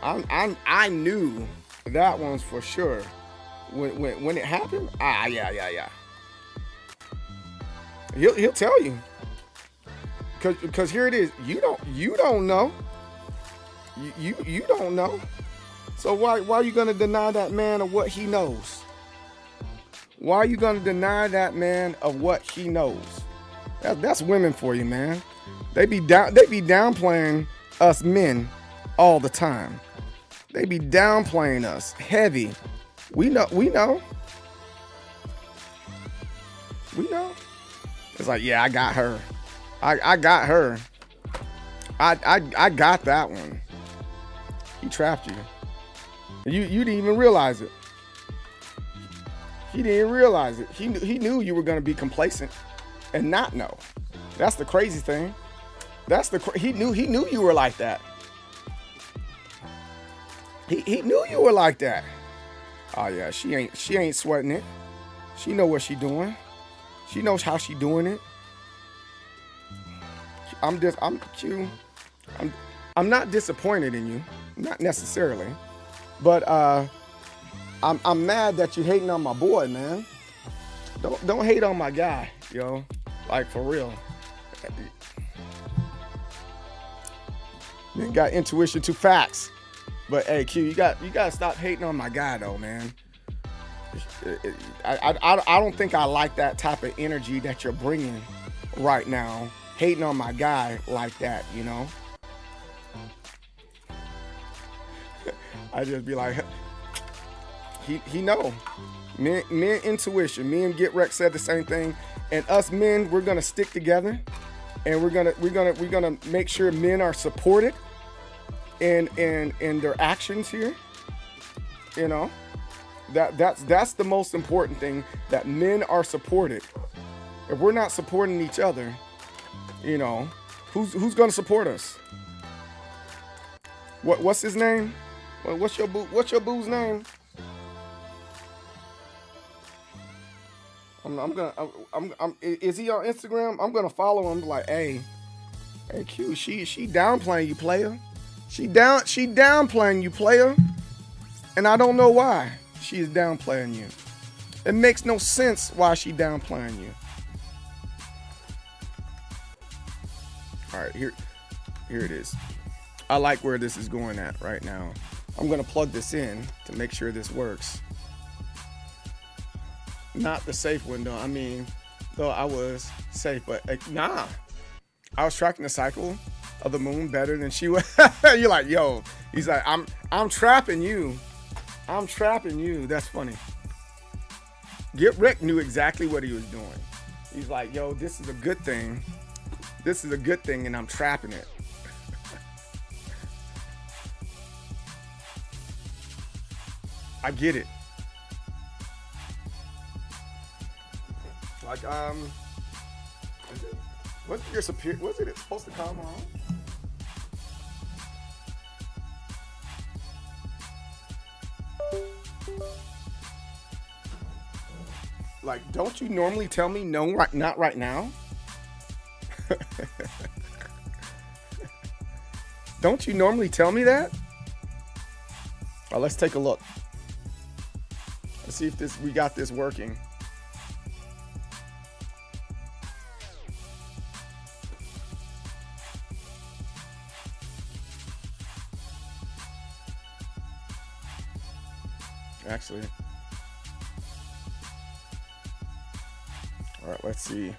I knew that one's for sure. When it happened, yeah. He'll tell you. Because here it is. You don't know. You don't know. So why are you gonna deny that man of what he knows? Why are you gonna deny that man of what he knows? That's women for you, man. They be downplaying us men all the time. They be downplaying us heavy. We know. It's like, yeah, I got her. I got her. I got that one. He trapped you. You didn't even realize it. He didn't realize it. He knew you were gonna be complacent and not know. That's the crazy thing. He knew you were like that. He knew you were like that. Oh yeah, she ain't sweating it. She know what she doing. She knows how she doing it. I'm not disappointed in you, not necessarily, but I'm mad that you hating on my boy, man. Don't hate on my guy, yo. Like, for real. Man got intuition to facts. But hey, Q, you gotta stop hating on my guy though, man. I don't think I like that type of energy that you're bringing right now, hating on my guy like that, you know. I just be like, he know. Men intuition. Me and Get Rex said the same thing, and us men, we're gonna stick together, and we're gonna make sure men are supported in their actions here. You know, that's the most important thing, that men are supported. If we're not supporting each other, you know, who's gonna support us? What's his name? What's your boo's name? Is he on Instagram? I'm gonna follow him. Like, hey Q, she downplaying you, player. She downplaying you, player. And I don't know why she is downplaying you. It makes no sense why she downplaying you. All right, here it is. I like where this is going at right now. I'm gonna plug this in to make sure this works. Not the safe window. I mean, though I was safe, but nah. I was tracking the cycle of the moon better than she was. You're like, yo. He's like, I'm trapping you. I'm trapping you. That's funny. Get Rick knew exactly what he was doing. He's like, yo, this is a good thing. This is a good thing, and I'm trapping it. I get it. Like, was it supposed to come on? Like, don't you normally tell me no, not right now? Don't you normally tell me that? All right, let's take a look. Let's see if we got this working. Actually, all right, let's see.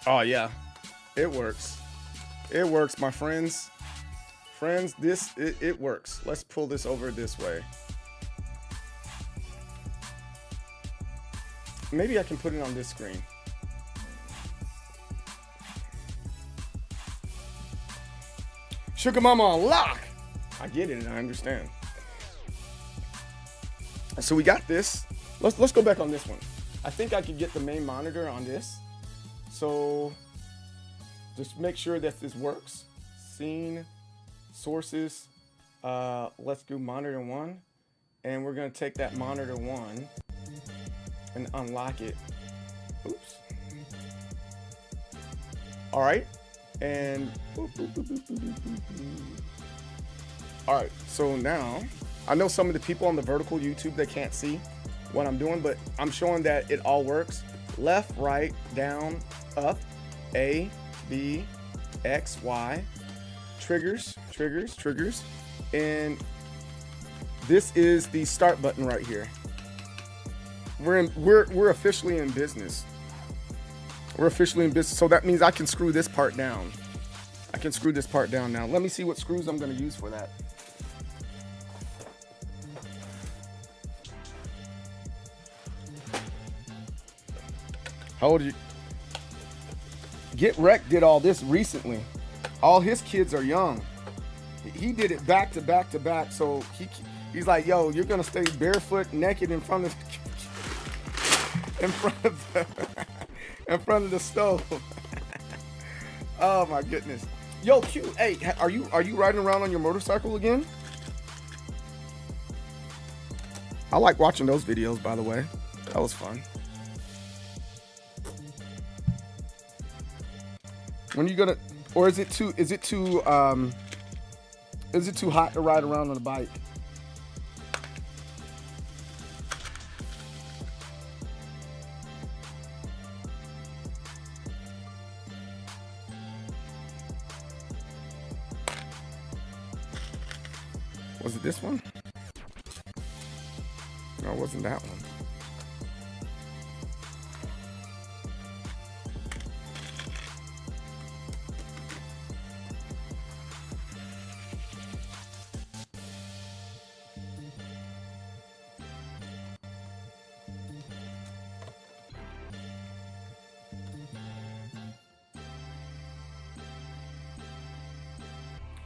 Oh yeah, it works. It works, my friends. Friends, it works. Let's pull this over this way. Maybe I can put it on this screen. Sugar Mama on lock. I get it and I understand. So we got this. Let's go back on this one. I think I could get the main monitor on this. So just make sure that this works. scene, sources. Let's do monitor 1. And we're going to take that monitor 1 and unlock it. Oops. All right. And all right. So now I know some of the people on the vertical YouTube, they can't see what I'm doing, but I'm showing that it all works. Left, right, down, up, A, B, X, Y, triggers, triggers, triggers. And this is the start button right here. We're officially in business. We're officially in business. So that means I can screw this part down. I can screw this part down now. Let me see what screws I'm going to use for that. How old are you? Get Wrecked did all this recently. All his kids are young. He did it back to back to back. So he's like, yo, you're gonna stay barefoot, naked in front of the stove. Oh my goodness. Yo, Q, hey, are you riding around on your motorcycle again? I like watching those videos, by the way. That was fun. When are you gonna, or is it too hot to ride around on a bike? Was it this one? No, it wasn't that one.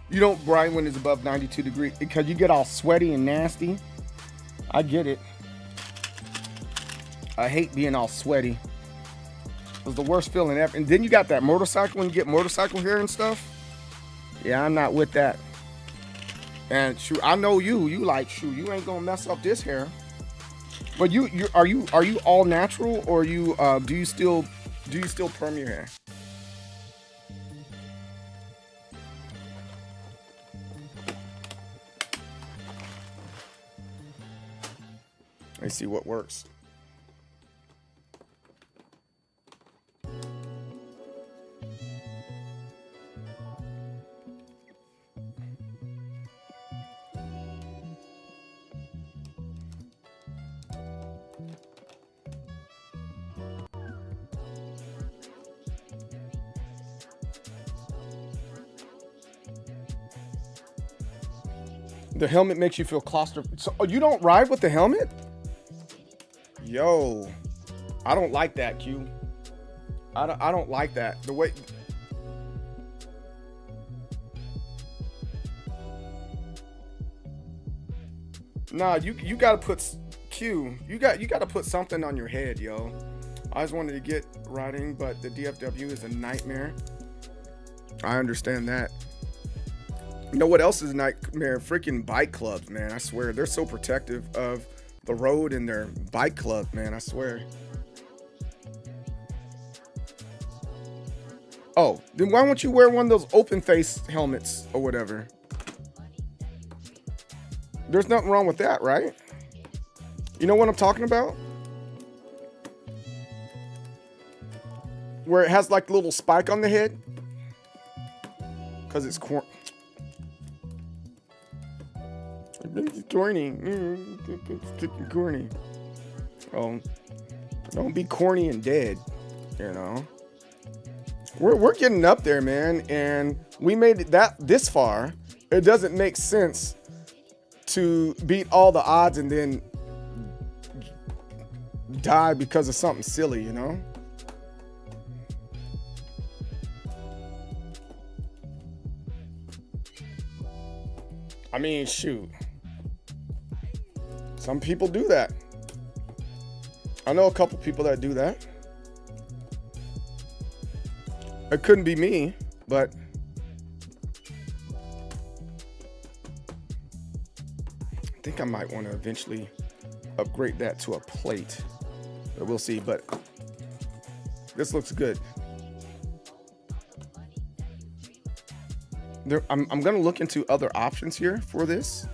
You don't ride when it's above 92 degrees because you get all sweaty and nasty. I get it. I hate being all sweaty. It was the worst feeling ever. And then you got that motorcycle when you get motorcycle hair and stuff. Yeah, I'm not with that. And shoot, I know you like, shoot, you ain't gonna mess up this hair. But are you all natural, or do you still perm your hair? Let's see what works. The helmet makes you feel claustrophobic. So you don't ride with the helmet? Yo, I don't like that, Q. I don't like that. The way. Nah, you gotta put Q. You gotta put something on your head, yo. I just wanted to get riding, but the DFW is a nightmare. I understand that. You know what else is a nightmare? Freaking bike clubs, man. I swear they're so protective of the road and their bike club, man. I swear. Oh, then why won't you wear one of those open face helmets or whatever? There's nothing wrong with that, right? You know what I'm talking about? Where it has like a little spike on the head. Because it's corny. Corny. Oh, don't be corny and dead, you know. We're getting up there, man, and we made it this far. It doesn't make sense to beat all the odds and then die because of something silly, you know. I mean, shoot. Some people do that. I know a couple people that do that. It couldn't be me, but think I might want to eventually upgrade that to a plate, but we'll see. But this looks good. I'm going to look into other options here for this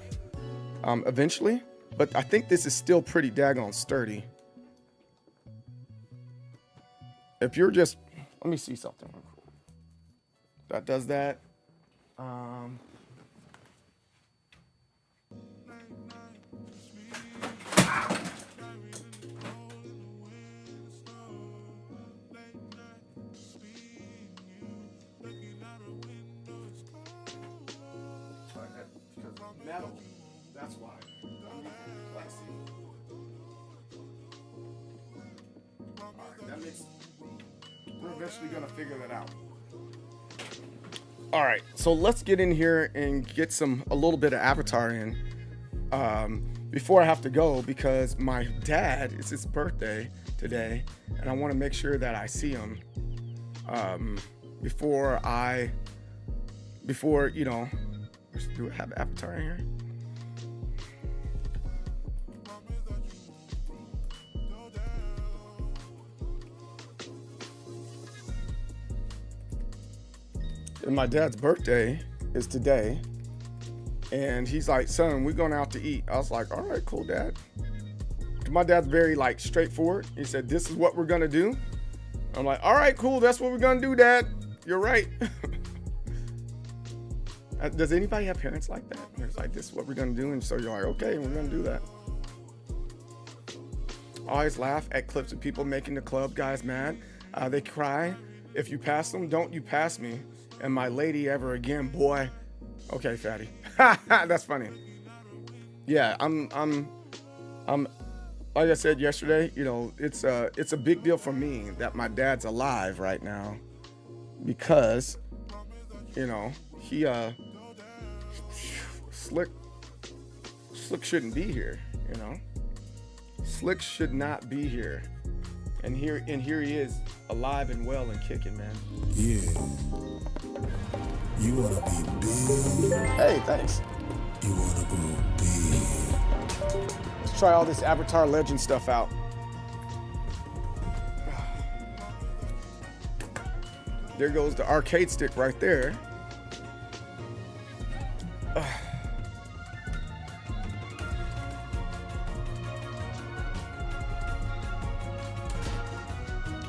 eventually, but I think this is still pretty daggone sturdy. If you're just, let me see something. That does that. Metal, that's why. Alright, that makes, we're eventually gonna figure that out. Alright, so let's get in here and get a little bit of Avatar in before I have to go, because my dad, it's his birthday today, and I want to make sure that I see him before you know, do I have Avatar in here? And my dad's birthday is today, and he's like, son, we're going out to eat. I was like, all right, cool, Dad. My dad's very like straightforward. He said, this is what we're gonna do. I'm like, all right, cool, that's what we're gonna do, Dad. You're right. Does anybody have parents like that? It's like, this is what we're gonna do, and so you're like, okay, we're gonna do that. Always laugh at clips of people making the club guys mad. They cry. If you pass them, don't you pass me and my lady ever again, boy. Okay, fatty. That's funny. Yeah, I'm like I said yesterday, you know, it's a big deal for me that my dad's alive right now, because, you know, he Slick shouldn't be here, you know. Slick should not be here. And here he is, alive and well and kicking, man. Yeah. You wanna be big. Hey, thanks. You wanna grow big. Let's try all this Avatar Legend stuff out. There goes the arcade stick right there.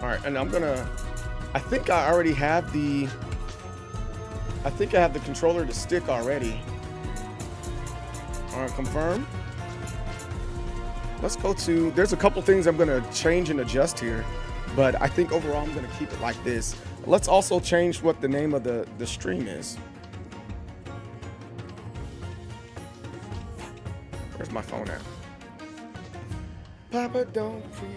All right, and I think I already have the controller to stick already. All right, confirm. Let's go to, there's a couple things I'm gonna change and adjust here, but I think overall I'm gonna keep it like this. Let's also change what the name of the stream is. Where's my phone at? Papa don't preach.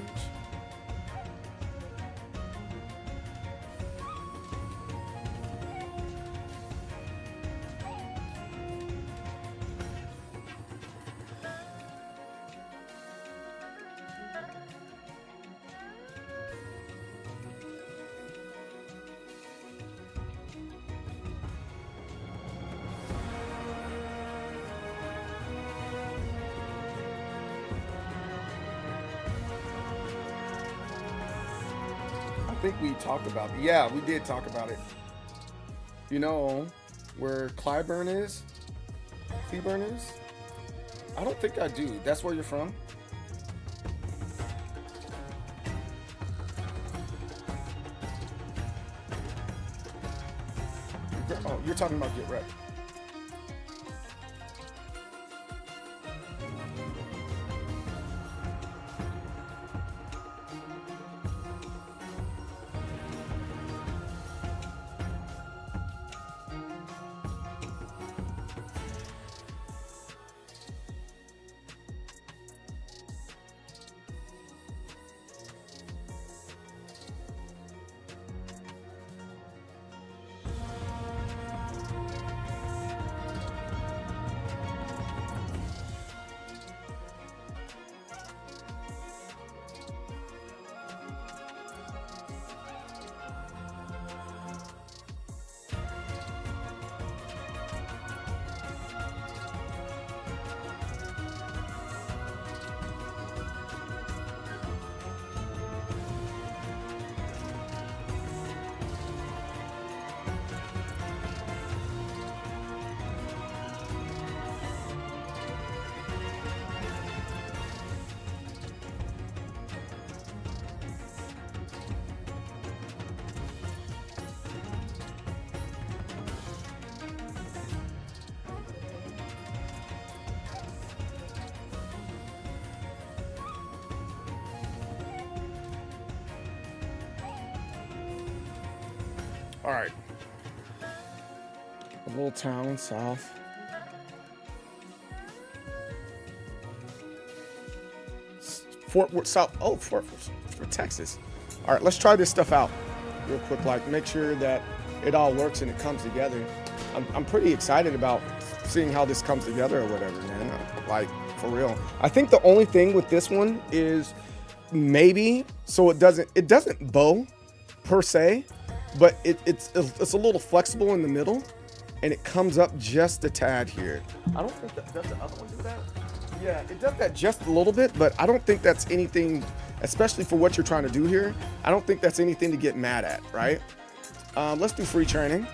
I think we talked about it. Yeah, we did talk about it. You know where Clyburn is? Cleburne is? I don't think I do. That's where you're from? Oh, you're talking about Get Wrecked. All right. A little town south. Fort Worth, South. Oh, Fort Texas. All right, let's try this stuff out real quick. Like, make sure that it all works and it comes together. I'm pretty excited about seeing how this comes together or whatever, man. Like, for real. I think the only thing with this one is maybe so it doesn't bow per se, but it's a little flexible in the middle, and it comes up just a tad here. I don't think that does the other one do that. Yeah, it does that just a little bit, but I don't think that's anything, especially for what you're trying to do here. I don't think that's anything to get mad at, right? Let's do free training.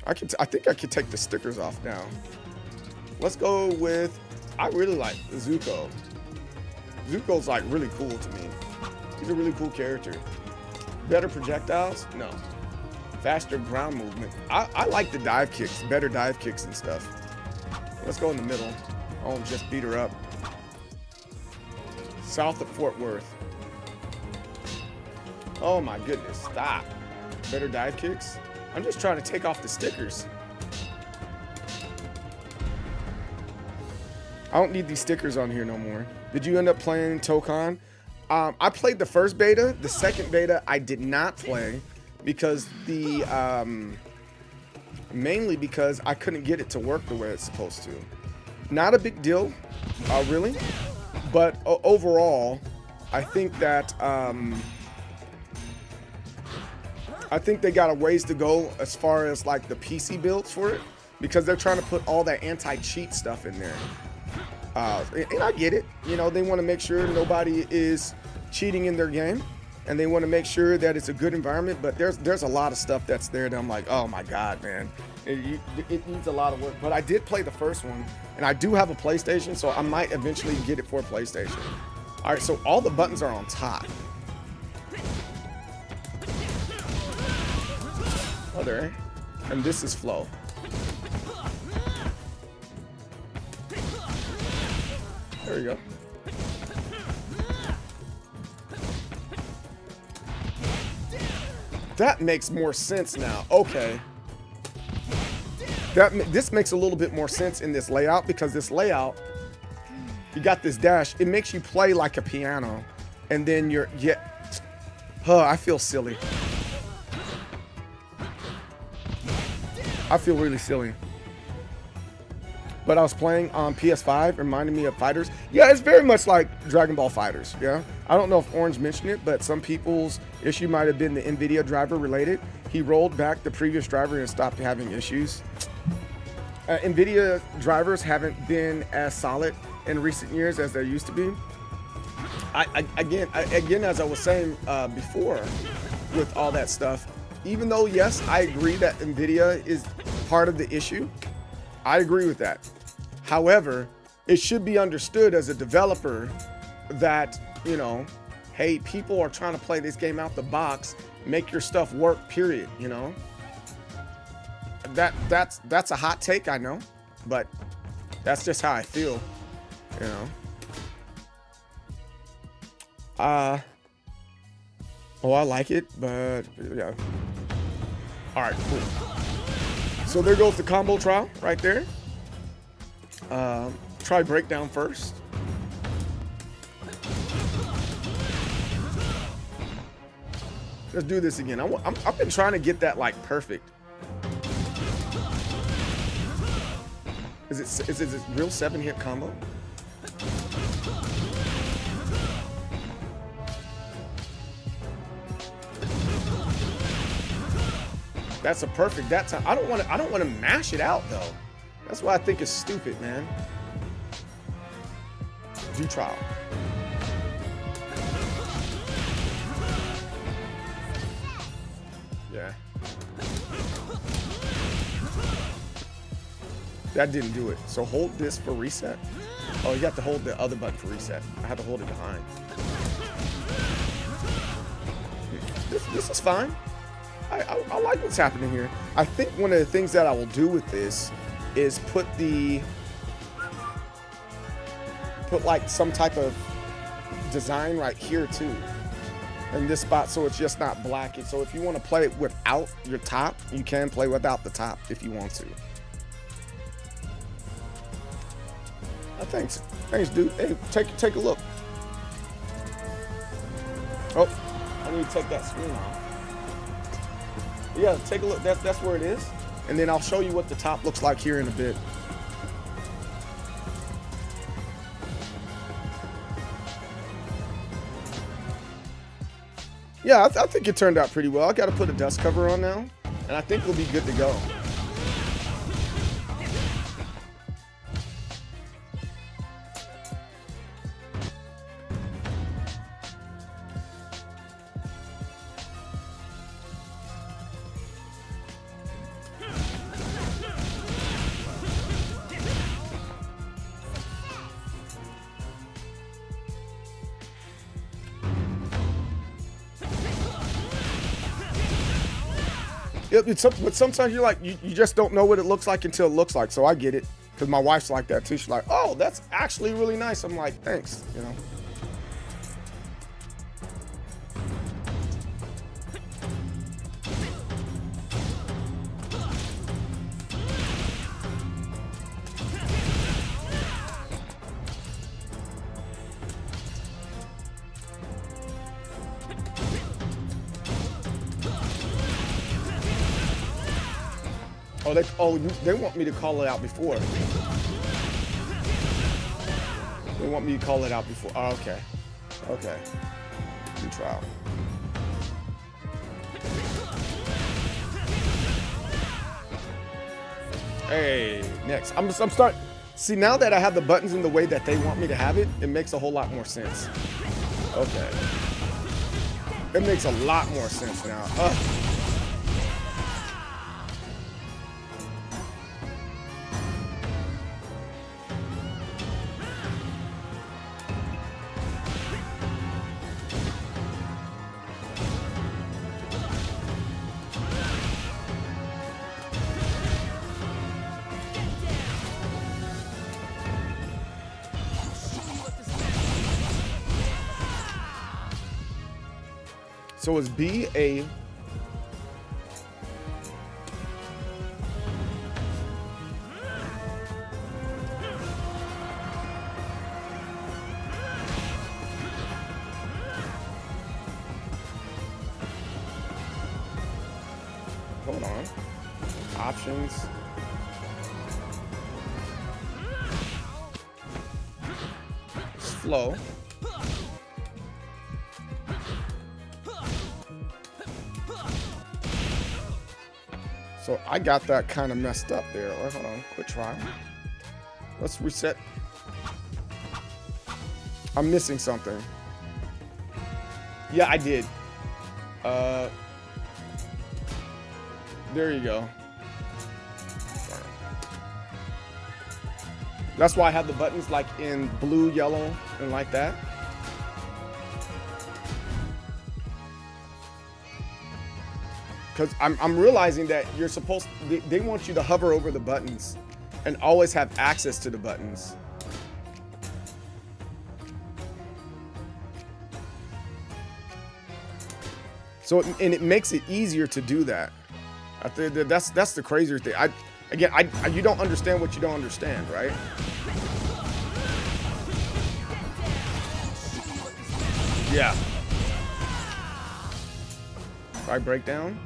I think I could take the stickers off now. Let's go with, I really like Zuko. Zuko's like really cool to me. He's a really cool character. Better projectiles? No. Faster ground movement. I like the dive kicks, better dive kicks and stuff. Let's go in the middle. Oh, just beat her up. South of Fort Worth. Oh my goodness, stop. Better dive kicks? I'm just trying to take off the stickers. I don't need these stickers on here no more. Did you end up playing Tokon? I played the first beta. The second beta I did not play because mainly because I couldn't get it to work the way it's supposed to. Not a big deal, really, but overall, I think that I think they got a ways to go as far as like the PC builds for it, because they're trying to put all that anti-cheat stuff in there. And I get it, you know, they want to make sure nobody is cheating in their game, and they want to make sure that it's a good environment. But there's a lot of stuff that's there that I'm like, oh my god, man, it needs a lot of work. But I did play the first one, and I do have a PlayStation, so I might eventually get it for a PlayStation. All right, so all the buttons are on top. Oh, there. And this is flow. There you go. That makes more sense now. Okay. This makes a little bit more sense in this layout, because this layout, you got this dash. It makes you play like a piano, and then I feel silly. I feel really silly. But I was playing on PS5, reminding me of Fighters. Yeah, it's very much like Dragon Ball Fighters, yeah? I don't know if Orange mentioned it, but some people's issue might have been the NVIDIA driver related. He rolled back the previous driver and stopped having issues. NVIDIA drivers haven't been as solid in recent years as they used to be. Again, as I was saying before, with all that stuff, even though, yes, I agree that NVIDIA is part of the issue, I agree with that. However, it should be understood as a developer that, you know, hey, people are trying to play this game out the box, make your stuff work, period, you know? That's a hot take, I know, but that's just how I feel, you know? Oh, I like it, but yeah. All right, cool. So there goes the combo trial right there. Try breakdown first. Let's do this again. I've been trying to get that like perfect. Is it a real 7-hit combo? That's a perfect that time. I don't want to mash it out though. That's what I think is stupid, man. Do trial. Yeah. That didn't do it. So hold this for reset. Oh, you have to hold the other button for reset. I had to hold it behind. This is fine. I like what's happening here. I think one of the things that I will do with this is put like some type of design right here too. in this spot, so it's just not black. So if you want to play it without your top, you can play without the top if you want to. Thanks, dude. Hey, take a look. Oh, I need to take that screen off. Yeah, take a look. That's where it is, and then I'll show you what the top looks like here in a bit. Yeah, I think it turned out pretty well. I got to put a dust cover on now, and I think we'll be good to go. But sometimes you're like, you just don't know what it looks like until it looks like. So I get it, because my wife's like that too. She's like, oh, that's actually really nice. I'm like, thanks, you know. They want me to call it out before. They want me to call it out before. Oh, okay. Okay. New trial. Hey, next. I'm starting. See, now that I have the buttons in the way that they want me to have it, it makes a whole lot more sense. Okay. It makes a lot more sense now. So is B a... Hold on. Options. Flow. So I got that kind of messed up there. Oh, hold on, quit trying. Let's reset. I'm missing something. Yeah, I did. There you go. That's why I have the buttons like in blue, yellow, and like that. Because I'm realizing that you're supposed to, they want you to hover over the buttons and always have access to the buttons. So and it makes it easier to do that. I think that's the crazier thing. You don't understand what you don't understand, right? Yeah. Try breakdown.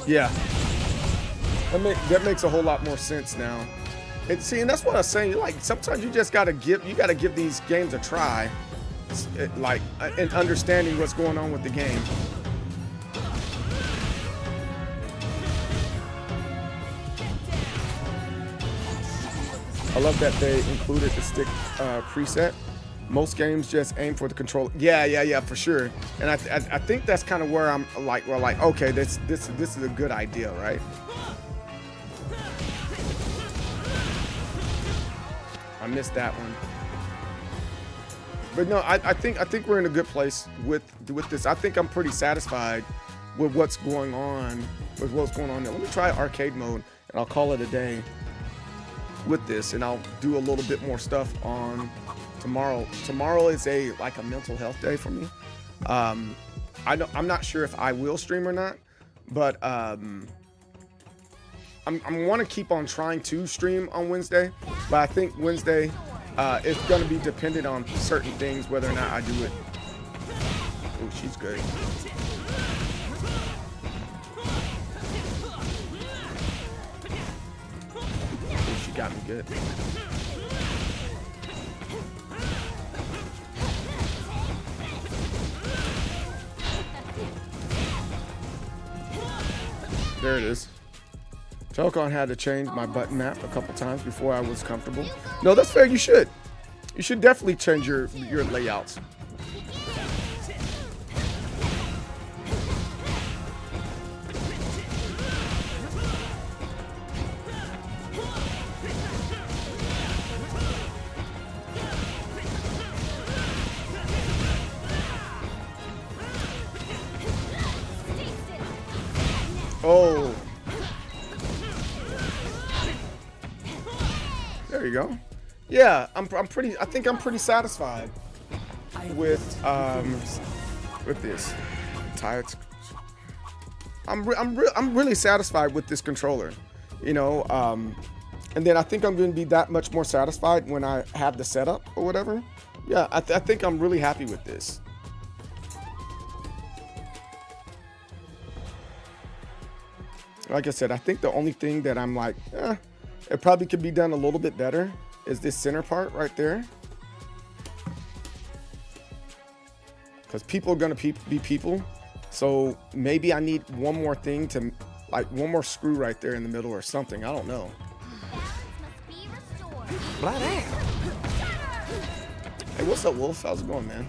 Yeah, that makes a whole lot more sense now. And see, and that's what I was saying. Like sometimes you just gotta give these games a try, like in understanding what's going on with the game. I love that they included the stick preset. Most games just aim for the controller. Yeah, for sure. And I think that's kind of where I'm like, okay, this is a good idea, right? I missed that one. But no, I think we're in a good place with this. I think I'm pretty satisfied with what's going on there. Let me try arcade mode, and I'll call it a day with this, and I'll do a little bit more stuff on tomorrow. Tomorrow is like a mental health day for me. I'm not sure if I will stream or not, but I want to keep on trying to stream on Wednesday, but I think Wednesday is going to be dependent on certain things, whether or not I do it. Oh, she's good. Oh, she got me good. There it is. Telcon had to change my button map a couple times before I was comfortable. No, that's fair. You should. You should definitely change your layouts. Oh. There you go. Yeah, I think I'm pretty satisfied with this. Tired. I'm really satisfied with this controller, you know, and then I think I'm going to be that much more satisfied when I have the setup or whatever. Yeah, I think I'm really happy with this. Like I said, I think the only thing that I'm like, it probably could be done a little bit better is this center part right there. Because people are going to be people. So maybe I need one more thing to, like one more screw right there in the middle or something. I don't know. Hey, what's up, Wolf? How's it going, man?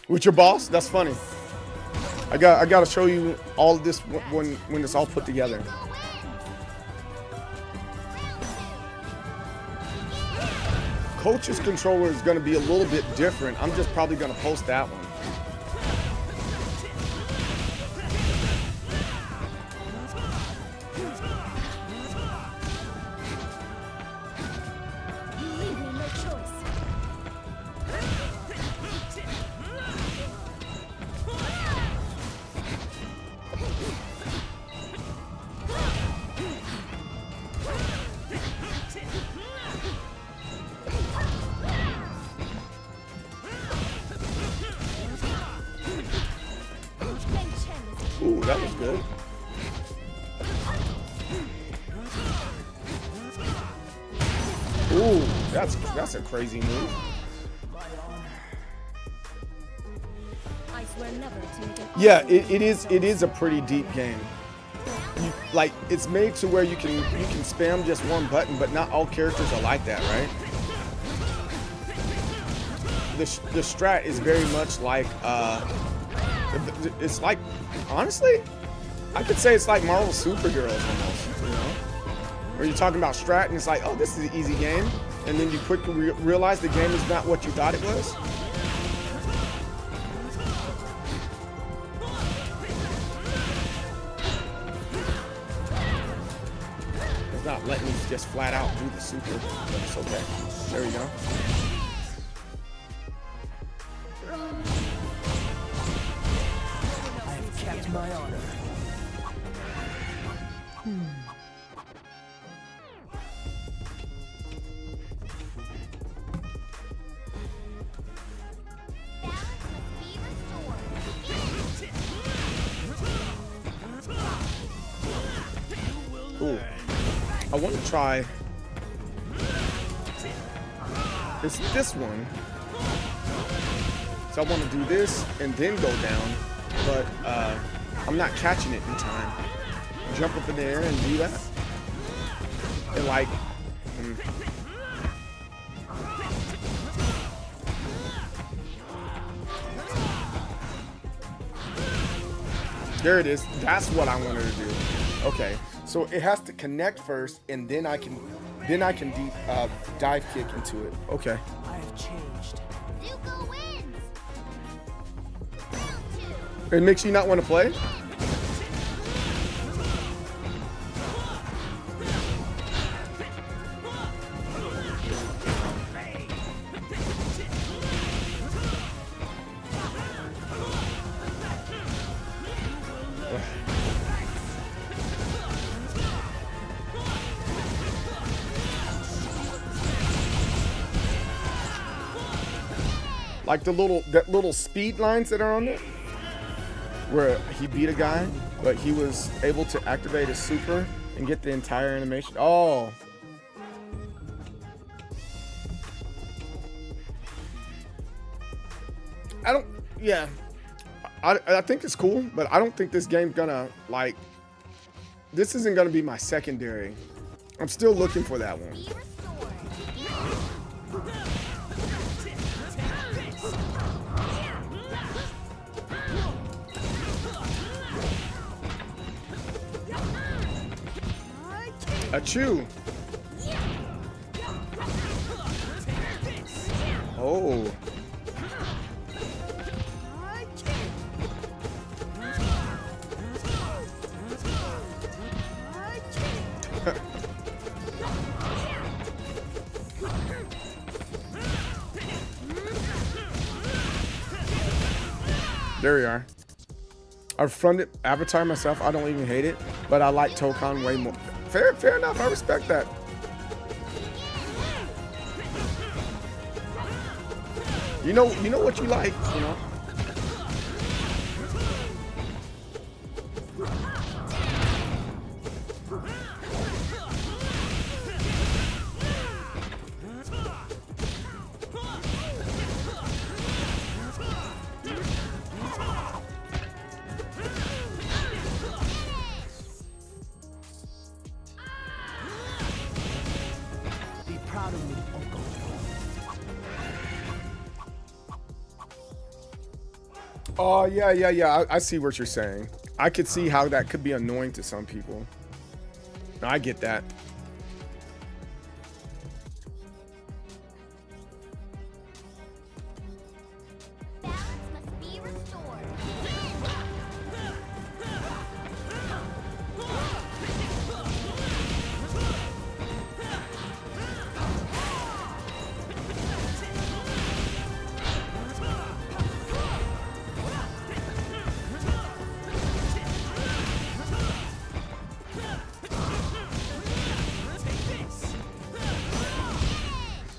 With your boss? That's funny. I got to show you all of this when it's all put together. Coach's controller is going to be a little bit different. I'm just probably going to post that one. Ooh, that was good. Ooh, that's a crazy move. Yeah, it is a pretty deep game. Like it's made to where you can spam just one button, but not all characters are like that, right? The strat is very much like it's like, honestly, I could say it's like Marvel Superheroes almost, you know? Where you're talking about strat and it's like, oh, this is an easy game. And then you quickly realize the game is not what you thought it was. It's not letting me just flat out do the super, but it's okay. There we go. Kept my honor. Ooh. I want to try this one. So I want to do this and then go down, but I'm not catching it in time. Jump up in the air and do that. And like There it is. That's what I wanted to do. Okay, so it has to connect first, and then I can deep dive kick into it. Okay. I have changed. Zuko wins. It makes you not want to play? Like the little speed lines that are on there, where he beat a guy, but he was able to activate his super and get the entire animation. Oh. Yeah. I think it's cool, but I don't think this game's gonna, like, this isn't gonna be my secondary. I'm still looking for that one. Achoo. Oh. There we are. I've fronted Avatar myself. I don't even hate it, but I like Tokon way more. Fair enough. I respect that. You know what you like, you know. Oh, yeah. I see what you're saying. I could see how that could be annoying to some people. I get that.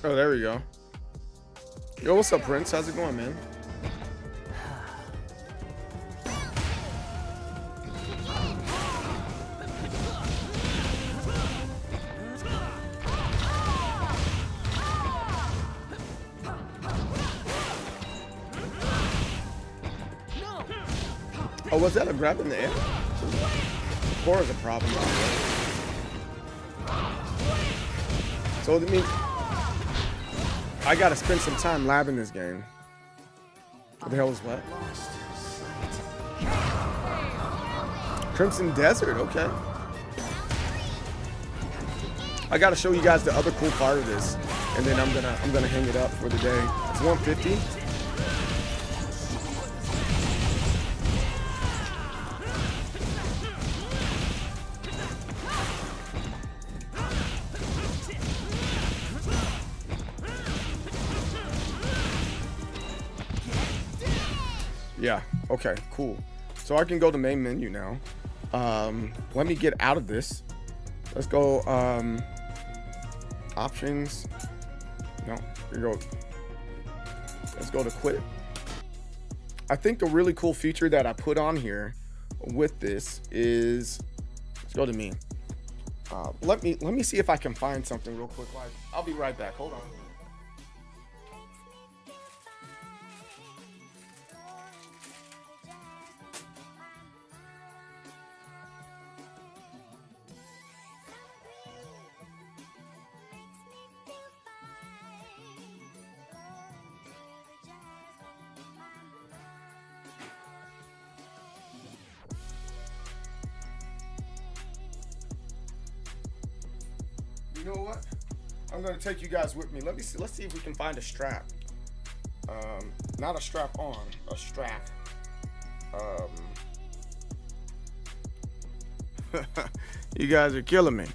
Oh, there we go. Yo, what's up, Prince? How's it going, man? Oh, was that a grab in the air? Or is a problem? So that means I gotta spend some time labbing this game. What the hell is what? Crimson Desert, okay. I gotta show you guys the other cool part of this, and then I'm gonna hang it up for the day. It's 150. Yeah, okay, cool. So I can go to main menu now. Let me get out of this. Let's go, options. No, here you go. Let's go to quit. I think the really cool feature that I put on here with this is, let's go to me. Let me see if I can find something real quick. I'll be right back, hold on. know what? I'm gonna take you guys with me. Let's see if we can find a strap. Not a strap on, a strap. You guys are killing me.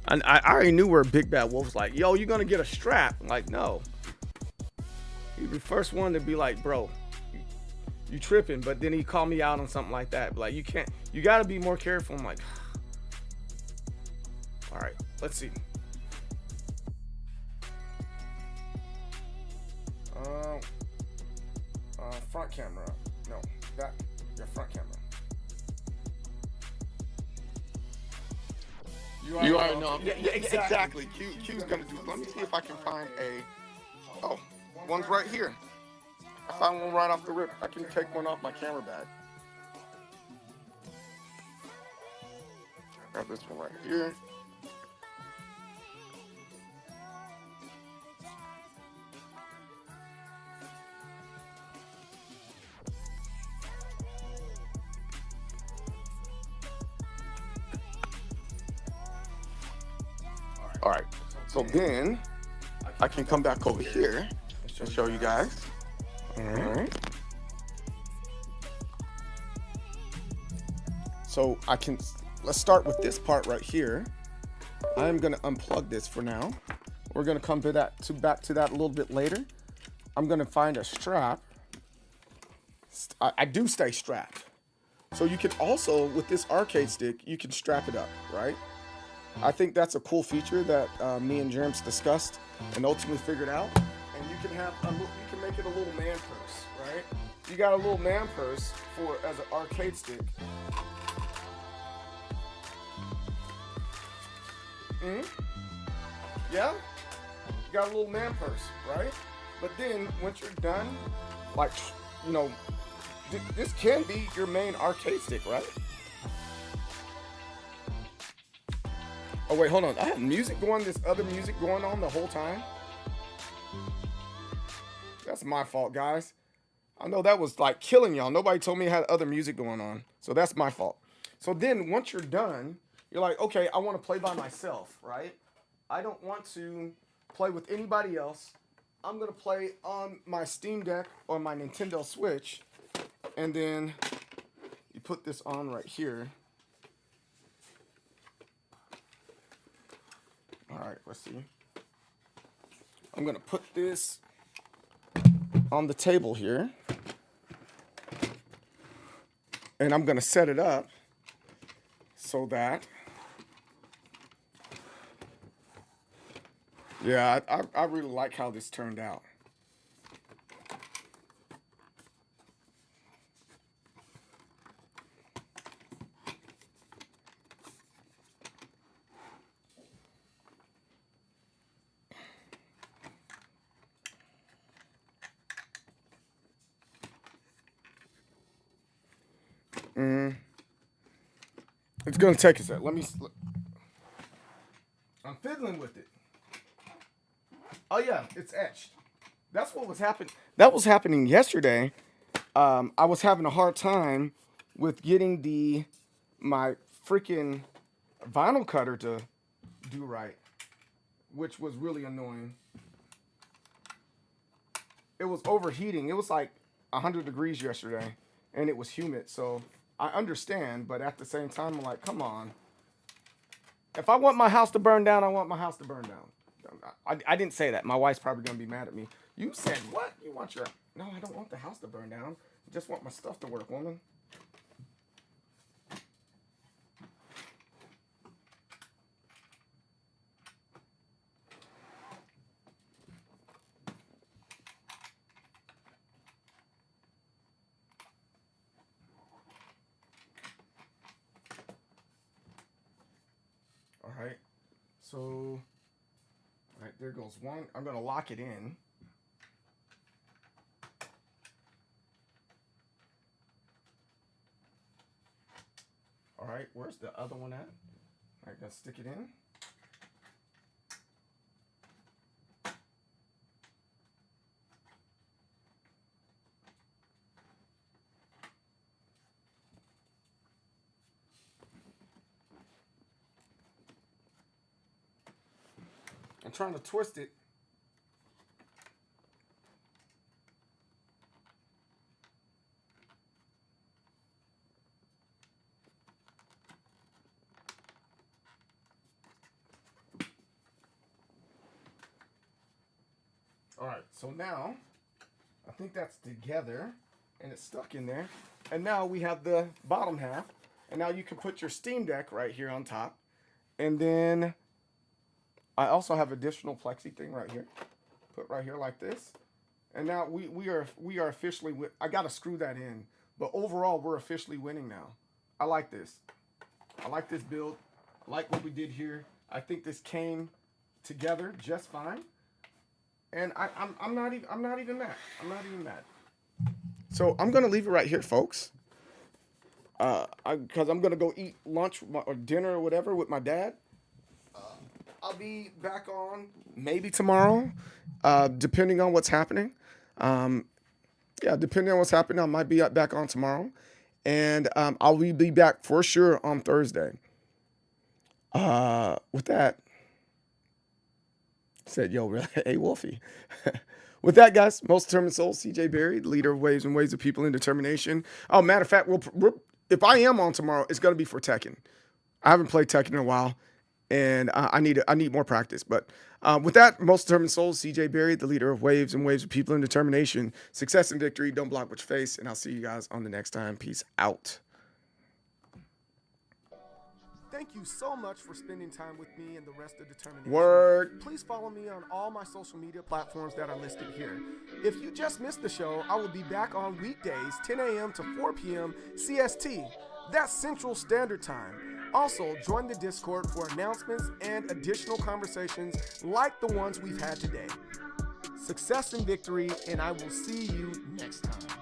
I already knew where Big Bad Wolf's like, yo, you gonna get a strap? I'm like, no. He'd be the first one to be like, bro, you tripping. But then he called me out on something like that. Like, you gotta be more careful. I'm like, all right, let's see. Front camera. No, that, your front camera. You already know. Yeah, exactly. Q's gonna do. Let me see if I can find a. Oh, one's right here. I found one right off the rip. I can take one off my camera bag. Grab this one right here. All right, so then I can come back over here and show you guys. All right. So let's start with this part right here. I'm gonna unplug this for now. We're gonna come to back to that a little bit later. I'm gonna find a strap. I do stay strapped. So you can also, with this arcade stick, you can strap it up, right? I think that's a cool feature that me and Germs discussed and ultimately figured out. And you can make it a little man purse, right? You got a little man purse as an arcade stick. Yeah? You got a little man purse, right? But then once you're done, like, you know, this can be your main arcade stick, right? Oh wait, hold on. I had this other music going on the whole time. That's my fault, guys. I know that was like killing y'all. Nobody told me I had other music going on. So that's my fault. So then once you're done, you're like, okay, I want to play by myself, right? I don't want to play with anybody else. I'm going to play on my Steam Deck or my Nintendo Switch. And then you put this on right here. All right, let's see. I'm gonna put this on the table here. And I'm gonna set it up so that, yeah, I really like how this turned out. It's gonna take a sec. I'm fiddling with it. Oh yeah, it's etched. That's what was happening. That was happening yesterday. I was having a hard time with getting my freaking vinyl cutter to do right, which was really annoying. It was overheating. It was like 100 degrees yesterday, and it was humid. So I understand, but at the same time, I'm like, come on. If I want my house to burn down, I want my house to burn down. I didn't say that. My wife's probably going to be mad at me. You said what? You want your... No, I don't want the house to burn down. I just want my stuff to work, woman. All right, so, all right, there goes one. I'm gonna lock it in. All right, where's the other one at? All right, gonna stick it in. I'm trying to twist it. All right, so now I think that's together and it's stuck in there. And now we have the bottom half. And now you can put your Steam Deck right here on top. And then I also have additional plexi thing right here. Put right here like this. And now we are officially, I got to screw that in. But overall, we're officially winning now. I like this. I like this build. I like what we did here. I think this came together just fine. And I'm not even mad. I'm not even mad. So I'm gonna leave it right here, folks. Because I'm gonna go eat lunch or dinner or whatever with my dad. I'll be back on maybe tomorrow, depending on what's happening. Yeah, depending on what's happening, I might be back on tomorrow, and I'll be back for sure on Thursday. With that. Said, yo, really? Hey, Wolfie. With that, guys, most determined soul, CJ Berry, the leader of Waves and Waves of People in Determination. Oh, matter of fact, if I am on tomorrow, it's going to be for Tekken. I haven't played Tekken in a while, and I need more practice. But with that, most determined soul, CJ Berry, the leader of Waves and Waves of People in Determination. Success and victory. Don't block what you face, and I'll see you guys on the next time. Peace out. Thank you so much for spending time with me and the rest of Determination. Word. Please follow me on all my social media platforms that are listed here. If you just missed the show, I will be back on weekdays, 10 a.m. to 4 p.m. CST. That's Central Standard Time. Also, join the Discord for announcements and additional conversations like the ones we've had today. Success and victory, and I will see you next time.